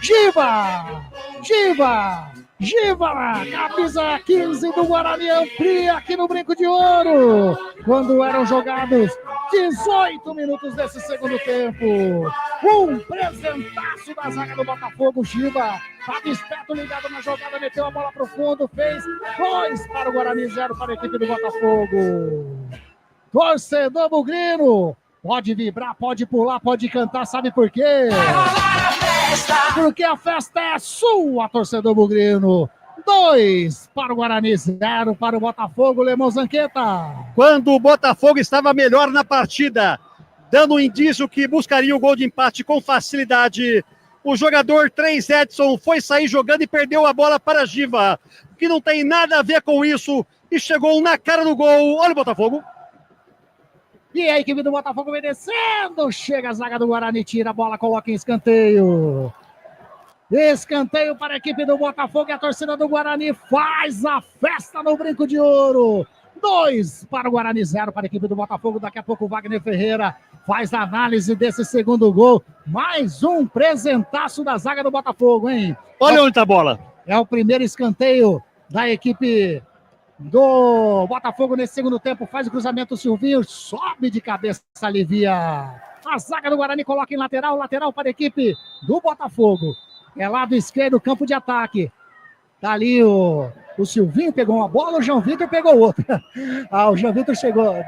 Giba! Camisa 15 do Guarani amplia aqui no Brinco de Ouro, quando eram jogados 18 minutos desse segundo tempo. Um presentaço da zaga do Botafogo. Giba estava esperto, ligado na jogada, meteu a bola pro fundo, fez 2 para o Guarani, 0 para a equipe do Botafogo. Torcedor bugrino, pode vibrar, pode pular, pode cantar, sabe por quê? Porque a festa é sua, torcedor bugrino. 2 para o Guarani, 0 para o Botafogo. Lemão Zanqueta. Quando o Botafogo estava melhor na partida, dando um indício que buscaria o gol de empate com facilidade, o jogador 3, Edson, foi sair jogando e perdeu a bola para Giba, que não tem nada a ver com isso, e chegou na cara do gol. Olha o Botafogo. E a equipe do Botafogo vem descendo. Chega a zaga do Guarani, tira a bola, coloca em escanteio. Escanteio para a equipe do Botafogo, e a torcida do Guarani faz a festa no Brinco de Ouro. 2 para o Guarani, 0 para a equipe do Botafogo. Daqui a pouco o Wagner Ferreira faz a análise desse segundo gol. Mais um presentaço da zaga do Botafogo, hein? Olha onde tá a bola. É o primeiro escanteio da equipe do Botafogo nesse segundo tempo. Faz o cruzamento, o Silvinho sobe de cabeça, alivia. A zaga do Guarani coloca em lateral para a equipe do Botafogo. É lado esquerdo, campo de ataque. Tá ali o Silvinho, pegou uma bola, o João Vitor pegou outra. O João Vitor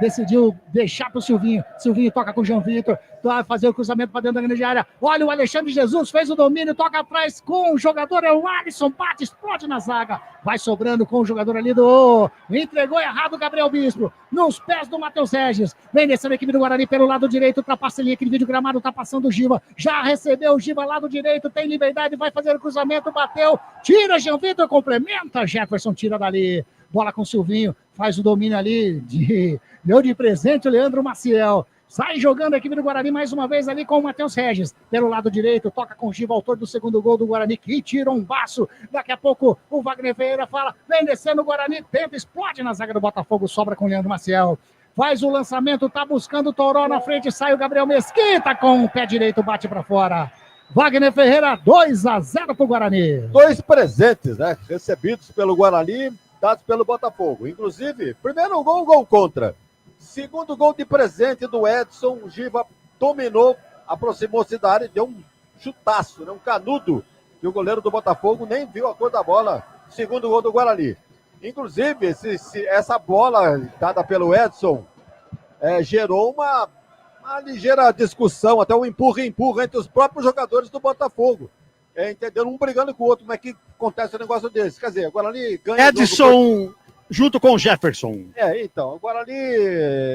decidiu deixar pro Silvinho. Silvinho toca com o João Vitor, vai fazer o cruzamento para dentro da grande área. Olha o Alexandre Jesus, fez o domínio, toca atrás com o jogador, é o Alisson, bate, explode na zaga. Vai sobrando com o jogador ali entregou errado o Gabriel Bispo, nos pés do Matheus Regis. Vem descendo a equipe do Guarani pelo lado direito, ultrapassa a linha, aquele vídeo gramado, tá passando o Giba. Já recebeu o Giba lado direito, tem liberdade, vai fazer o cruzamento, bateu, tira João Vitor, complementa, Jefferson tira dali. Bola com o Silvinho, faz o domínio ali, deu de presente o Leandro Maciel. Sai jogando a equipe do Guarani mais uma vez ali com o Matheus Regis. Pelo lado direito, toca com o Giba, autor do segundo gol do Guarani, que tira um baço. Daqui a pouco o Wagner Ferreira fala, vem descendo o Guarani, tenta, explode na zaga do Botafogo, sobra com o Leandro Maciel. Faz o lançamento, tá buscando o Toró na frente, sai o Gabriel Mesquita com o pé direito, bate pra fora. Wagner Ferreira, 2-0 pro Guarani. 2 presentes, né? Recebidos pelo Guarani, dados pelo Botafogo. Inclusive, primeiro gol contra. Segundo gol de presente do Edson, o Giba dominou, aproximou-se da área e deu um chutaço, né? Um canudo, que o goleiro do Botafogo nem viu a cor da bola. Segundo gol do Guarani. Inclusive, essa bola dada pelo Edson gerou uma ligeira discussão, até um empurra-empurra entre os próprios jogadores do Botafogo. Entendendo? Um brigando com o outro. Como é que acontece um negócio desse? Quer dizer, o Guarani ganha... Edson junto com o Jefferson. Então, o Guarani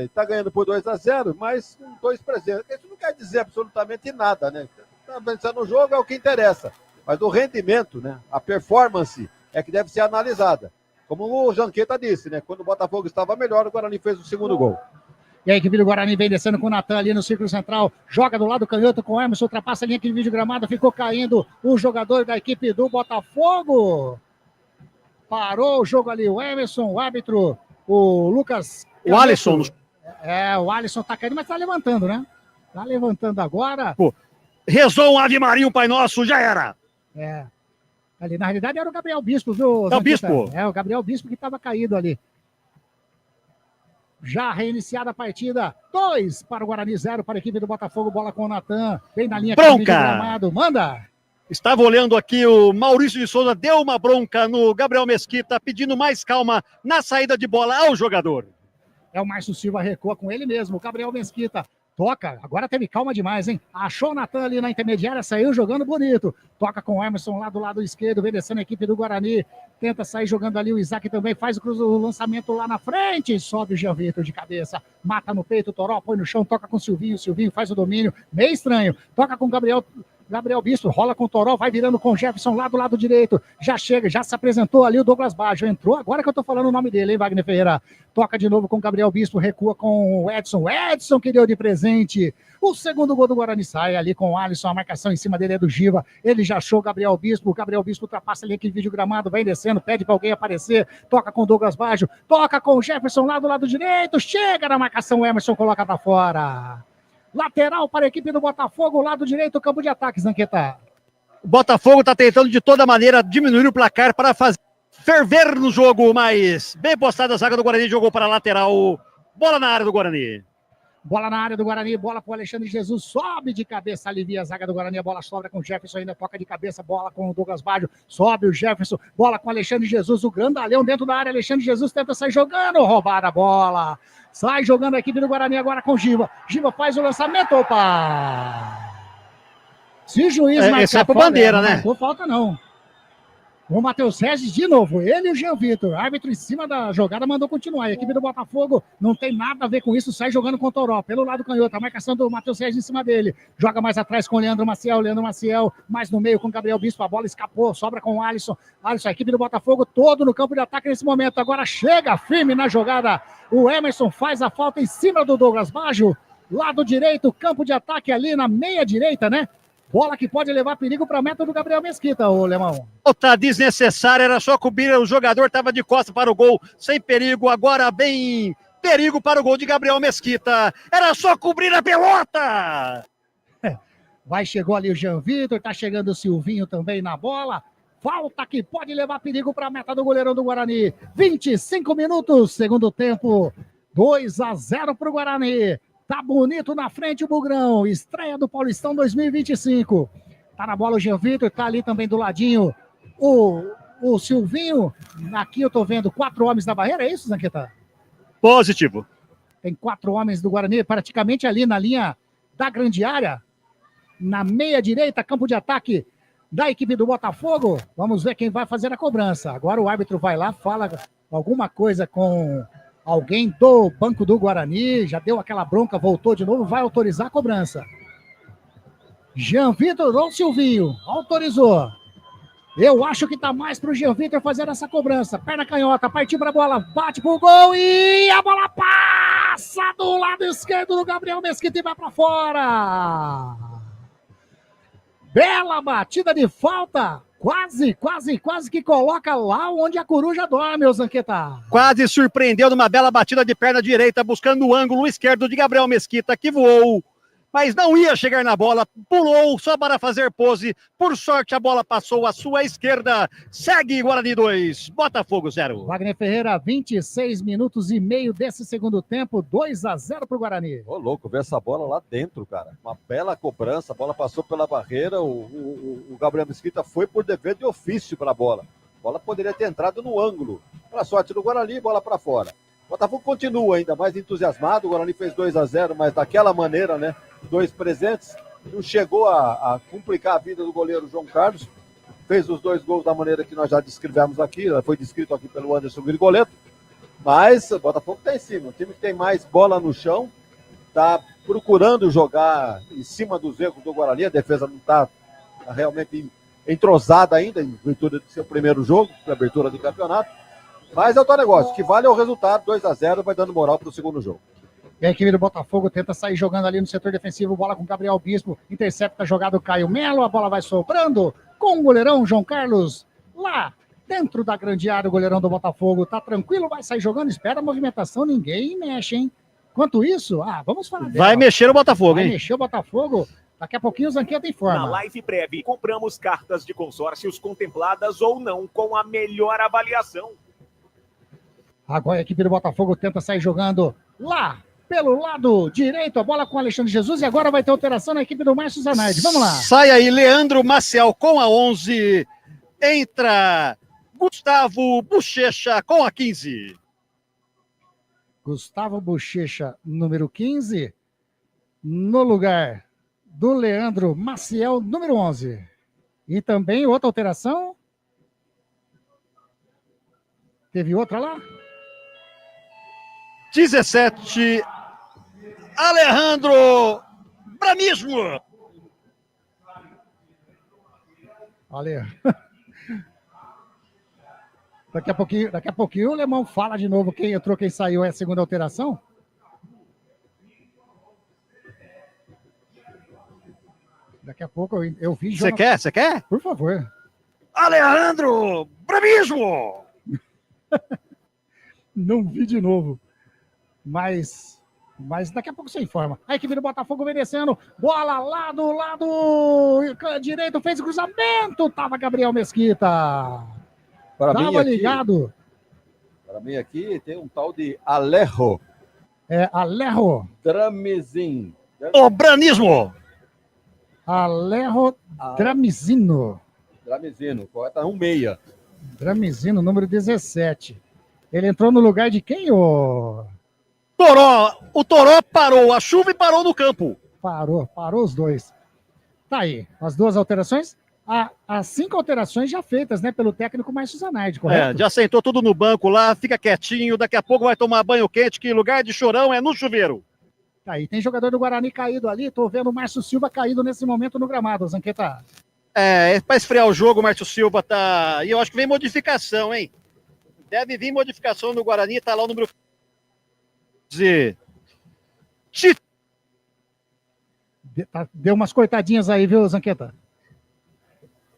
está ganhando por 2-0, mas com 2 presentes. Isso não quer dizer absolutamente nada, né? Tá vencendo o jogo, é o que interessa. Mas o rendimento, né? A performance é que deve ser analisada. Como o Janqueta disse, né? Quando o Botafogo estava melhor, o Guarani fez o segundo gol. E a equipe do Guarani vem descendo com o Natan ali no círculo central. Joga do lado canhoto com o Emerson, ultrapassa a linha aqui de vídeo gramado, ficou caindo o jogador da equipe do Botafogo. Parou o jogo ali, o Emerson, o árbitro, o Lucas. O Alisson. O Alisson tá caindo, mas tá levantando, né? Tá levantando agora. Pô, rezou um Ave Maria, um Pai Nosso, já era. Ali, na realidade, era o Gabriel Bispo, viu? É o Bispo? O Gabriel Bispo que estava caído ali. Já reiniciada a partida. 2 para o Guarani, 0 para a equipe do Botafogo. Bola com o Natan. Vem na linha. Bronca! Manda! Estava olhando aqui, o Maurício de Souza deu uma bronca no Gabriel Mesquita, pedindo mais calma na saída de bola ao jogador. O Márcio Silva recua com ele mesmo. O Gabriel Mesquita toca. Agora teve calma demais, hein? Achou o Natan ali na intermediária, saiu jogando bonito. Toca com o Emerson lá do lado esquerdo, vem descendo a equipe do Guarani. Tenta sair jogando ali, o Isaac também faz o lançamento lá na frente. Sobe o Jean Vitor de cabeça. Mata no peito, o Toró põe no chão, toca com o Silvinho. Silvinho faz o domínio, meio estranho. Toca com o Gabriel Bispo, rola com o Toró, vai virando com o Jefferson lá do lado direito. Já chega, já se apresentou ali o Douglas Baggio. Entrou agora que eu tô falando o nome dele, hein, Wagner Ferreira? Toca de novo com o Gabriel Bispo, recua com o Edson. Edson que deu de presente. O segundo gol do Guarani sai ali com o Alisson, a marcação em cima dele é do Giva. Ele já achou o Gabriel Bispo ultrapassa ali aquele vídeo gramado, vem descendo, pede para alguém aparecer. Toca com o Douglas Baggio, toca com o Jefferson lá do lado direito. Chega na marcação, o Emerson coloca para fora. Lateral para a equipe do Botafogo, lado direito, campo de ataque, Zanqueta. O Botafogo está tentando de toda maneira diminuir o placar para fazer ferver no jogo, mas bem postada a zaga do Guarani, jogou para a lateral. Bola na área do Guarani. Bola na área do Guarani, bola para o Alexandre Jesus, sobe de cabeça, alivia a zaga do Guarani, a bola sobra com o Jefferson, ainda toca de cabeça, bola com o Douglas Baggio, sobe o Jefferson, bola com o Alexandre Jesus, o grandalhão dentro da área, Alexandre Jesus tenta sair jogando, roubar a bola, sai jogando a equipe do Guarani agora com o Giva, Giva faz o lançamento, opa! Se o juiz marcar essa é por bandeira, né? Não falta não. O Matheus Regis de novo, ele e o Jean Vitor. Árbitro em cima da jogada mandou continuar. A equipe do Botafogo não tem nada a ver com isso, sai jogando com o Toró. Pelo lado canhoto, a marcação do Matheus Regis em cima dele. Joga mais atrás com o Leandro Maciel, mais no meio com o Gabriel Bispo. A bola escapou, sobra com o Alisson. Alisson, a equipe do Botafogo todo no campo de ataque nesse momento. Agora chega firme na jogada. O Emerson faz a falta em cima do Douglas Baggio. Lado direito, campo de ataque ali na meia direita, né? Bola que pode levar perigo para a meta do Gabriel Mesquita, ô Lemão. Falta desnecessária, era só cobrir, o jogador estava de costas para o gol, sem perigo, agora bem perigo para o gol de Gabriel Mesquita. Era só cobrir a pelota! Chegou ali o Jean Vitor, tá chegando o Silvinho também na bola. Falta que pode levar perigo para a meta do goleirão do Guarani. 25 minutos, segundo tempo, 2-0 para o Guarani. Tá bonito na frente o Bugrão. Estreia do Paulistão 2025. Tá na bola o Jean Vitor, tá ali também do ladinho o Silvinho. Aqui eu tô vendo 4 homens na barreira, é isso, Zanqueta? Positivo. Tem 4 homens do Guarani, praticamente ali na linha da grande área. Na meia direita, campo de ataque da equipe do Botafogo. Vamos ver quem vai fazer a cobrança. Agora o árbitro vai lá, fala alguma coisa com alguém do banco do Guarani, já deu aquela bronca, voltou de novo, vai autorizar a cobrança. Jean Vitor ou Silvinho, autorizou. Eu acho que tá mais pro Jean Vitor fazer essa cobrança. Perna canhota, partiu pra bola, bate pro gol e a bola passa do lado esquerdo do Gabriel Mesquita e vai pra fora. Bela batida de falta. Quase que coloca lá onde a coruja dorme, o Zanqueta. Quase surpreendeu numa bela batida de perna direita, buscando o ângulo esquerdo de Gabriel Mesquita, que voou, mas não ia chegar na bola, pulou só para fazer pose. Por sorte, a bola passou à sua esquerda. Segue Guarani 2, Botafogo 0. Wagner Ferreira, 26 minutos e meio desse segundo tempo, 2-0 pro Guarani. Ô, louco, ver essa bola lá dentro, cara. Uma bela cobrança, a bola passou pela barreira, o Gabriel Mesquita foi por dever de ofício para a bola. A bola poderia ter entrado no ângulo. Para sorte do Guarani, bola para fora. O Botafogo continua ainda mais entusiasmado, o Guarani fez 2-0, mas daquela maneira, né? 2 presentes, não chegou a complicar a vida do goleiro João Carlos, fez os 2 gols da maneira que nós já descrevemos aqui, foi descrito aqui pelo Anderson Grigoletto, mas o Botafogo está em cima, o time que tem mais bola no chão, está procurando jogar em cima dos erros do Guarani, a defesa não está realmente entrosada ainda, em virtude do seu primeiro jogo, para abertura de campeonato. Mas é o tal negócio, que vale o resultado, 2-0, vai dando moral para o segundo jogo. E a equipe do Botafogo tenta sair jogando ali no setor defensivo, bola com Gabriel Bispo, intercepta a jogada do Caio Melo, a bola vai sobrando com o goleirão João Carlos lá dentro da grande área. O goleirão do Botafogo tá tranquilo, vai sair jogando, espera a movimentação, ninguém mexe, hein? Enquanto isso, vamos falar dela. Vai mexer o Botafogo, hein? Vai mexer o Botafogo. Daqui a pouquinho o Zanqueta informa. Na Life Prev, compramos cartas de consórcios contempladas ou não com a melhor avaliação. Agora a equipe do Botafogo tenta sair jogando lá pelo lado direito, a bola com o Alexandre Jesus, e agora vai ter alteração na equipe do Márcio Zanardi. Vamos lá. Sai aí, Leandro Maciel com a 11. Entra Gustavo Bochecha com a 15. Gustavo Bochecha, número 15, no lugar do Leandro Maciel, número 11. E também outra alteração. Teve outra lá? 17, Alejandro Branismo. Olha. Daqui a pouquinho o Lemão fala de novo quem entrou, quem saiu, é a segunda alteração. Daqui a pouco eu vi... Você quer? Por favor. Alejandro Branismo. Não vi de novo. Mas daqui a pouco você informa. A equipe do Botafogo vem descendo. Bola lá do lado direito. Fez o cruzamento. Tava Gabriel Mesquita. Tava ligado. Para mim aqui tem um tal de Alejo. Alejo. Dramizin. O Branismo. Alejo Dramizino. Dramizino. Correta 1-6. Dramizino, número 17. Ele entrou no lugar de quem, ô? Toró. O Toró parou a chuva e parou no campo. Parou os dois. Tá aí, as duas alterações. As 5 alterações já feitas, né, pelo técnico Márcio Zanardi, correto? Já sentou tudo no banco lá, fica quietinho, daqui a pouco vai tomar banho quente, que lugar de chorão é no chuveiro. Tá aí, tem jogador do Guarani caído ali, tô vendo o Márcio Silva caído nesse momento no gramado, Zanqueta. Pra esfriar o jogo, o Márcio Silva tá... E eu acho que vem modificação, hein? Deve vir modificação no Guarani, tá lá o número... Deu umas cortadinhas aí, viu, Zanqueta?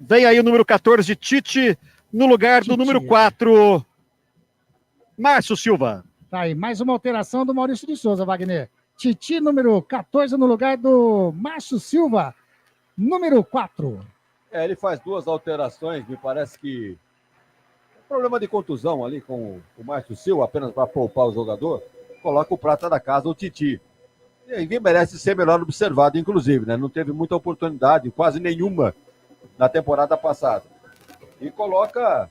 Vem aí o número 14, Tite, no lugar do número 4, Márcio Silva. Tá aí, mais uma alteração do Maurício de Souza, Wagner. Tite, número 14, no lugar do Márcio Silva, número 4. Ele faz 2 alterações, me parece que... Problema de contusão ali com o Márcio Silva, apenas para poupar o jogador, coloca o prata da casa, o Tite. E ninguém merece ser melhor observado, inclusive, né? Não teve muita oportunidade, quase nenhuma, na temporada passada. E coloca,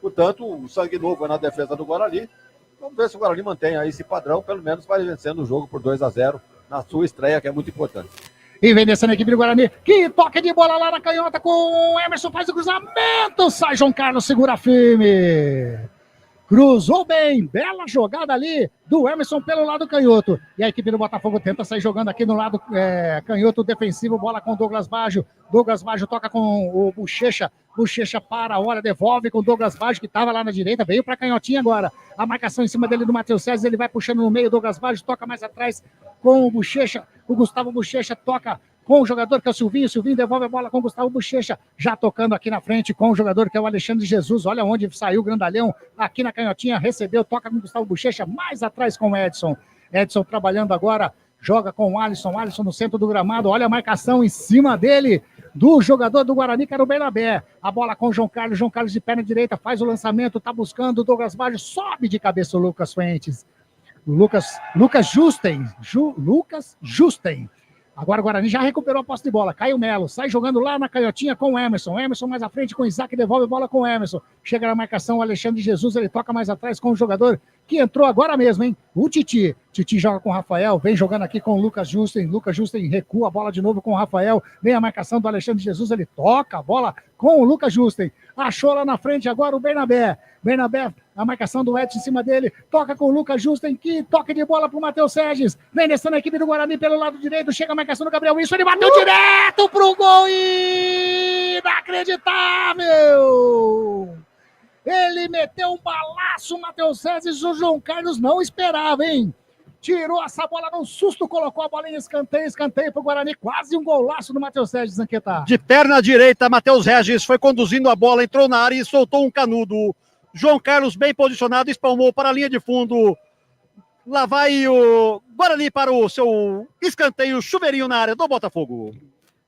portanto, o sangue novo na defesa do Guarani. Vamos ver se o Guarani mantém aí esse padrão, pelo menos vai vencendo o jogo por 2-0 na sua estreia, que é muito importante. E vem descendo a equipe do Guarani. Que toque de bola lá na canhota com o Emerson, faz o cruzamento. Sai João Carlos, segura firme. Cruzou bem, bela jogada ali do Emerson pelo lado canhoto. E a equipe do Botafogo tenta sair jogando aqui no lado canhoto defensivo. Bola com o Douglas Baggio. Douglas Baggio toca com o Bochecha. Bochecha para, olha, devolve com o Douglas Baggio, que estava lá na direita. Veio para a canhotinha agora. A marcação em cima dele do Matheus César. Ele vai puxando no meio. Douglas Baggio toca mais atrás com o Bochecha. O Gustavo Bochecha toca com o jogador que é o Silvinho. Silvinho devolve a bola com o Gustavo Bochecha, já tocando aqui na frente com o jogador que é o Alexandre Jesus. Olha onde saiu o grandalhão, aqui na canhotinha, recebeu, toca com o Gustavo Bochecha, mais atrás com o Edson. Edson trabalhando agora, joga com o Alisson. Alisson no centro do gramado, olha a marcação em cima dele, do jogador do Guarani, que era o Bernabé. A bola com o João Carlos de perna direita, faz o lançamento, tá buscando o Douglas Baggio, sobe de cabeça o Lucas Fuentes. Lucas Justen. Agora o Guarani já recuperou a posse de bola. Caio Melo sai jogando lá na canhotinha com o Emerson. Emerson mais à frente com o Isaac, devolve a bola com o Emerson. Chega na marcação o Alexandre Jesus, ele toca mais atrás com o jogador que entrou agora mesmo, hein? O Titi. Titi joga com o Rafael, vem jogando aqui com o Lucas Justen. Lucas Justen recua a bola de novo com o Rafael. Vem a marcação do Alexandre Jesus, ele toca a bola com o Lucas Justen. Achou lá na frente agora o Bernabé. Bernabé A marcação do Edson em cima dele. Toca com o Lucas Justo em que toque de bola pro Matheus Sérgis. Vem descendo a equipe do Guarani pelo lado direito. Chega a marcação do Gabriel Wilson. Ele bateu direto pro gol. Inacreditável! Ele meteu um balaço, o Matheus Sérgis. O João Carlos não esperava, hein? Tirou essa bola no susto, colocou a bola em escanteio pro Guarani, quase um golaço do Matheus Regis, Zanqueta. De perna direita, Matheus Regis foi conduzindo a bola, entrou na área e soltou um canudo. João Carlos bem posicionado, espalmou para a linha de fundo. Lá vai o Guarani para o seu escanteio, chuveirinho na área do Botafogo.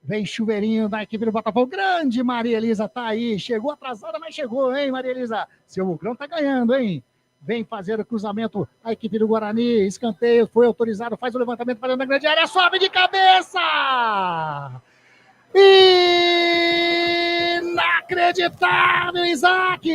Vem chuveirinho da equipe do Botafogo. Grande Maria Elisa, tá aí. Chegou atrasada, mas chegou, hein, Maria Elisa? Seu Mucrão tá ganhando, hein? Vem fazer o cruzamento, a equipe do Guarani, escanteio, foi autorizado, faz o levantamento para dentro da grande área, sobe de cabeça! Inacreditável, Isaac!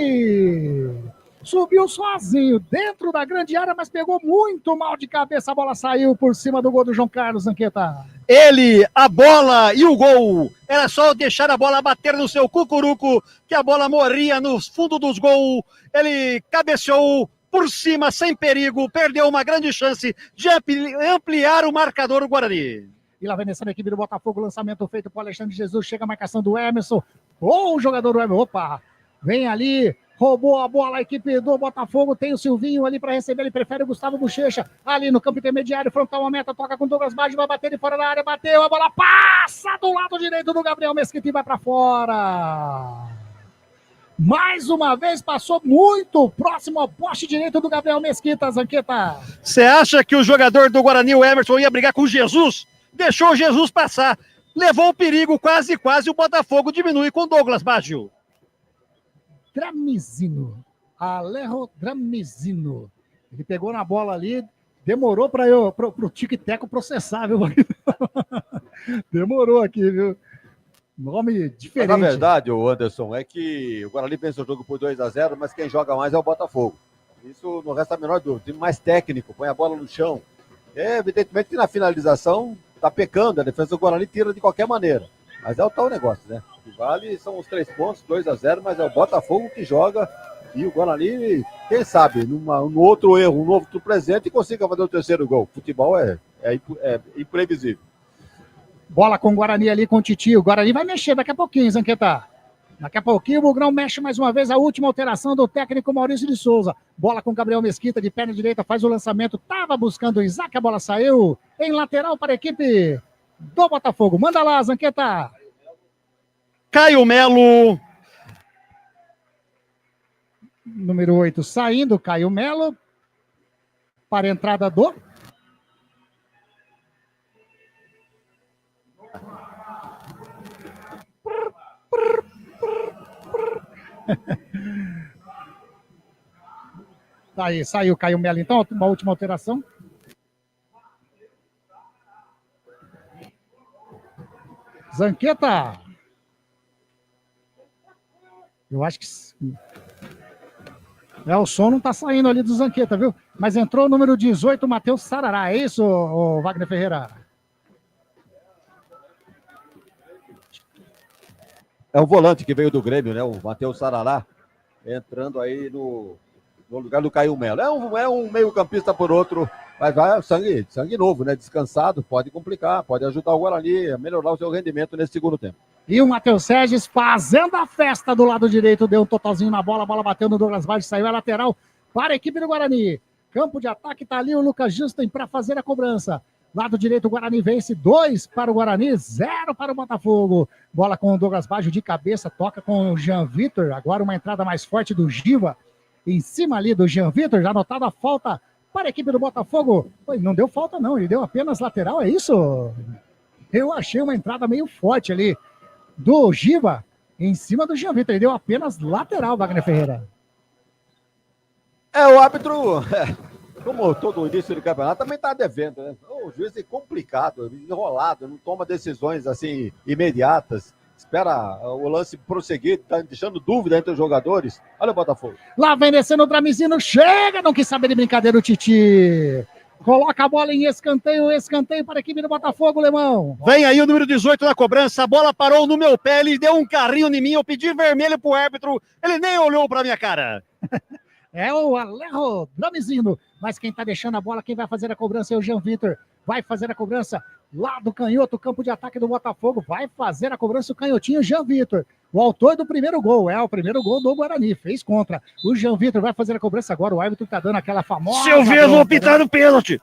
Subiu sozinho, dentro da grande área, mas pegou muito mal de cabeça, a bola saiu por cima do gol do João Carlos, Zanqueta. Ele, a bola e o gol. Era só deixar a bola bater no seu cucuruco, que a bola morria no fundo dos gols. Ele cabeceou por cima, sem perigo, perdeu uma grande chance de ampliar o marcador do Guarani. E lá vem descendo a equipe do Botafogo, lançamento feito por Alexandre Jesus, chega a marcação do Emerson. O jogador do Emerson, opa, vem ali, roubou a bola a equipe do Botafogo, tem o Silvinho ali para receber, ele prefere o Gustavo Bochecha, ali no campo intermediário, frontal uma meta, toca com Douglas Baggio, vai bater de fora da área, bateu, a bola passa do lado direito do Gabriel Mesquita e vai para fora. Mais uma vez passou muito próximo ao poste direito do Gabriel Mesquita, Zanqueta. Você acha que o jogador do Guarani, o Emerson, ia brigar com o Jesus? Deixou o Jesus passar, levou o perigo, quase o Botafogo diminui com Douglas Baggio. Dramizino, Alejo Dramizino. Ele pegou na bola ali, demorou para pro Tic-Teco processar, viu? Demorou aqui, viu? Nome diferente. Mas, na verdade, o Anderson, é que o Guarani pensa o jogo por 2-0, mas quem joga mais é o Botafogo. Isso não resta a menor dúvida. O time mais técnico, põe a bola no chão. Evidentemente que na finalização tá pecando, a defesa do Guarani tira de qualquer maneira. Mas é o tal negócio, né? O que vale são os 3 pontos, 2-0, mas é o Botafogo que joga e o Guarani, quem sabe, num outro erro, um novo presente, consiga fazer o terceiro gol. Futebol é imprevisível. Bola com o Guarani ali, com o Titi. O Guarani vai mexer daqui a pouquinho, Zanqueta. Daqui a pouquinho o Mugrão mexe mais uma vez, a última alteração do técnico Maurício de Souza. Bola com o Gabriel Mesquita, de perna direita, faz o lançamento. Tava buscando o Isaac, a bola saiu em lateral para a equipe do Botafogo. Manda lá, Zanqueta. Caio Melo. Número 8 saindo, Caio Melo. Para a entrada do... Aí, saiu Caio Melo, então, uma última alteração. Zanqueta. Eu acho que... o som não tá saindo ali do Zanqueta, viu? Mas entrou o número 18, Matheus Sarará. É isso, Wagner Ferreira? É o volante que veio do Grêmio, né? O Matheus Sarará, entrando aí no lugar do Caio Melo. É um meio-campista por outro, mas vai sangue novo, né? Descansado, pode complicar, pode ajudar o Guarani a melhorar o seu rendimento nesse segundo tempo. E o Matheus Regis fazendo a festa do lado direito, deu um totalzinho na bola, a bola bateu no Douglas Baggio, saiu a lateral para a equipe do Guarani. Campo de ataque, tá ali o Lucas Justin para fazer a cobrança. Lado direito, o Guarani vence, 2 para o Guarani, 0 para o Botafogo. Bola com o Douglas Baggio de cabeça, toca com o Jean Vitor. Agora uma entrada mais forte do Giva. Em cima ali do Jean Vitor, já anotada a falta para a equipe do Botafogo. Não deu falta não, ele deu apenas lateral, é isso? Eu achei uma entrada meio forte ali do Giva em cima do Jean Vitor. Ele deu apenas lateral, Wagner Ferreira. O árbitro... Como todo o início do campeonato, também está devendo, né? O juiz é complicado, enrolado, não toma decisões assim imediatas, espera o lance prosseguir, está deixando dúvida entre os jogadores. Olha o Botafogo. Lá vem descendo o Dramizino, chega, não quis saber de brincadeira o Titi. Coloca a bola em escanteio para a equipe do Botafogo, Lemão. Vem aí o número 18 na cobrança, a bola parou no meu pé, ele deu um carrinho em mim, eu pedi vermelho pro árbitro, ele nem olhou pra minha cara. É o Alejo Dramizino. Mas quem tá deixando a bola, quem vai fazer a cobrança é o Jean Vitor. Vai fazer a cobrança lá do canhoto, campo de ataque do Botafogo. Vai fazer a cobrança o canhotinho Jean Vitor. O autor do primeiro gol. É o primeiro gol do Guarani. Fez contra. O Jean Vitor vai fazer a cobrança agora. O árbitro tá dando aquela famosa... Silvio, vou pitar no pênalti.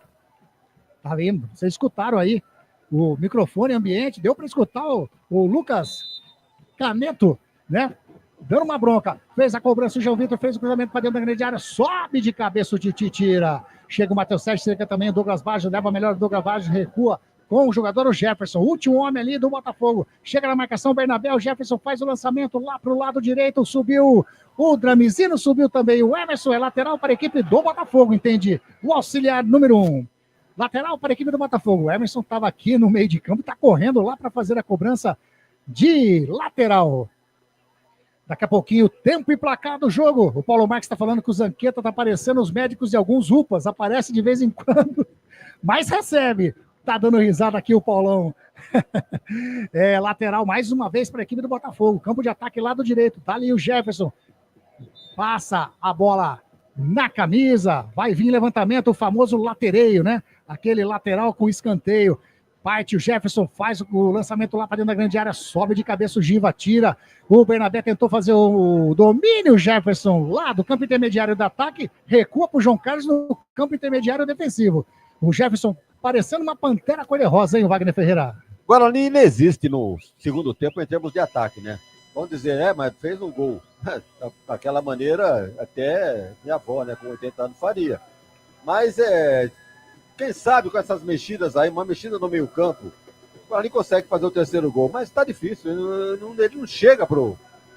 Tá vendo? Vocês escutaram aí o microfone ambiente. Deu para escutar o Lucas Caneto, né? Dando uma bronca. Fez a cobrança, o João Vitor fez o cruzamento para dentro da grande área. Sobe de cabeça, o Titi tira. Chega o Matheus Sérgio, cerca também o Douglas Baggio. Leva melhor o Douglas Baggio, recua com o jogador o Jefferson. Último homem ali do Botafogo. Chega na marcação, Bernabé. O Jefferson faz o lançamento lá para o lado direito. Subiu o Dramizino, subiu também o Emerson. É lateral para a equipe do Botafogo, entende? O auxiliar número 1. Lateral para a equipe do Botafogo. O Emerson estava aqui no meio de campo, está correndo lá para fazer a cobrança de lateral. Daqui a pouquinho, tempo e placar do jogo. O Paulo Marques está falando que o Zanqueta está aparecendo os médicos e alguns UPAs. Aparece de vez em quando, mas recebe. Tá dando risada aqui o Paulão. Lateral mais uma vez para a equipe do Botafogo. Campo de ataque lado direito. Tá ali o Jefferson. Passa a bola na camisa. Vai vir levantamento, o famoso latereio, né? Aquele lateral com escanteio. Parte o Jefferson, faz o lançamento lá para dentro da grande área, sobe de cabeça o Giva, tira. O Bernabé tentou fazer o domínio, Jefferson, lá do campo intermediário do ataque, recua para o João Carlos no campo intermediário defensivo. O Jefferson parecendo uma pantera cor-de-rosa, hein, o Wagner Ferreira? Guarani inexiste no segundo tempo em termos de ataque, né? Vamos dizer, mas fez um gol. Daquela maneira, até minha avó, né, com 80 anos, faria. Mas quem sabe com essas mexidas aí, uma mexida no meio campo, o Guarani consegue fazer o terceiro gol, mas tá difícil, ele não chega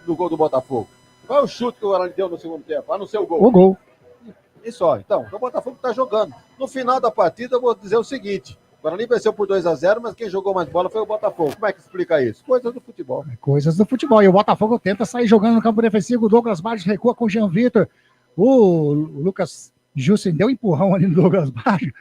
no gol do Botafogo. Qual é o chute que o Guarani deu no segundo tempo? A não ser o gol. O gol. E só, então, o Botafogo tá jogando. No final da partida, eu vou dizer o seguinte, o Guarani venceu por 2-0, mas quem jogou mais bola foi o Botafogo. Como é que explica isso? Coisas do futebol. Coisas do futebol. E o Botafogo tenta sair jogando no campo defensivo, o Douglas Baggio recua com o Jean Vitor. O Lucas Jussen deu um empurrão ali no Douglas Baggio,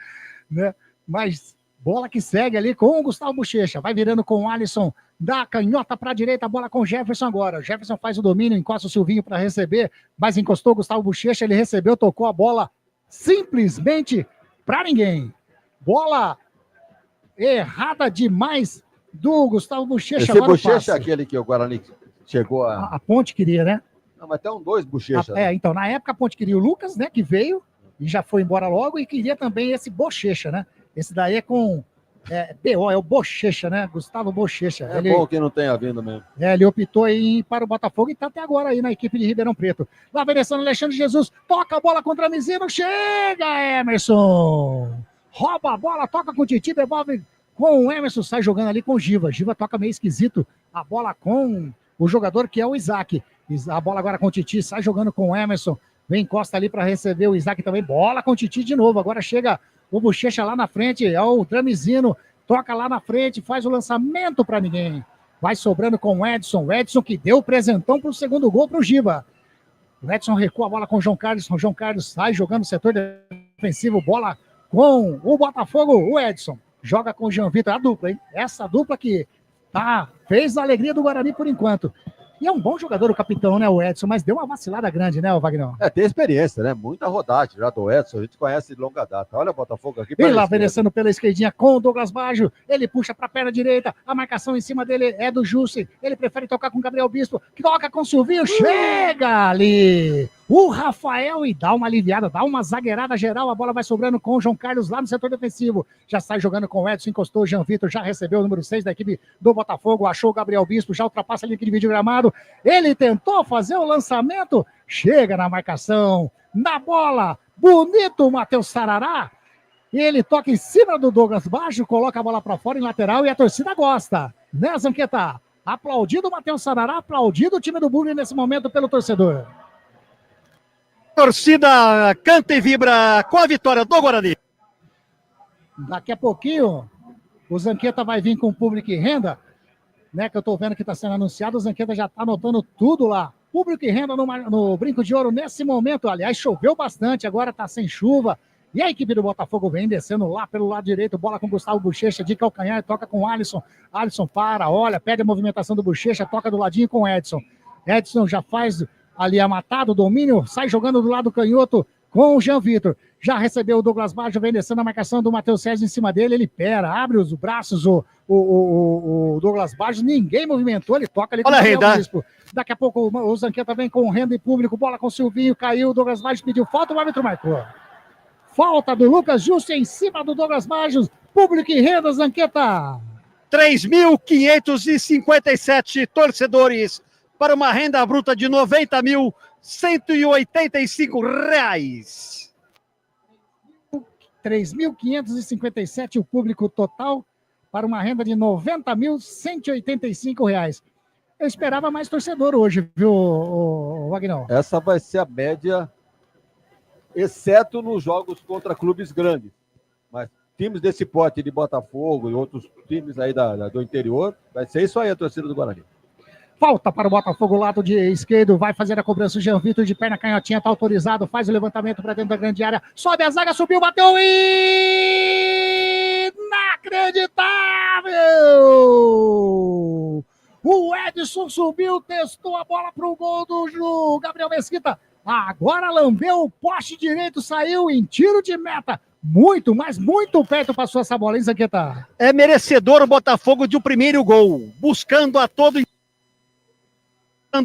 né? Mas bola que segue ali com o Gustavo Bochecha, vai virando com o Alisson da canhota para a direita, bola com o Jefferson agora. O Jefferson faz o domínio, encosta o Silvinho para receber, mas encostou o Gustavo Bochecha, ele recebeu, tocou a bola simplesmente para ninguém. Bola errada demais do Gustavo Bochecha. Esse Bochecha é aquele que o Guarani chegou a Ponte queria, né? Não, mas tem dois Bochecha. Então, na época a Ponte queria o Lucas, né, que veio e já foi embora logo, e queria também esse Bochecha, né? Esse daí é com PO, é o Bochecha, né? Gustavo Bochecha. Bom que não tenha vindo mesmo. Ele optou em ir para o Botafogo e está até agora aí na equipe de Ribeirão Preto. Lá vai descendo Alexandre Jesus, toca a bola contra Mizino, chega Emerson! Rouba a bola, toca com o Titi, devolve com o Emerson, sai jogando ali com o Giva. Giva toca meio esquisito a bola com o jogador que é o Isaac. A bola agora com o Titi, sai jogando com o Emerson. Vem Costa ali para receber o Isaac também. Bola com o Titi de novo. Agora chega o Bochecha lá na frente. É o Dramizino. Toca lá na frente. Faz o lançamento para ninguém. Vai sobrando com o Edson. O Edson que deu o presentão para o segundo gol para o Giva. O Edson recua a bola com o João Carlos. O João Carlos sai jogando no setor defensivo. Bola com o Botafogo. O Edson joga com o Jean Vitor. A dupla, hein? Essa dupla que fez a alegria do Guarani por enquanto. E é um bom jogador o capitão, né, o Edson, mas deu uma vacilada grande, né, o Wagner? Tem experiência, né? Muita rodagem já do Edson, a gente conhece de longa data. Olha o Botafogo aqui. E lá vencendo pela esquerdinha com o Douglas Baggio, ele puxa para a perna direita, a marcação em cima dele é do Jussen, ele prefere tocar com o Gabriel Bispo, que toca com o Silvinho, chega ali o Rafael e dá uma aliviada, dá uma zagueirada geral, a bola vai sobrando com o João Carlos lá no setor defensivo, já sai jogando com o Edson, encostou o Jean Vitor, já recebeu o número 6 da equipe do Botafogo, achou o Gabriel Bispo, já ultrapassa a linha de vídeo gramado, ele tentou fazer o lançamento, chega na marcação, na bola, bonito o Matheus Sarará, e ele toca em cima do Douglas Baggio, coloca a bola para fora em lateral e a torcida gosta, né, Zanqueta? Aplaudido o Matheus Sarará, aplaudido o time do Bugre nesse momento pelo torcedor. Torcida canta e vibra com a vitória do Guarani. Daqui a pouquinho, o Zanqueta vai vir com o público e renda, né, que eu tô vendo que está sendo anunciado, o Zanqueta já está anotando tudo lá. Público e renda no Brinco de Ouro nesse momento, aliás, choveu bastante, agora está sem chuva, e a equipe do Botafogo vem descendo lá pelo lado direito, bola com Gustavo Bochecha de calcanhar, toca com o Alisson, Alisson para, olha, pede a movimentação do Bochecha, toca do ladinho com o Edson. Edson já faz ali amatado, domínio, sai jogando do lado canhoto com o Jean Vitor. Já recebeu o Douglas Baggio, vem descendo a marcação do Matheus César em cima dele, ele abre os braços, o Douglas Baggio, ninguém movimentou, ele toca ali com o Gabriel Bispo. Daqui a pouco o Zanqueta vem com o Renda em público, bola com o Silvinho, caiu, o Douglas Baggio pediu falta, o árbitro marcou. Falta do Lucas Justo em cima do Douglas Baggio, público e Renda, Zanqueta. 3.557 torcedores para uma renda bruta de R$ 90.185. 3.557 o público total para uma renda de R$ 90.185. Eu esperava mais torcedor hoje, viu, Wagnão? Essa vai ser a média, exceto nos jogos contra clubes grandes. Mas times desse porte de Botafogo e outros times aí do interior, vai ser isso aí a torcida do Guarani. Falta para o Botafogo, lado de esquerdo, vai fazer a cobrança o Jean Vitor de perna canhotinha, tá autorizado, faz o levantamento para dentro da grande área, sobe a zaga, subiu, bateu e... inacreditável! O Edson subiu, testou a bola para o gol do Gabriel Mesquita, agora lambeu o poste direito, saiu em tiro de meta, muito, mas muito perto passou essa bola, hein, Zanqueta? É merecedor o Botafogo de um primeiro gol, buscando a todo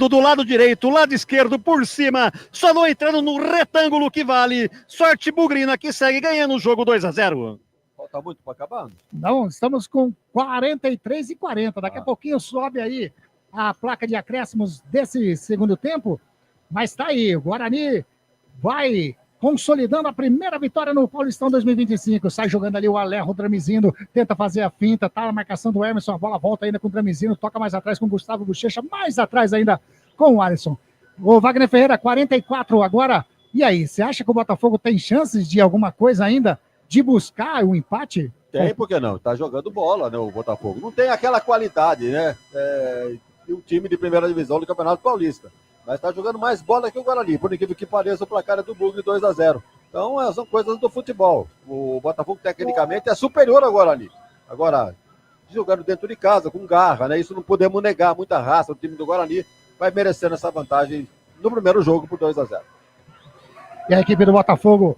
do lado direito, lado esquerdo, por cima, só não entrando no retângulo que vale. Sorte bugrina que segue ganhando o jogo 2-0. Falta muito para acabar? Não, estamos com 43:40. Daqui a pouquinho sobe aí a placa de acréscimos desse segundo tempo. Mas tá aí, o Guarani vai consolidando a primeira vitória no Paulistão 2025. Sai jogando ali o Alejo Dramizino, tenta fazer a finta, tá na marcação do Emerson, a bola volta ainda com o Dramizino, toca mais atrás com o Gustavo Bochecha, mais atrás ainda com o Alisson. O Wagner Ferreira, 44 agora. E aí, você acha que o Botafogo tem chances de alguma coisa ainda, de buscar o empate? Tem, por que não? Tá jogando bola, né, o Botafogo. Não tem aquela qualidade, né, de um time de primeira divisão do Campeonato Paulista. Mas tá jogando mais bola que o Guarani, por incrível que pareça, o placar é do Bugre 2-0. Então, são coisas do futebol. O Botafogo, tecnicamente, é superior ao Guarani. Agora, jogando dentro de casa, com garra, né? Isso não podemos negar, muita raça. O time do Guarani vai merecendo essa vantagem no primeiro jogo por 2-0. E a equipe do Botafogo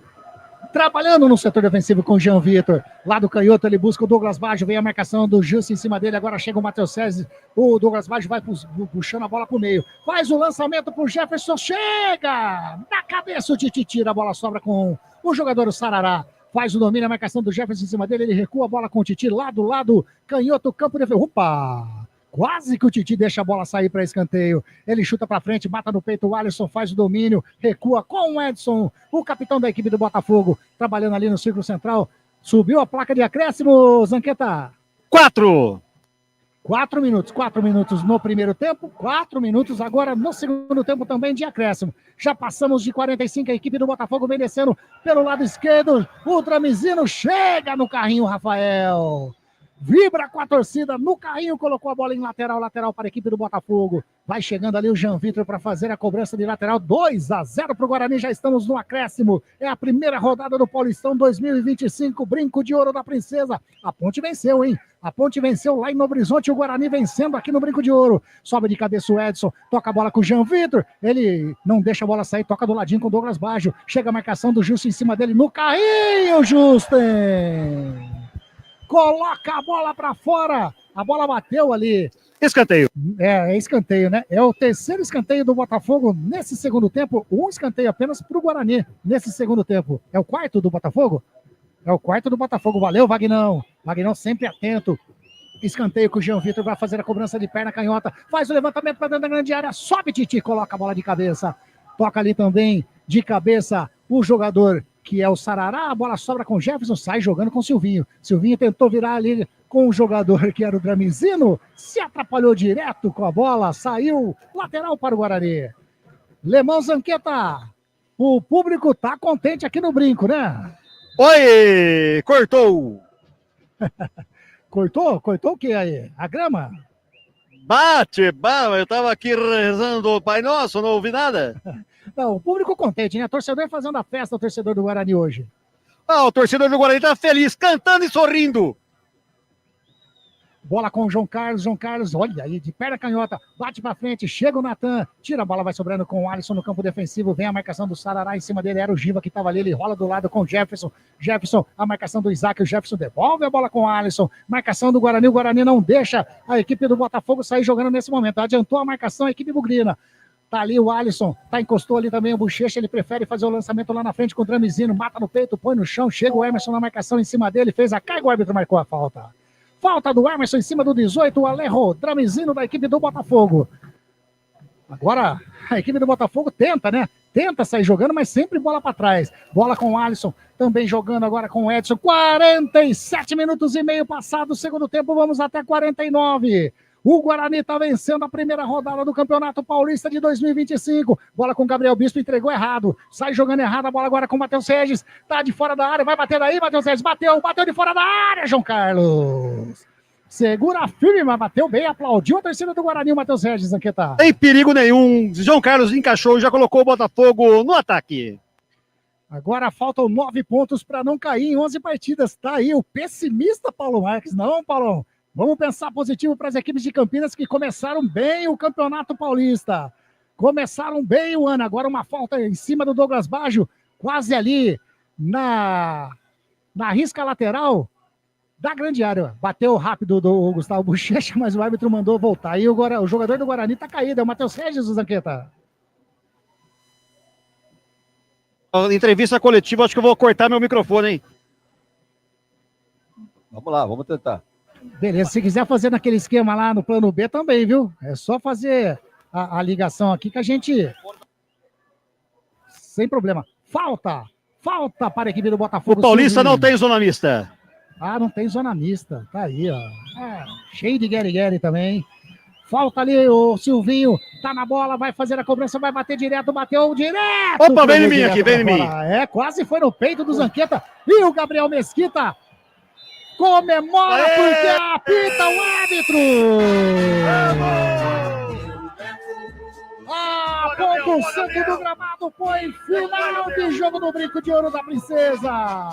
trabalhando no setor defensivo com o Jean Vitor. Lá do canhoto, ele busca o Douglas Baggio, vem a marcação do Justo em cima dele, agora chega o Matheus César, o Douglas Baggio vai puxando a bola pro meio, faz o lançamento pro Jefferson, chega! Na cabeça o Titi tira, a bola sobra com o jogador o Sarará. Faz o domínio, a marcação do Jefferson em cima dele, ele recua a bola com o Titi, lá do lado, canhoto, campo de... Opa! Quase que o Titi deixa a bola sair para escanteio. Ele chuta para frente, mata no peito, o Alisson faz o domínio, recua com o Edson, o capitão da equipe do Botafogo, trabalhando ali no círculo central. Subiu a placa de acréscimo, Zanqueta. 4 minutos no primeiro tempo, 4 minutos agora no segundo tempo também de acréscimo. Já passamos de 45, a equipe do Botafogo vem descendo pelo lado esquerdo. O Dramizino chega no carrinho, Rafael. Vibra com a torcida no carrinho, colocou a bola em lateral para a equipe do Botafogo. Vai chegando ali o Jean Vitor para fazer a cobrança de lateral. 2-0 para o Guarani, já estamos no acréscimo. É a primeira rodada do Paulistão 2025, brinco de ouro da princesa. A Ponte venceu, hein? A Ponte venceu lá em Novo Horizonte, o Guarani vencendo aqui no brinco de ouro. Sobe de cabeça o Edson, toca a bola com o Jean Vitor. Ele não deixa a bola sair, toca do ladinho com o Douglas Baggio. Chega a marcação do Justo em cima dele no carrinho, Justen! Coloca a bola para fora. A bola bateu ali. Escanteio. É escanteio, né? É o terceiro escanteio do Botafogo nesse segundo tempo. Um escanteio apenas para o Guarani nesse segundo tempo. É o quarto do Botafogo? É o quarto do Botafogo. Valeu, Vagnão. Vagnão sempre atento. Escanteio que o Jean Vitor vai fazer a cobrança de perna canhota. Faz o levantamento para dentro da grande área. Sobe, Titi. Coloca a bola de cabeça. Toca ali também de cabeça o jogador que é o Sarará, a bola sobra com o Jefferson, sai jogando com o Silvinho. Silvinho tentou virar ali com o jogador que era o Dramizino, se atrapalhou direto com a bola, saiu lateral para o Guarani. Lemão Zanqueta, o público tá contente aqui no brinco, né? Oi, cortou. Cortou o que aí? A grama? Eu tava aqui rezando o Pai Nosso, não ouvi nada. Não, o público contente, né? Torcedor fazendo a festa, o torcedor do Guarani hoje. O torcedor do Guarani tá feliz, cantando e sorrindo. Bola com o João Carlos, olha aí, de perna canhota, bate pra frente, chega o Natan, tira a bola, vai sobrando com o Alisson no campo defensivo, vem a marcação do Sarará em cima dele, era o Giva que tava ali, ele rola do lado com o Jefferson, a marcação do Isaac, o Jefferson devolve a bola com o Alisson, marcação do Guarani, o Guarani não deixa a equipe do Botafogo sair jogando nesse momento, adiantou a marcação a equipe bugrina. Tá ali o Alisson, encostou ali também o Bochecha, ele prefere fazer o lançamento lá na frente com o Dramizino, mata no peito, põe no chão, chega o Emerson na marcação em cima dele, fez a carga, o árbitro marcou a falta. Falta do Emerson em cima do 18, o Alejo Dramizino da equipe do Botafogo. Agora a equipe do Botafogo tenta, né? Tenta sair jogando, mas sempre bola para trás. Bola com o Alisson, também jogando agora com o Edson. 47 minutos e meio passado o segundo tempo, vamos até 49. O Guarani está vencendo a primeira rodada do Campeonato Paulista de 2025. Bola com o Gabriel Bispo, entregou errado. Sai jogando errado a bola agora com o Matheus Regis. Tá de fora da área, vai bater daí, Matheus Regis. Bateu de fora da área, João Carlos. Segura firme, mas bateu bem, aplaudiu a torcida do Guarani, o Matheus Regis, Anqueta. Sem perigo nenhum. João Carlos encaixou e já colocou o Botafogo no ataque. Agora faltam 9 pontos para não cair em 11 partidas. Tá aí o pessimista Paulo Marques. Não, Paulão. Vamos pensar positivo para as equipes de Campinas que começaram bem o Campeonato Paulista. Começaram bem o ano. Agora uma falta em cima do Douglas Baggio, quase ali na risca lateral da grande área. Bateu rápido do Gustavo Bochecha, mas o árbitro mandou voltar. Aí o jogador do Guarani está caído. É o Matheus Regis, Zanqueta. Entrevista coletiva, acho que eu vou cortar meu microfone, hein? Vamos lá, vamos tentar. Beleza, se quiser fazer naquele esquema lá no plano B também, viu? É só fazer a ligação aqui que a gente... Sem problema. Falta para a equipe do Botafogo. O Paulista não tem zona mista. Ah, não tem zona mista. Tá aí, ó. Cheio de gueri-gueri também. Falta ali o Silvinho. Tá na bola, vai fazer a cobrança, vai bater direto, bateu direto. Opa, vem em mim aqui, vem em mim. Quase foi no peito do Zanqueta. E o Gabriel Mesquita comemora porque apita o árbitro. A ponto santo do gramado foi final de jogo do Brinco de Ouro da Princesa.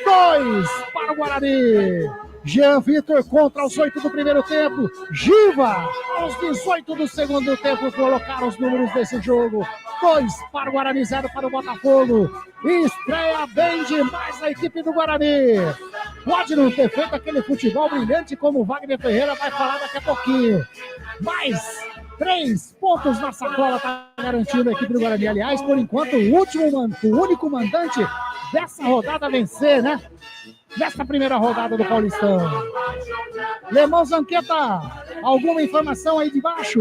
2 para o Guarani. Jean Vitor contra os 8 do primeiro tempo. Giva, aos 18 do segundo tempo, colocaram os números desse jogo. 2 para o Guarani, 0 para o Botafogo. Estreia bem demais a equipe do Guarani. Pode não ter feito aquele futebol brilhante como o Wagner Ferreira vai falar daqui a pouquinho. Mas 3 pontos na sacola está garantindo a equipe do Guarani. Aliás, por enquanto, o único mandante dessa rodada a vencer, né? Nesta primeira rodada do Paulistão. Lemão Zanqueta, alguma informação aí de baixo?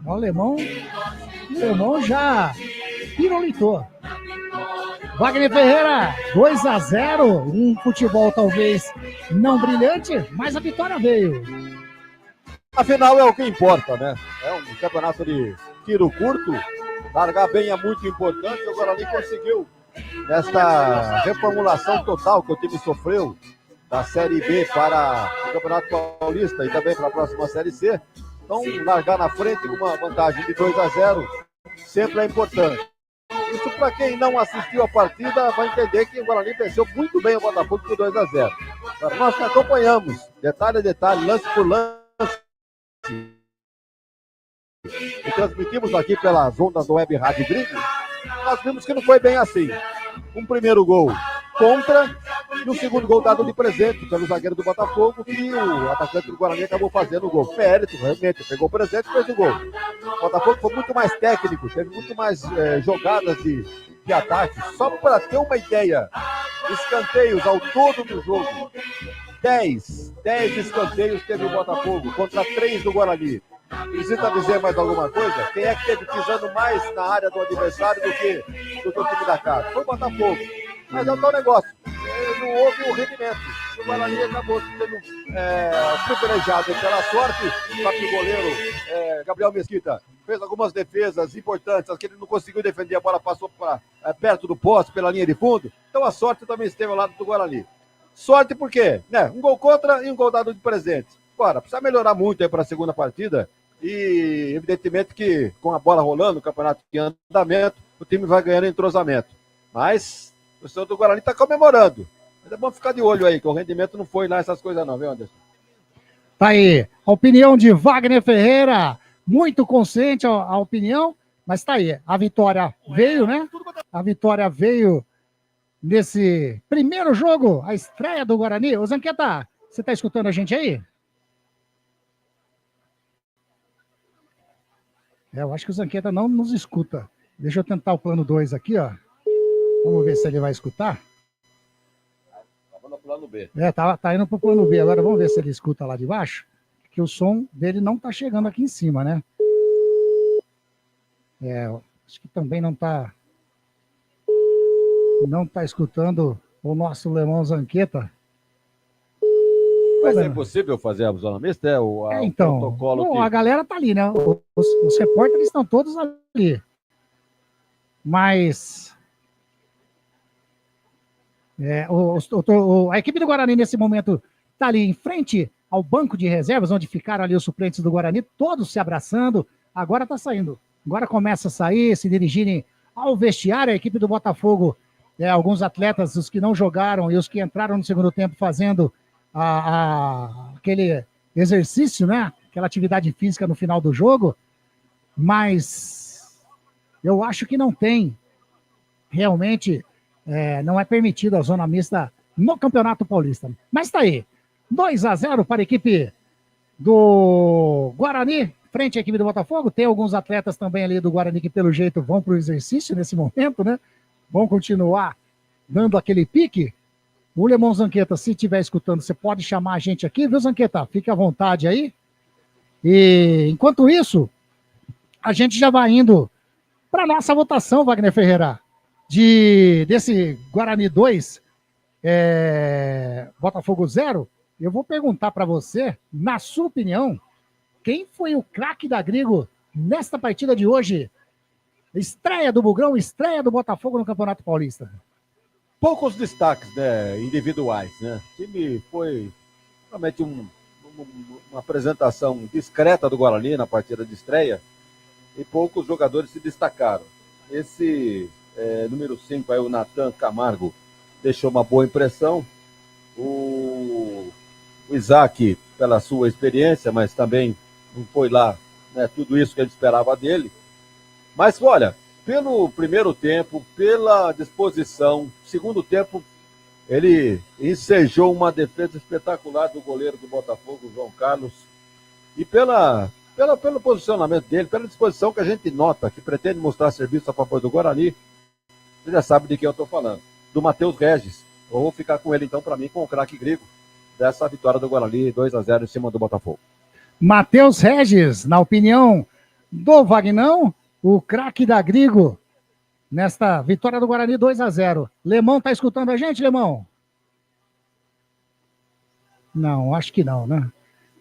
O Lemão já pirulitou. Wagner Ferreira, 2-0, um futebol talvez não brilhante, mas a vitória veio. Afinal é o que importa, né? É um campeonato de tiro curto. Largar bem é muito importante, o Guarani conseguiu nesta reformulação total que o time sofreu da Série B para o Campeonato Paulista e também para a próxima Série C. Então, largar na frente com uma vantagem de 2-0 sempre é importante. Isso para quem não assistiu a partida vai entender que o Guarani venceu muito bem o Botafogo por 2-0. Nós que acompanhamos, detalhe a detalhe, lance por lance, e transmitimos aqui pelas ondas do Web Rádio Gringo, nós vimos que não foi bem assim. Um primeiro gol contra e um segundo gol dado de presente pelo zagueiro do Botafogo, que o atacante do Guarani acabou fazendo o gol. Mérito, realmente, pegou o presente e fez o gol. O Botafogo foi muito mais técnico, teve muito mais jogadas de ataque. Só para ter uma ideia, escanteios ao todo do jogo, 10 escanteios teve o Botafogo contra 3 do Guarani. Precisa dizer mais alguma coisa? Quem é que teve pisando mais na área do adversário do que o time da casa? Foi o Botafogo. Mas é o tal negócio. Não houve o rendimento. O Guarani acabou sendo privilegiado pela sorte. Só que o goleiro Gabriel Mesquita fez algumas defesas importantes. Que ele não conseguiu defender, a bola passou perto do poste, pela linha de fundo. Então a sorte também esteve ao lado do Guarani. Sorte por quê? Um gol contra e um gol dado de presente. Agora, precisa melhorar muito aí para a segunda partida. E, evidentemente, que com a bola rolando, o campeonato em andamento, o time vai ganhando entrosamento. Mas O torcedor do Guarani está comemorando. Mas é bom ficar de olho aí, que o rendimento não foi lá essas coisas não, viu, Anderson? Tá aí, a opinião de Wagner Ferreira, muito consciente a opinião, mas tá aí, a vitória veio, né? A vitória veio nesse primeiro jogo, a estreia do Guarani. Ô Zanqueta, você tá escutando a gente aí? Eu acho que o Zanqueta não nos escuta. Deixa eu tentar o plano 2 aqui, ó. Vamos ver se ele vai escutar. Tava no plano B. Tá indo pro plano B. Agora vamos ver se ele escuta lá de baixo. Que o som dele não tá chegando aqui em cima, né? Acho que também não tá escutando o nosso Lemão Zanqueta. Mas é impossível fazer a zona mista? O protocolo bom, a galera tá ali, né? Os repórteres estão todos ali. Mas a equipe do Guarani nesse momento tá ali em frente ao banco de reservas, onde ficaram ali os suplentes do Guarani, todos se abraçando. Agora tá saindo. Agora começa a sair, se dirigirem ao vestiário. A equipe do Botafogo, alguns atletas, os que não jogaram e os que entraram no segundo tempo fazendo aquele exercício, né? Aquela atividade física no final do jogo. Mas eu acho que não tem. Realmente, não é permitido a zona mista no Campeonato Paulista. Mas tá aí. 2-0 para a equipe do Guarani, frente à equipe do Botafogo. Tem alguns atletas também ali do Guarani que, pelo jeito, vão para o exercício nesse momento, né? Vão continuar dando aquele pique. O Lemão Zanqueta, se estiver escutando, você pode chamar a gente aqui, viu, Zanqueta? Fique à vontade aí. E, enquanto isso, a gente já vai indo para a nossa votação, Wagner Ferreira, desse Guarani 2, Botafogo 0. Eu vou perguntar para você, na sua opinião, quem foi o craque da Grigo nesta partida de hoje? Estreia do Bugrão, estreia do Botafogo no Campeonato Paulista. Poucos destaques, né, individuais, né? O time foi realmente uma apresentação discreta do Guarani na partida de estreia e poucos jogadores se destacaram. Esse número 5, aí, o Natan Camargo, deixou uma boa impressão. O Isaac, pela sua experiência, mas também não foi lá, né, tudo isso que a gente esperava dele. Mas, olha, pelo primeiro tempo, pela disposição, segundo tempo, ele ensejou uma defesa espetacular do goleiro do Botafogo, João Carlos, e pelo posicionamento dele, pela disposição que a gente nota, que pretende mostrar serviço a favor do Guarani. Você já sabe de quem eu estou falando, do Matheus Regis. Eu vou ficar com ele, então, para mim, com o craque Grigo, dessa vitória do Guarani, 2-0 em cima do Botafogo. Matheus Regis, na opinião do Vagnão, o craque da Grigo, nesta vitória do Guarani 2-0. Lemão tá escutando a gente, Lemão? Não, acho que não, né?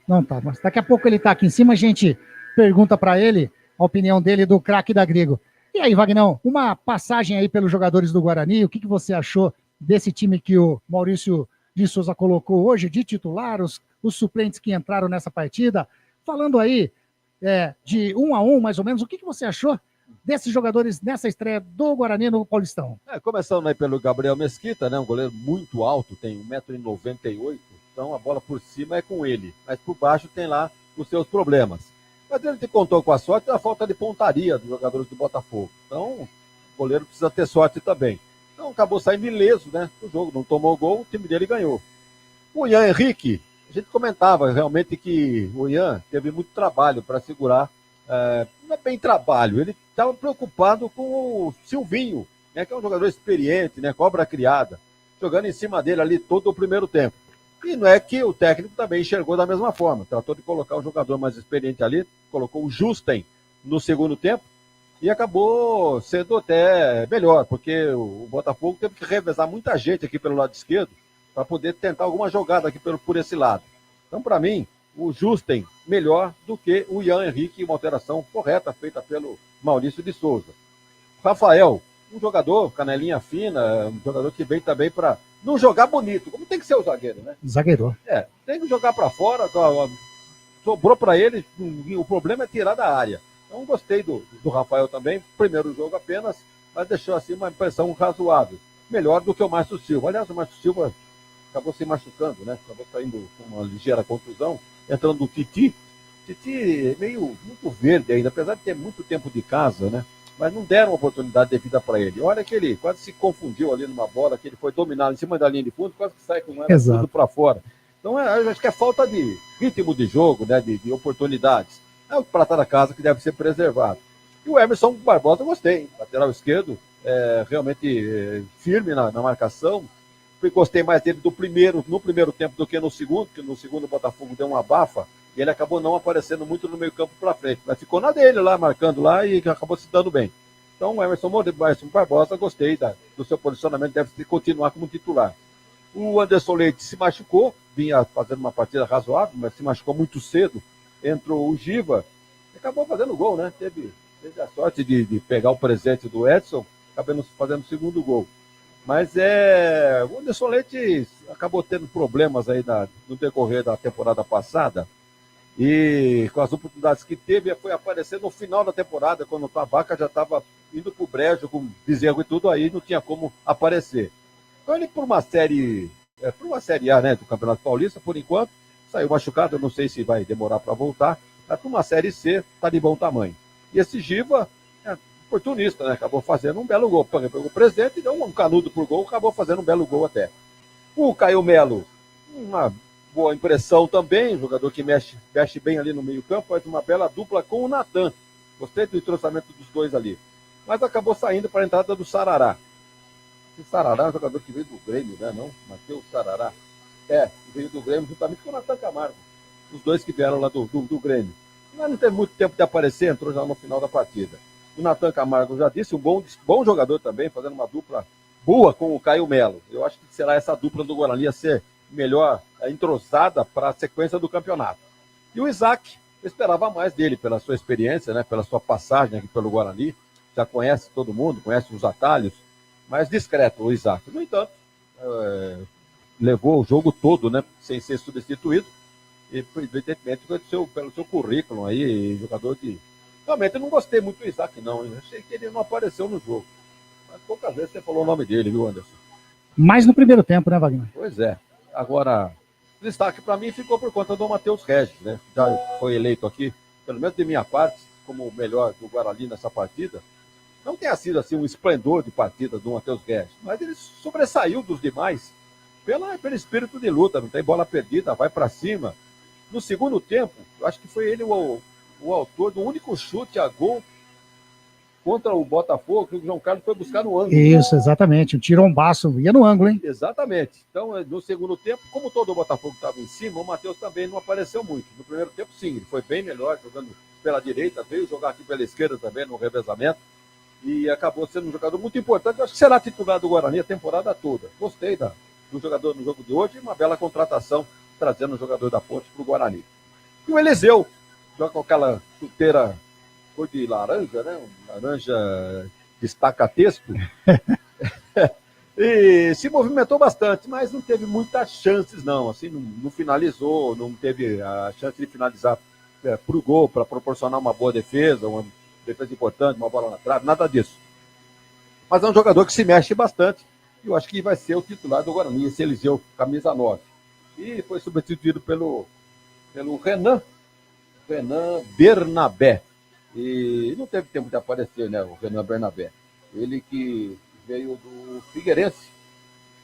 Não tá, mas daqui a pouco ele tá aqui em cima, a gente pergunta para ele a opinião dele do craque da Grigo. E aí, Vagnão, uma passagem aí pelos jogadores do Guarani, o que você achou desse time que o Maurício de Souza colocou hoje, de titular, os suplentes que entraram nessa partida, falando aí de 1-1, mais ou menos, o que você achou desses jogadores nessa estreia do Guarani no Paulistão? Começando aí pelo Gabriel Mesquita, né, um goleiro muito alto, tem 1,98 m, então a bola por cima é com ele, mas por baixo tem lá os seus problemas. Mas ele contou com a sorte da falta de pontaria dos jogadores do Botafogo, então o goleiro precisa ter sorte também. Então acabou saindo ileso, né, do jogo, não tomou gol, o time dele ganhou. O Ian Henrique, a gente comentava realmente que o Ian teve muito trabalho para segurar, não é bem trabalho, ele estava preocupado com o Silvinho, né, que é um jogador experiente, né, cobra criada, jogando em cima dele ali todo o primeiro tempo. E não é que o técnico também enxergou da mesma forma, tratou de colocar um jogador mais experiente ali, colocou o Justen no segundo tempo, e acabou sendo até melhor, porque o Botafogo teve que revezar muita gente aqui pelo lado esquerdo para poder tentar alguma jogada aqui por esse lado. Então, para mim, o Justen melhor do que o Ian Henrique, uma alteração correta feita pelo Maurício de Souza. Rafael, um jogador, canelinha fina, um jogador que vem também para não jogar bonito, como tem que ser o zagueiro, né? Zagueiro. Tem que jogar para fora, sobrou para ele, o problema é tirar da área. Então, gostei do Rafael também, primeiro jogo apenas, mas deixou assim uma impressão razoável. melhor do que o Márcio Silva. Aliás, o Márcio Silva acabou se machucando, né? Acabou saindo com uma ligeira contusão, entrando o Titi. Titi meio muito verde ainda, apesar de ter muito tempo de casa, né? Mas não deram oportunidade devida para ele. Olha que ele quase se confundiu ali numa bola, que ele foi dominado em cima da linha de fundo, quase que sai com ela tudo para fora. Então, acho que é falta de ritmo de jogo, né? De oportunidades. É o prata da casa que deve ser preservado. E o Emerson Barbosa, gostei, hein? Lateral esquerdo, realmente firme na marcação. Gostei mais dele no primeiro tempo do que no segundo, porque no segundo o Botafogo deu uma abafa e ele acabou não aparecendo muito no meio campo para frente, mas ficou na dele lá, marcando lá e acabou se dando bem. Então o Emerson Barbosa, gostei do seu posicionamento, deve continuar como titular. O Anderson Leite se machucou, vinha fazendo uma partida razoável, mas se machucou muito cedo. Entrou o Giva, acabou fazendo gol, né? Teve a sorte de pegar o presente do Edson, acabando fazendo o segundo gol. Mas o Anderson Leite acabou tendo problemas aí no decorrer da temporada passada. E com as oportunidades que teve, foi aparecer no final da temporada, quando o Tabaca já estava indo para o brejo, com bezerro e tudo, aí não tinha como aparecer. Então ele, por uma série A, né, do Campeonato Paulista, por enquanto, saiu machucado, eu não sei se vai demorar para voltar, mas por uma série C, está de bom tamanho. E esse Giva oportunista, né? Acabou fazendo um belo gol. Pegou o presente e deu um canudo por gol, acabou fazendo um belo gol até. O Caio Melo, uma boa impressão também, jogador que mexe bem ali no meio campo, faz uma bela dupla com o Natan. Gostei do entrosamento dos dois ali. Mas acabou saindo para a entrada do Sarará. Esse Sarará é um jogador que veio do Grêmio, né? Não? Matheus Sarará. Veio do Grêmio juntamente com o Natan Camargo. Os dois que vieram lá do Grêmio. Mas não teve muito tempo de aparecer, entrou já no final da partida. O Natan Camargo já disse, um bom jogador também, fazendo uma dupla boa com o Caio Melo. Eu acho que será essa dupla do Guarani a ser melhor entrosada para a sequência do campeonato. E o Isaac, eu esperava mais dele, pela sua experiência, né, pela sua passagem aqui pelo Guarani. Já conhece todo mundo, conhece os atalhos, mas discreto o Isaac. No entanto, levou o jogo todo, né, sem ser substituído, e evidentemente pelo seu currículo aí, jogador de... Realmente, eu não gostei muito do Isaac, não. Eu achei que ele não apareceu no jogo. Mas poucas vezes você falou o nome dele, viu, Anderson? Mais no primeiro tempo, né, Wagner? Pois é. Agora, o destaque para mim ficou por conta do Matheus Regis, né? Já foi eleito aqui, pelo menos de minha parte, como o melhor do Guarani nessa partida. Não tenha sido assim um esplendor de partida do Matheus Regis, mas ele sobressaiu dos demais pelo espírito de luta. Não tem bola perdida, vai para cima. No segundo tempo, eu acho que foi ele o autor do único chute a gol contra o Botafogo, que o João Carlos foi buscar no ângulo. Isso, exatamente. Um tirombaço, ia no ângulo, hein? Exatamente. Então, no segundo tempo, como todo o Botafogo estava em cima, o Matheus também não apareceu muito. No primeiro tempo, sim, ele foi bem melhor, jogando pela direita, veio jogar aqui pela esquerda também, no revezamento, e acabou sendo um jogador muito importante. Eu acho que será titular do Guarani a temporada toda. Gostei do jogador no jogo de hoje, e uma bela contratação, trazendo o jogador da Ponte para o Guarani. E o Eliseu, joga com aquela chuteira cor de laranja, né? Um laranja destacatesco. E se movimentou bastante, mas não teve muitas chances, não. Assim, não finalizou, não teve a chance de finalizar para o gol, para proporcionar uma boa defesa, uma defesa importante, uma bola na trave, nada disso. Mas é um jogador que se mexe bastante, e eu acho que vai ser o titular do Guarani, esse Eliseu, camisa 9. E foi substituído pelo Renan Bernabé. E não teve tempo de aparecer, né, o Renan Bernabé. Ele que veio do Figueirense,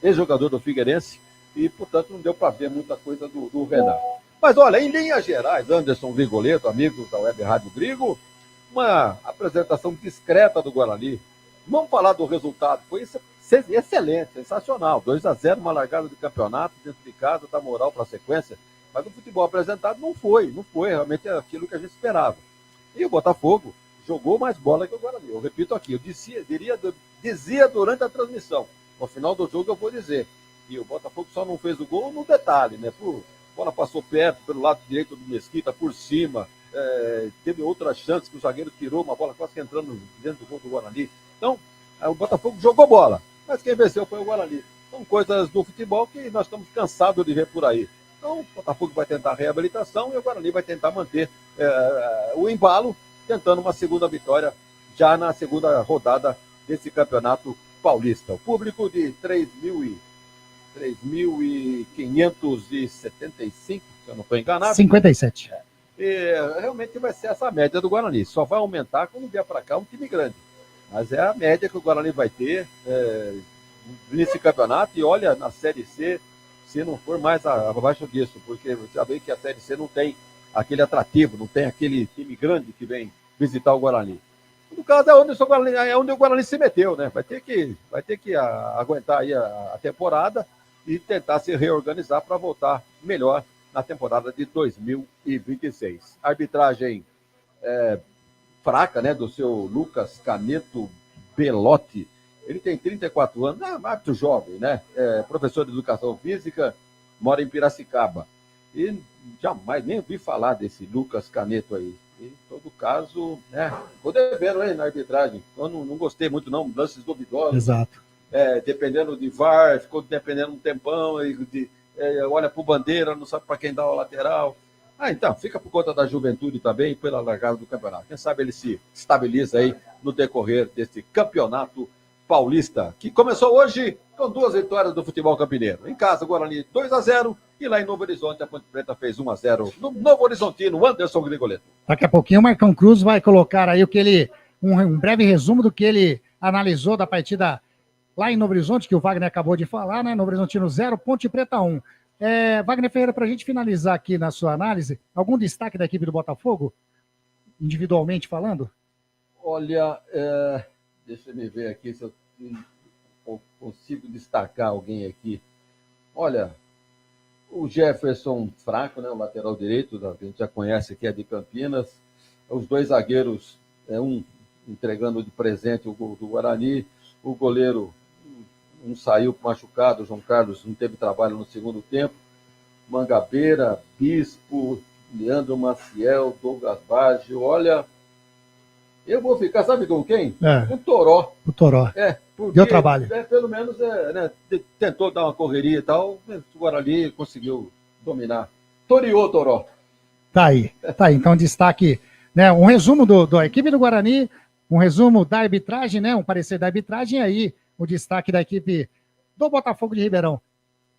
ex-jogador do Figueirense, e, portanto, não deu para ver muita coisa do Renan. Mas, olha, em linhas gerais, Anderson Grigoleto, amigos da Web Rádio Grigo, uma apresentação discreta do Guarani. Vamos falar do resultado. Foi excelente, sensacional. 2-0, uma largada de campeonato, dentro de casa, dá moral para a sequência. Mas o futebol apresentado não foi realmente aquilo que a gente esperava. E o Botafogo jogou mais bola que o Guarani. Eu repito aqui, eu dizia durante a transmissão. No final do jogo eu vou dizer. E o Botafogo só não fez o gol no detalhe, né? A bola passou perto, pelo lado direito do Mesquita, por cima. Teve outras chances que o zagueiro tirou, uma bola quase que entrando dentro do gol do Guarani. Então, o Botafogo jogou bola. Mas quem venceu foi o Guarani. São coisas do futebol que nós estamos cansados de ver por aí. Então, o Botafogo vai tentar a reabilitação e o Guarani vai tentar manter o embalo, tentando uma segunda vitória já na segunda rodada desse campeonato Paulista. O público de 3.575, se eu não estou enganado. 57. E realmente vai ser essa média do Guarani. Só vai aumentar quando vier para cá um time grande. Mas é a média que o Guarani vai ter nesse campeonato. E olha, na Série C, se não for mais abaixo disso, porque você sabe que a Série C não tem aquele atrativo, não tem aquele time grande que vem visitar o Guarani. No caso, é onde o Guarani se meteu, né? Vai ter que aguentar aí a temporada e tentar se reorganizar para voltar melhor na temporada de 2026. Arbitragem fraca, né, do seu Lucas Caneto Belotti. Ele tem 34 anos, é um árbitro jovem, né? Professor de educação física, mora em Piracicaba. E jamais nem ouvi falar desse Lucas Caneto aí. Em todo caso, ficou devendo aí na arbitragem. Eu não gostei muito, não. Lances duvidosos. Exato. Dependendo de VAR, ficou dependendo um tempão. Olha para o bandeira, não sabe para quem dá o lateral. Então, fica por conta da juventude também e pela largada do campeonato. Quem sabe ele se estabiliza aí no decorrer desse campeonato paulista, que começou hoje com 2 vitórias do futebol campineiro. Em casa, Guarani 2-0 e lá em Novo Horizonte a Ponte Preta fez 1-0 no Novo Horizontino, Anderson Grigoletto. Daqui a pouquinho o Marcão Cruz vai colocar aí um breve resumo do que ele analisou da partida lá em Novo Horizonte, que o Wagner acabou de falar, né? Novo Horizontino 0, Ponte Preta 1. Wagner Ferreira, para a gente finalizar aqui na sua análise, algum destaque da equipe do Botafogo, individualmente falando? Olha, deixa eu ver aqui se eu consigo destacar alguém aqui. Olha, o Jefferson fraco, né, o lateral direito, que a gente já conhece que é de Campinas. Os 2 zagueiros, um entregando de presente o gol do Guarani. O goleiro, um saiu machucado, o João Carlos não teve trabalho no segundo tempo. Mangabeira, Bispo, Leandro Maciel, Douglas Baggio. Olha, eu vou ficar, sabe com quem? Com o Toró. O Toró. Deu trabalho. Pelo menos tentou dar uma correria e tal, mas o Guarani conseguiu dominar. Toreou o Toró. Tá aí. Então, destaque, né? Um resumo da equipe do Guarani, um resumo da arbitragem, né? Um parecer da arbitragem, aí o destaque da equipe do Botafogo de Ribeirão.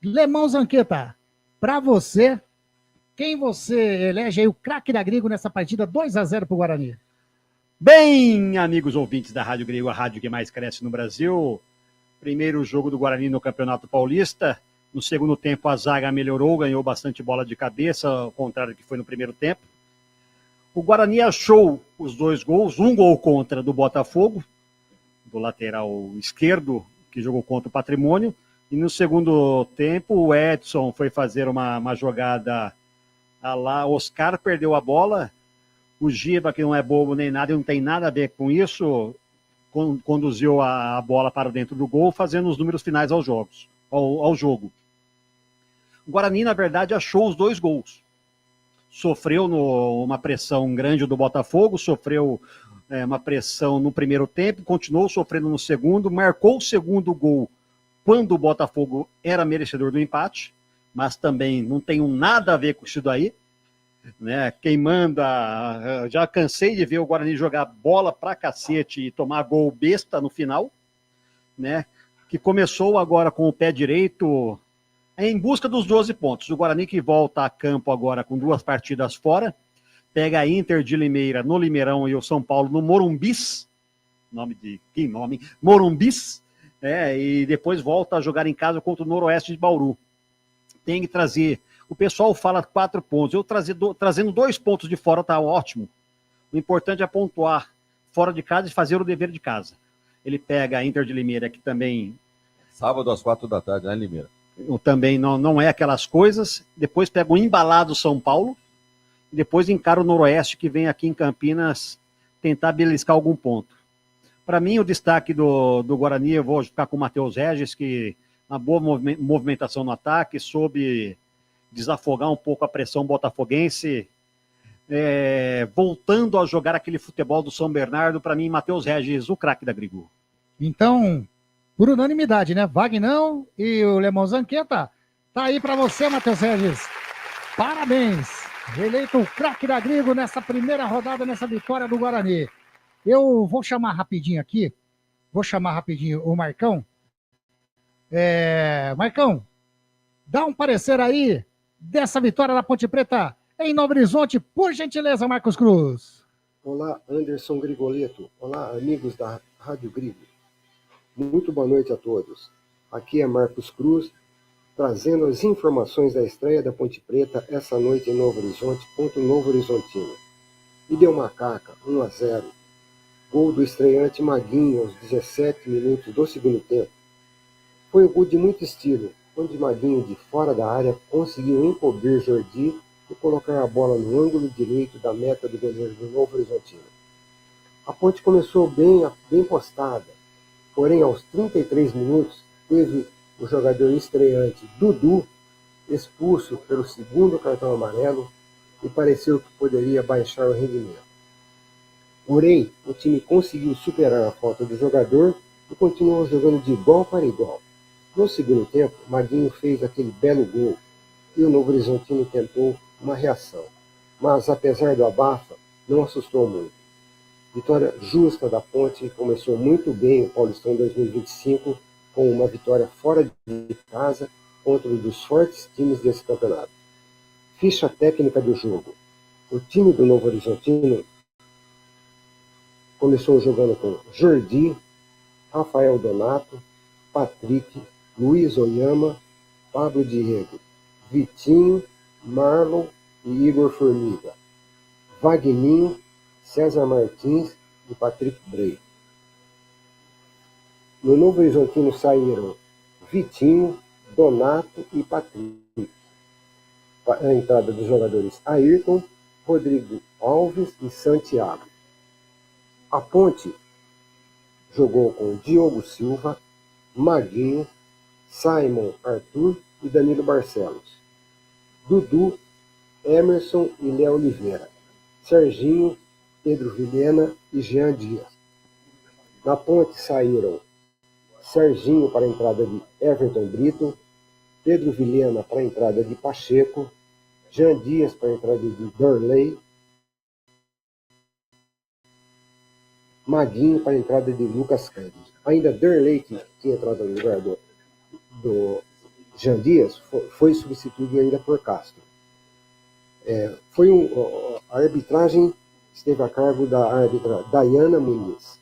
Lemão Zanqueta, para você, quem você elege aí o craque da Grigo nessa partida 2-0 pro Guarani? Bem, amigos ouvintes da Rádio Grego, a rádio que mais cresce no Brasil, primeiro jogo do Guarani no Campeonato Paulista. No segundo tempo a zaga melhorou, ganhou bastante bola de cabeça, ao contrário do que foi no primeiro tempo. O Guarani achou os 2 gols, um gol contra do Botafogo, do lateral esquerdo, que jogou contra o Patrimônio, e no segundo tempo o Edson foi fazer uma jogada lá, Oscar perdeu a bola. O Giba, que não é bobo nem nada, e não tem nada a ver com isso, conduziu a bola para dentro do gol, fazendo os números finais ao jogo. O Guarani, na verdade, achou os 2 gols. Sofreu uma pressão grande do Botafogo, sofreu uma pressão no primeiro tempo, continuou sofrendo no segundo, marcou o segundo gol quando o Botafogo era merecedor do empate, mas também não tem nada a ver com isso daí. Né? Quem manda, já cansei de ver o Guarani jogar bola pra cacete e tomar gol besta no final, né? Que começou agora com o pé direito em busca dos 12 pontos. O Guarani que volta a campo agora com 2 partidas fora, pega a Inter de Limeira no Limeirão e o São Paulo no Morumbis, que nome, Morumbis, e depois volta a jogar em casa contra o Noroeste de Bauru. Tem que trazer. O pessoal fala 4 pontos. Eu trazendo 2 pontos de fora tá ótimo. O importante é pontuar fora de casa e fazer o dever de casa. Ele pega a Inter de Limeira, que também... Sábado às 4 da tarde, né, Limeira? Também não é aquelas coisas. Depois pega o embalado São Paulo. E depois encara o Noroeste, que vem aqui em Campinas tentar beliscar algum ponto. Para mim, o destaque do Guarani, eu vou ficar com o Matheus Regis, que uma boa movimentação no ataque, soube desafogar um pouco a pressão botafoguense, voltando a jogar aquele futebol do São Bernardo. Para mim, Matheus Regis, o craque da Grigo. Então, por unanimidade, né? Vagnão e o Lemão Zanqueta. Tá aí para você, Matheus Regis. Parabéns! Eleito o craque da Grigo nessa primeira rodada, nessa vitória do Guarani. Eu vou chamar rapidinho aqui Vou chamar rapidinho o Marcão. Marcão, dá um parecer aí dessa vitória da Ponte Preta em Novo Horizonte, por gentileza, Marcos Cruz. Olá, Anderson Grigoleto. Olá, amigos da Rádio Grigo. Muito boa noite a todos. Aqui é Marcos Cruz, trazendo as informações da estreia da Ponte Preta essa noite em Novo Horizonte contra o Novo Horizontino. E deu macaca, 1-0. Gol do estreante Maguinho aos 17 minutos do segundo tempo. Foi um gol de muito estilo, onde Maguinho, de fora da área, conseguiu encobrir Jordi e colocar a bola no ângulo direito da meta do goleiro do Novo Horizontino. A Ponte começou bem postada, porém aos 33 minutos teve o jogador estreante Dudu expulso pelo segundo cartão amarelo e pareceu que poderia baixar o rendimento. Porém, o time conseguiu superar a falta do jogador e continuou jogando de igual para igual. No segundo tempo, Maguinho fez aquele belo gol e o Novo Horizontino tentou uma reação. Mas, apesar do abafa, não assustou muito. Vitória justa da Ponte, começou muito bem o Paulistão 2025 com uma vitória fora de casa contra um dos fortes times desse campeonato. Ficha técnica do jogo. O time do Novo Horizontino começou jogando com Jordi, Rafael Donato, Patrick, Luiz Oyama, Pablo Diego, Vitinho, Marlon e Igor Formiga, Vagninho, César Martins e Patrick Bray. No Novo Horizontino saíram Vitinho, Donato e Patrick. A entrada dos jogadores Ayrton, Rodrigo Alves e Santiago. A Ponte jogou com Diogo Silva, Maguinho, Simon Arthur e Danilo Barcelos. Dudu, Emerson e Léo Oliveira. Serginho, Pedro Vilhena e Jean Dias. Na Ponte saíram Serginho para a entrada de Everton Brito, Pedro Vilhena para a entrada de Pacheco, Jean Dias para a entrada de Dorley, Maguinho para a entrada de Lucas Cândido. Ainda Dorley, que tinha entrado no lugar do Jean Dias, foi substituído ainda por Castro. A arbitragem esteve a cargo da árbitra Dayana Muniz.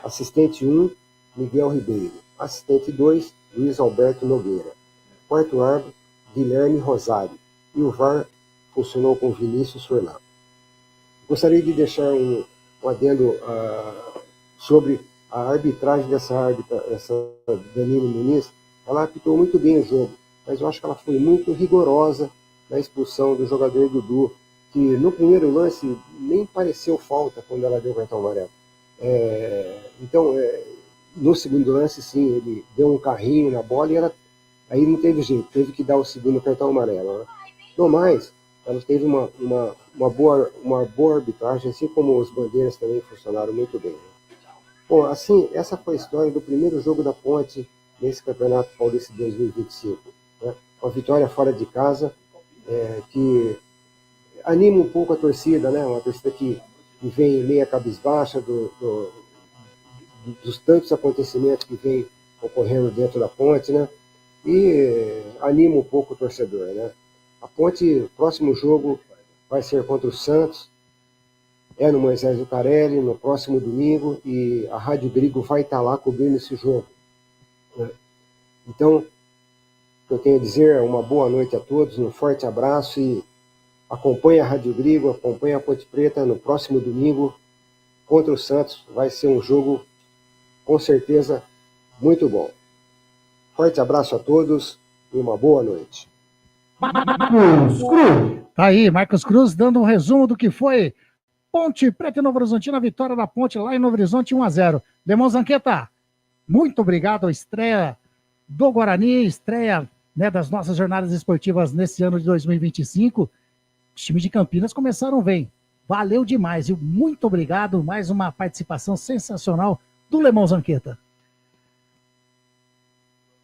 Assistente 1, Miguel Ribeiro. Assistente 2, Luiz Alberto Nogueira. Quarto árbitro, Guilherme Rosário. E o VAR funcionou com Vinícius Furlan. Gostaria de deixar um adendo sobre a arbitragem dessa árbitra, essa Danilo Muniz. Ela apitou muito bem o jogo, mas eu acho que ela foi muito rigorosa na expulsão do jogador Dudu, que no primeiro lance nem pareceu falta quando ela deu o cartão amarelo. Então, no segundo lance, sim, ele deu um carrinho na bola e aí não teve jeito, teve que dar o segundo cartão amarelo. Né? No mais, ela teve uma boa arbitragem, assim como os bandeiras também funcionaram muito bem. Né? Bom, assim, essa foi a história do primeiro jogo da Ponte nesse Campeonato Paulista 2025. Né? Uma vitória fora de casa, que anima um pouco a torcida, né? Uma torcida que vem meia cabisbaixa dos tantos acontecimentos que vem ocorrendo dentro da Ponte, né? E anima um pouco o torcedor, né? A Ponte, próximo jogo vai ser contra o Santos, no Moisés Lucarelli, no próximo domingo, e a Rádio Grigo vai estar lá cobrindo esse jogo. Né? Então, o que eu tenho a dizer é uma boa noite a todos, um forte abraço e acompanhe a Rádio Grigo, acompanhe a Ponte Preta no próximo domingo contra o Santos. Vai ser um jogo, com certeza, muito bom. Forte abraço a todos e uma boa noite. Marcos Cruz. Tá aí, Marcos Cruz dando um resumo do que foi Ponte Preta e Novo Horizontino, a vitória da Ponte lá em Novo Horizonte, 1-0. Demão Zanqueta, muito obrigado à estreia do Guarani, estreia, né, das nossas jornadas esportivas nesse ano de 2025. Os times de Campinas começaram bem. Valeu demais, viu? Muito obrigado. Mais uma participação sensacional do Lemão Zanqueta.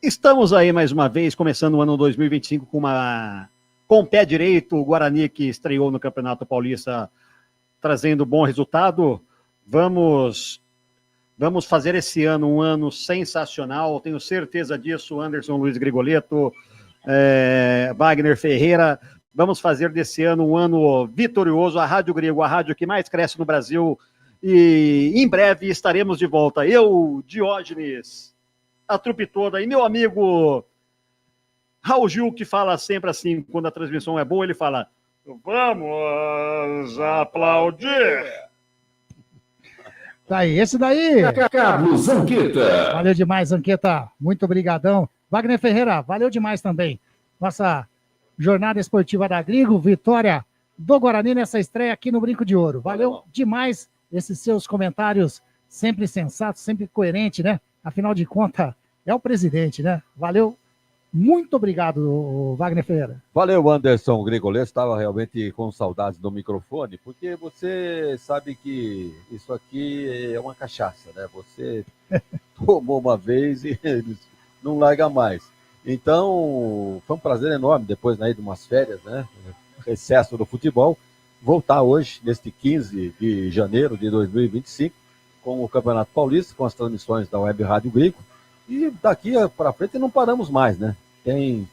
Estamos aí mais uma vez, começando o ano 2025 com o pé direito, o Guarani que estreou no Campeonato Paulista trazendo bom resultado. Vamos Vamos fazer esse ano um ano sensacional, tenho certeza disso, Anderson Luiz Grigoleto, Wagner Ferreira. Vamos fazer desse ano um ano vitorioso, a Rádio Grego, a rádio que mais cresce no Brasil, e em breve estaremos de volta. Eu, Diógenes, a trupe toda, e meu amigo Raul Gil, que fala sempre assim, quando a transmissão é boa, ele fala: vamos aplaudir. Tá aí, esse daí. Carlos Anqueta. Valeu demais, Anqueta. Muito obrigadão. Wagner Ferreira, valeu demais também. Nossa jornada esportiva da Grigo, vitória do Guarani nessa estreia aqui no Brinco de Ouro. Valeu demais esses seus comentários, sempre sensatos, sempre coerente, né? Afinal de contas, é o presidente, né? Valeu. Muito obrigado, Wagner Ferreira. Valeu, Anderson Grigoleto. Estava realmente com saudades do microfone, porque você sabe que isso aqui é uma cachaça, né? Você tomou uma vez e não larga mais. Então, foi um prazer enorme, depois de umas férias, né? Recesso do futebol, voltar hoje, neste 15 de janeiro de 2025, com o Campeonato Paulista, com as transmissões da Web Rádio Grigo. E daqui para frente não paramos mais, né? Tem,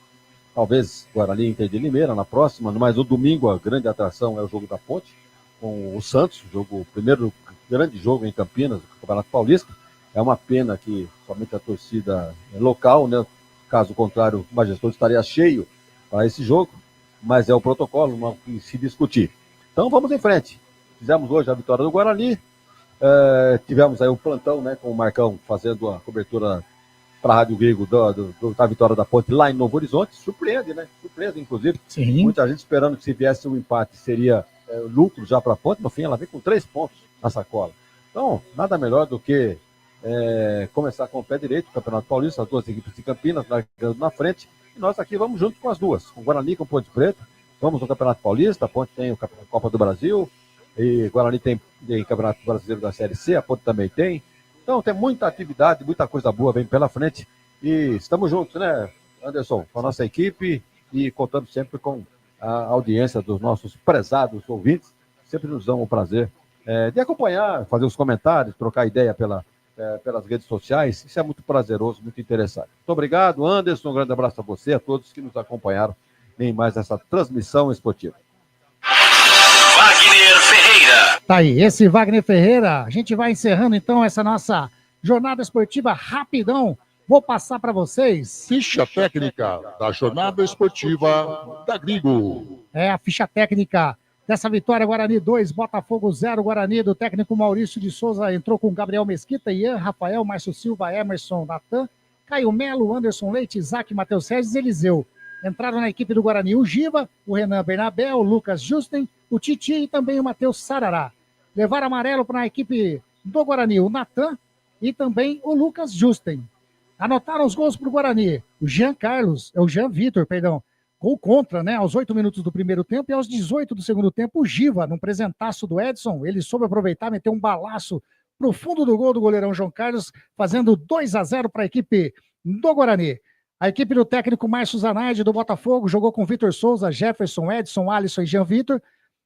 talvez, Guarani e Inter de Limeira na próxima, mas no domingo a grande atração é o jogo da Ponte, com o Santos, o primeiro grande jogo em Campinas, do Campeonato Paulista. É uma pena que somente a torcida local, né? Caso contrário, o Majestoso estaria cheio para esse jogo, mas é o protocolo, não há que se discutir. Então vamos em frente. Fizemos hoje a vitória do Guarani, tivemos aí um plantão, né, com o Marcão fazendo a cobertura para a Rádio Grego da vitória da Ponte lá em Novo Horizonte. Surpreende, né? Surpresa, inclusive. Sim. Muita gente esperando que se viesse um empate seria lucro já para a Ponte. No fim, ela vem com 3 pontos na sacola. Então, nada melhor do que começar com o pé direito, o Campeonato Paulista, as duas equipes de Campinas, largando na frente. E nós aqui vamos junto com as duas, com o Guarani, com o Ponte Preta. Vamos no Campeonato Paulista, a Ponte tem a Copa do Brasil, e o Guarani tem Campeonato Brasileiro da Série C, a Ponte também tem. Então tem muita atividade, muita coisa boa vem pela frente. E estamos juntos, né, Anderson, com a nossa equipe e contando sempre com a audiência dos nossos prezados ouvintes. Sempre nos dão o prazer de acompanhar, fazer os comentários, trocar ideia pelas redes sociais. Isso é muito prazeroso, muito interessante. Muito obrigado, Anderson. Um grande abraço a você, a todos que nos acompanharam em mais essa transmissão esportiva. Wagner Ferreira. Tá aí, esse Wagner Ferreira. A gente vai encerrando então essa nossa jornada esportiva rapidão. Vou passar para vocês. Ficha técnica da jornada esportiva da Grigo. É a ficha técnica dessa vitória: Guarani 2, Botafogo 0. Guarani do técnico Maurício de Souza entrou com Gabriel Mesquita, Ian, Rafael, Márcio Silva, Emerson, Natan, Caio Melo, Anderson Leite, Isaac, Matheus Regis e Eliseu. Entraram na equipe do Guarani o Giva, o Renan Bernabé, o Lucas Justen, o Titi e também o Matheus Sarará. Levaram amarelo para a equipe do Guarani o Natan e também o Lucas Justen. Anotaram os gols para o Guarani. O Jean Vitor, gol contra, né? Aos 8 minutos do primeiro tempo e aos 18 do segundo tempo, o Giva, num presentaço do Edson, ele soube aproveitar, meteu um balaço pro fundo do gol do goleirão João Carlos, fazendo 2-0 para a equipe do Guarani. A equipe do técnico Márcio Zanaide, do Botafogo, jogou com Vitor Souza, Jefferson, Edson, Alisson e Jean Vitor.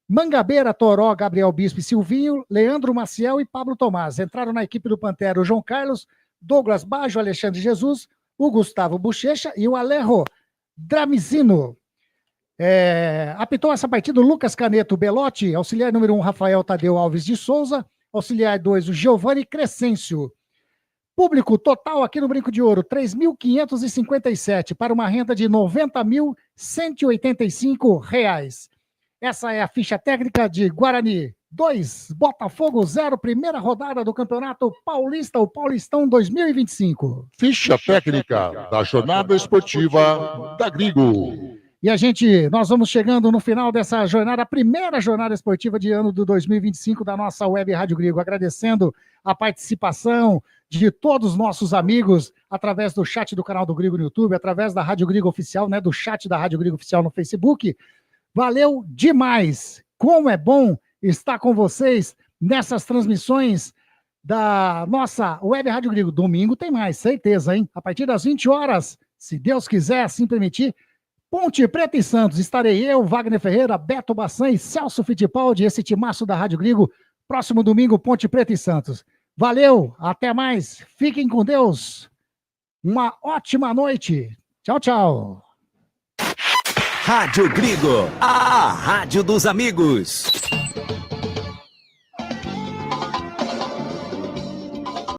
Mangabeira, Toró, Gabriel Bispo e Silvinho, Leandro Maciel e Pablo Tomás. Entraram na equipe do Pantera o João Carlos, Douglas Baggio, Alexandre Jesus, o Gustavo Bochecha e o Alejo Dramizino. Apitou essa partida o Lucas Caneto Belotti, auxiliar número 1, Rafael Tadeu Alves de Souza, auxiliar 2, o Giovanni Crescêncio. Público total aqui no Brinco de Ouro, 3.557, para uma renda de R$ 90.185. Essa é a ficha técnica de Guarani 2, Botafogo 0, primeira rodada do Campeonato Paulista, o Paulistão 2025. Ficha técnica da jornada esportiva da Grigo. E nós vamos chegando no final dessa jornada, a primeira jornada esportiva de ano do 2025 da nossa Web Rádio Grigo, agradecendo a participação de todos os nossos amigos através do chat do canal do Grigo no YouTube, através da Rádio Grigo Oficial, né, do chat da Rádio Grigo Oficial no Facebook. Valeu demais! Como é bom estar com vocês nessas transmissões da nossa Web Rádio Grigo. Domingo tem mais, certeza, hein? A partir das 20 horas, se Deus quiser, assim permitir, Ponte Preta e Santos. Estarei eu, Wagner Ferreira, Beto Bassan e Celso Fittipaldi, esse timaço da Rádio Grigo. Próximo domingo, Ponte Preta e Santos. Valeu, até mais. Fiquem com Deus. Uma ótima noite. Tchau, tchau. Rádio Grigo, a rádio dos amigos.